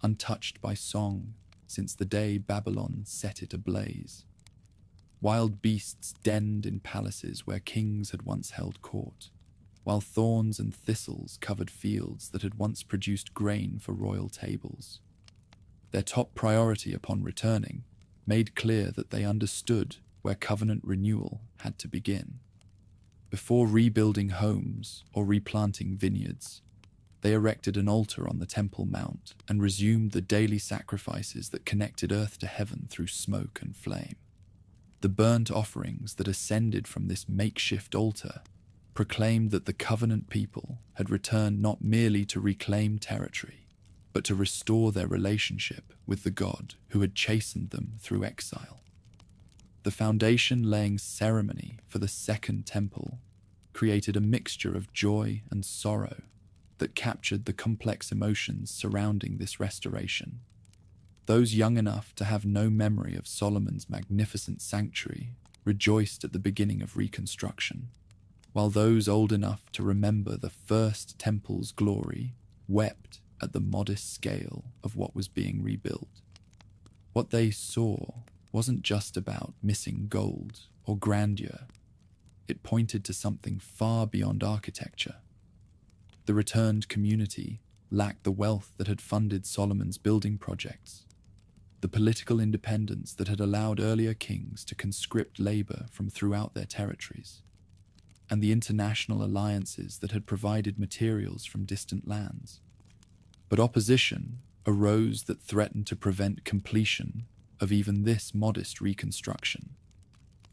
untouched by song since the day Babylon set it ablaze. Wild beasts denned in palaces where kings had once held court, while thorns and thistles covered fields that had once produced grain for royal tables. Their top priority upon returning made clear that they understood where covenant renewal had to begin. Before rebuilding homes or replanting vineyards, they erected an altar on the Temple Mount and resumed the daily sacrifices that connected earth to heaven through smoke and flame. The burnt offerings that ascended from this makeshift altar proclaimed that the covenant people had returned not merely to reclaim territory, but to restore their relationship with the God who had chastened them through exile. The foundation-laying ceremony for the Second Temple created a mixture of joy and sorrow that captured the complex emotions surrounding this restoration. Those young enough to have no memory of Solomon's magnificent sanctuary rejoiced at the beginning of reconstruction, while those old enough to remember the first temple's glory wept at the modest scale of what was being rebuilt. What they saw wasn't just about missing gold or grandeur. It pointed to something far beyond architecture. The returned community lacked the wealth that had funded Solomon's building projects, the political independence that had allowed earlier kings to conscript labor from throughout their territories, and the international alliances that had provided materials from distant lands. But opposition arose that threatened to prevent completion of even this modest reconstruction.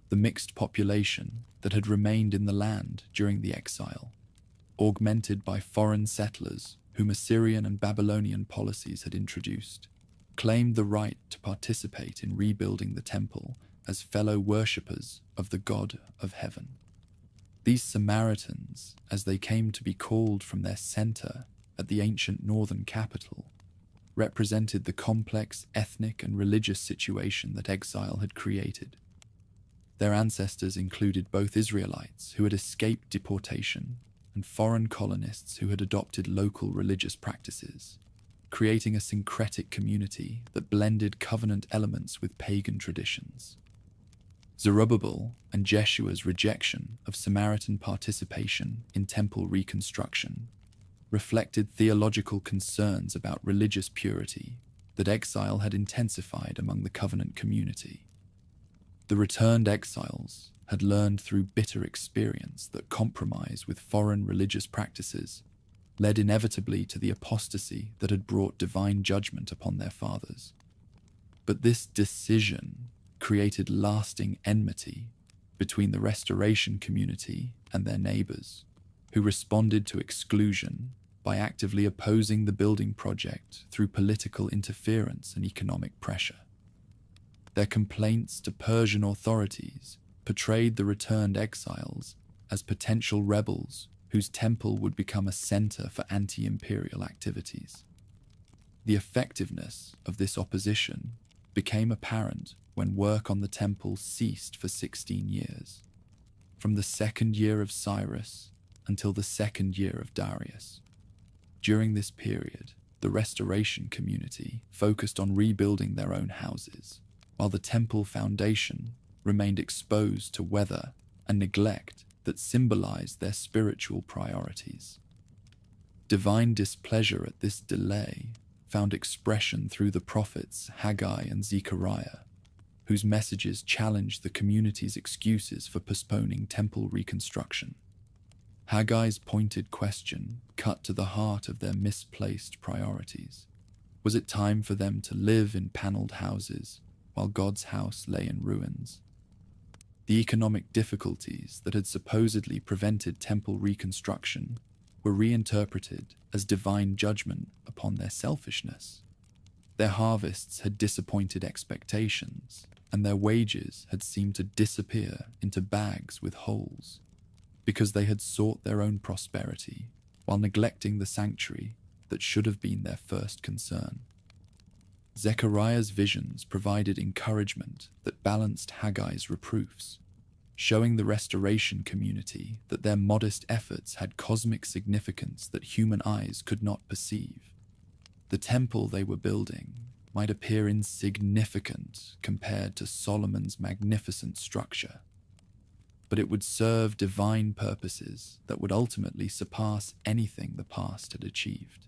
The mixed population that had remained in the land during the exile, augmented by foreign settlers whom Assyrian and Babylonian policies had introduced, claimed the right to participate in rebuilding the temple as fellow worshippers of the God of heaven. These Samaritans, as they came to be called from their center at the ancient northern capital, represented the complex ethnic and religious situation that exile had created. Their ancestors included both Israelites who had escaped deportation and foreign colonists who had adopted local religious practices, creating a syncretic community that blended covenant elements with pagan traditions. Zerubbabel and Jeshua's rejection of Samaritan participation in temple reconstruction reflected theological concerns about religious purity that exile had intensified among the covenant community. The returned exiles had learned through bitter experience that compromise with foreign religious practices led inevitably to the apostasy that had brought divine judgment upon their fathers. But this decision created lasting enmity between the restoration community and their neighbors, who responded to exclusion by actively opposing the building project through political interference and economic pressure. Their complaints to Persian authorities portrayed the returned exiles as potential rebels whose temple would become a center for anti-imperial activities. The effectiveness of this opposition became apparent when work on the temple ceased for 16 years, from the second year of Cyrus until the second year of Darius. During this period, the restoration community focused on rebuilding their own houses, while the temple foundation remained exposed to weather and neglect that symbolized their spiritual priorities. Divine displeasure at this delay found expression through the prophets Haggai and Zechariah, whose messages challenged the community's excuses for postponing temple reconstruction. Haggai's pointed question cut to the heart of their misplaced priorities. Was it time for them to live in paneled houses while God's house lay in ruins? The economic difficulties that had supposedly prevented temple reconstruction were reinterpreted as divine judgment upon their selfishness. Their harvests had disappointed expectations, and their wages had seemed to disappear into bags with holes, because they had sought their own prosperity while neglecting the sanctuary that should have been their first concern. Zechariah's visions provided encouragement that balanced Haggai's reproofs, showing the restoration community that their modest efforts had cosmic significance that human eyes could not perceive. The temple they were building might appear insignificant compared to Solomon's magnificent structure, but it would serve divine purposes that would ultimately surpass anything the past had achieved.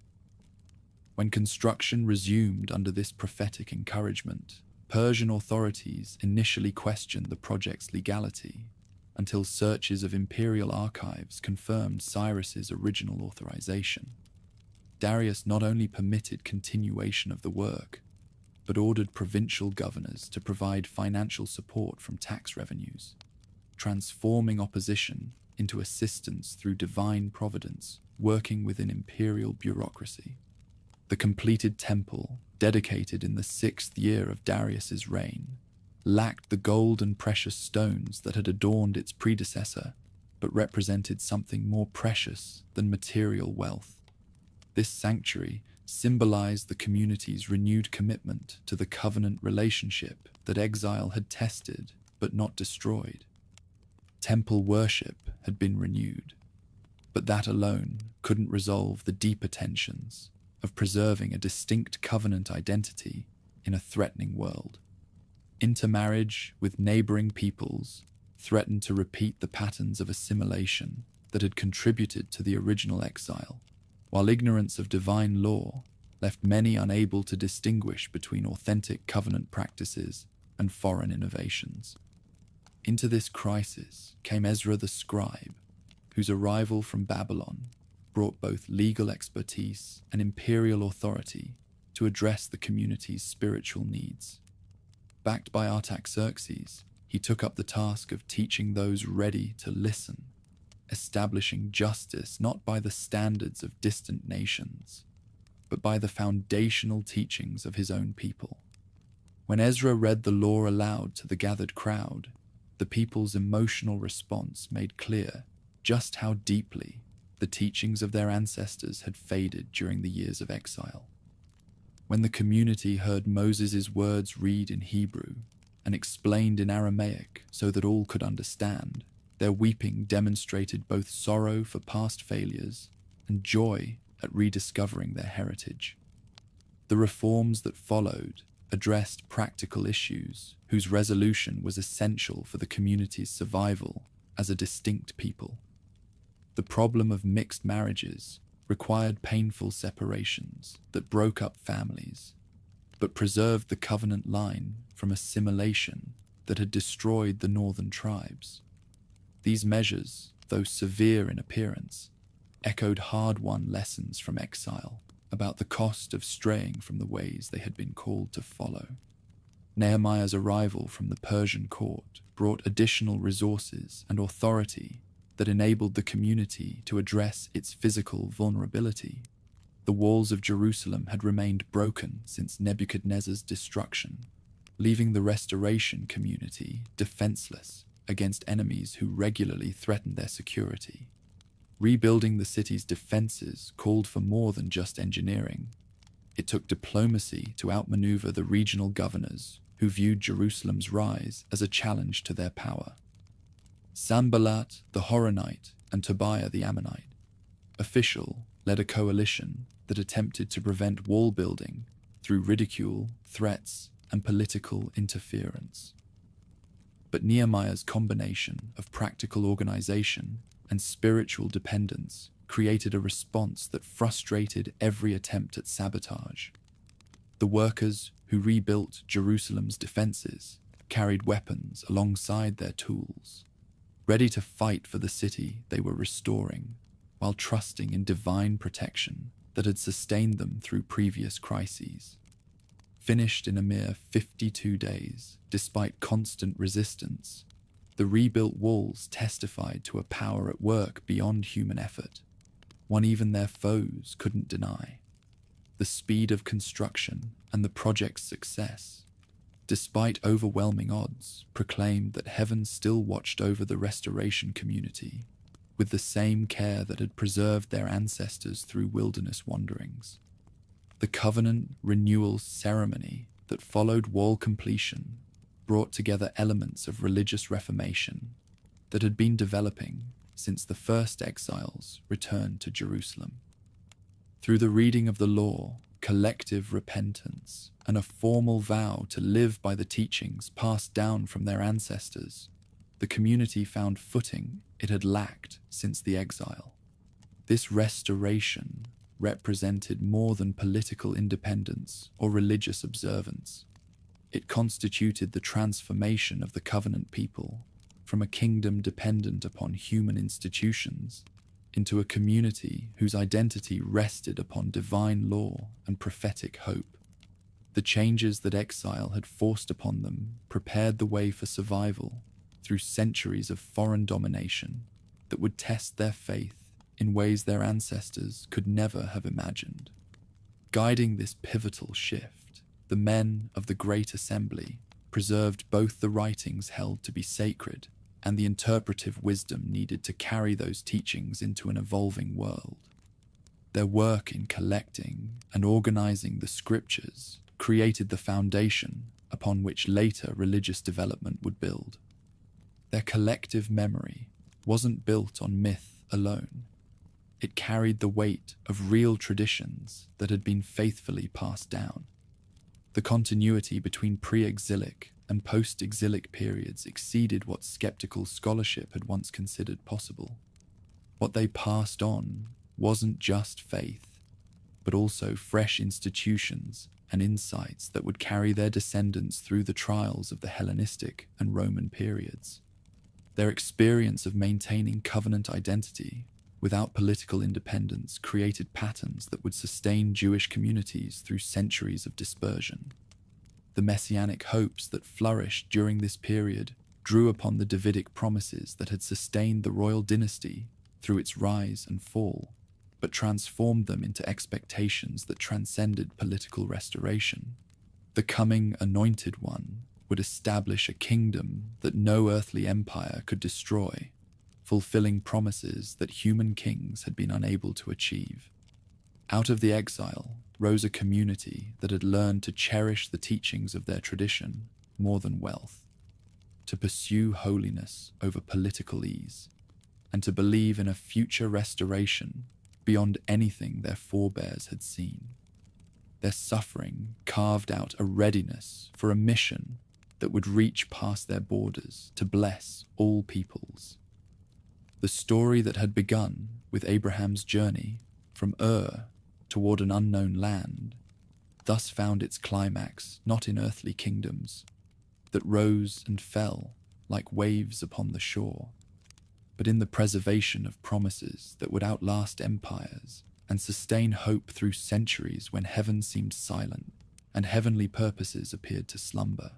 When construction resumed under this prophetic encouragement, Persian authorities initially questioned the project's legality until searches of imperial archives confirmed Cyrus's original authorization. Darius not only permitted continuation of the work, but ordered provincial governors to provide financial support from tax revenues, transforming opposition into assistance through divine providence working within imperial bureaucracy. The completed temple, dedicated in the 6th year of Darius's reign, lacked the gold and precious stones that had adorned its predecessor, but represented something more precious than material wealth. This sanctuary symbolized the community's renewed commitment to the covenant relationship that exile had tested but not destroyed. Temple worship had been renewed, but that alone couldn't resolve the deeper tensions of preserving a distinct covenant identity in a threatening world. Intermarriage with neighboring peoples threatened to repeat the patterns of assimilation that had contributed to the original exile, while ignorance of divine law left many unable to distinguish between authentic covenant practices and foreign innovations. Into this crisis came Ezra the scribe, whose arrival from Babylon brought both legal expertise and imperial authority to address the community's spiritual needs. Backed by Artaxerxes, he took up the task of teaching those ready to listen, establishing justice not by the standards of distant nations, but by the foundational teachings of his own people. When Ezra read the law aloud to the gathered crowd, the people's emotional response made clear just how deeply the teachings of their ancestors had faded during the years of exile. When the community heard Moses' words read in Hebrew and explained in Aramaic so that all could understand, their weeping demonstrated both sorrow for past failures and joy at rediscovering their heritage. The reforms that followed addressed practical issues whose resolution was essential for the community's survival as a distinct people. The problem of mixed marriages required painful separations that broke up families, but preserved the covenant line from assimilation that had destroyed the northern tribes. These measures, though severe in appearance, echoed hard-won lessons from exile about the cost of straying from the ways they had been called to follow. Nehemiah's arrival from the Persian court brought additional resources and authority that enabled the community to address its physical vulnerability. The walls of Jerusalem had remained broken since Nebuchadnezzar's destruction, leaving the restoration community defenseless against enemies who regularly threatened their security. Rebuilding the city's defenses called for more than just engineering. It took diplomacy to outmaneuver the regional governors who viewed Jerusalem's rise as a challenge to their power. Sanballat the Horonite and Tobiah the Ammonite, official, led a coalition that attempted to prevent wall building through ridicule, threats, and political interference. But Nehemiah's combination of practical organization and spiritual dependence created a response that frustrated every attempt at sabotage. The workers who rebuilt Jerusalem's defenses carried weapons alongside their tools, ready to fight for the city they were restoring, while trusting in divine protection that had sustained them through previous crises. Finished in a mere 52 days, despite constant resistance, the rebuilt walls testified to a power at work beyond human effort, one even their foes couldn't deny. The speed of construction and the project's success, despite overwhelming odds, proclaimed that heaven still watched over the restoration community with the same care that had preserved their ancestors through wilderness wanderings. The covenant renewal ceremony that followed wall completion brought together elements of religious reformation that had been developing since the first exiles returned to Jerusalem. Through the reading of the law, collective repentance, and a formal vow to live by the teachings passed down from their ancestors, the community found footing it had lacked since the exile. This restoration represented more than political independence or religious observance. It constituted the transformation of the covenant people from a kingdom dependent upon human institutions into a community whose identity rested upon divine law and prophetic hope. The changes that exile had forced upon them prepared the way for survival through centuries of foreign domination that would test their faith in ways their ancestors could never have imagined. Guiding this pivotal shift, the men of the Great Assembly preserved both the writings held to be sacred and the interpretive wisdom needed to carry those teachings into an evolving world. Their work in collecting and organizing the scriptures created the foundation upon which later religious development would build. Their collective memory wasn't built on myth alone. It carried the weight of real traditions that had been faithfully passed down. The continuity between pre-exilic and post-exilic periods exceeded what skeptical scholarship had once considered possible. What they passed on wasn't just faith, but also fresh institutions and insights that would carry their descendants through the trials of the Hellenistic and Roman periods. Their experience of maintaining covenant identity without political independence created patterns that would sustain Jewish communities through centuries of dispersion. The messianic hopes that flourished during this period drew upon the Davidic promises that had sustained the royal dynasty through its rise and fall, but transformed them into expectations that transcended political restoration. The coming Anointed One would establish a kingdom that no earthly empire could destroy, fulfilling promises that human kings had been unable to achieve. Out of the exile rose a community that had learned to cherish the teachings of their tradition more than wealth, to pursue holiness over political ease, and to believe in a future restoration beyond anything their forebears had seen. Their suffering carved out a readiness for a mission that would reach past their borders to bless all peoples. The story that had begun with Abraham's journey from Ur toward an unknown land thus found its climax not in earthly kingdoms that rose and fell like waves upon the shore, but in the preservation of promises that would outlast empires and sustain hope through centuries when heaven seemed silent and heavenly purposes appeared to slumber.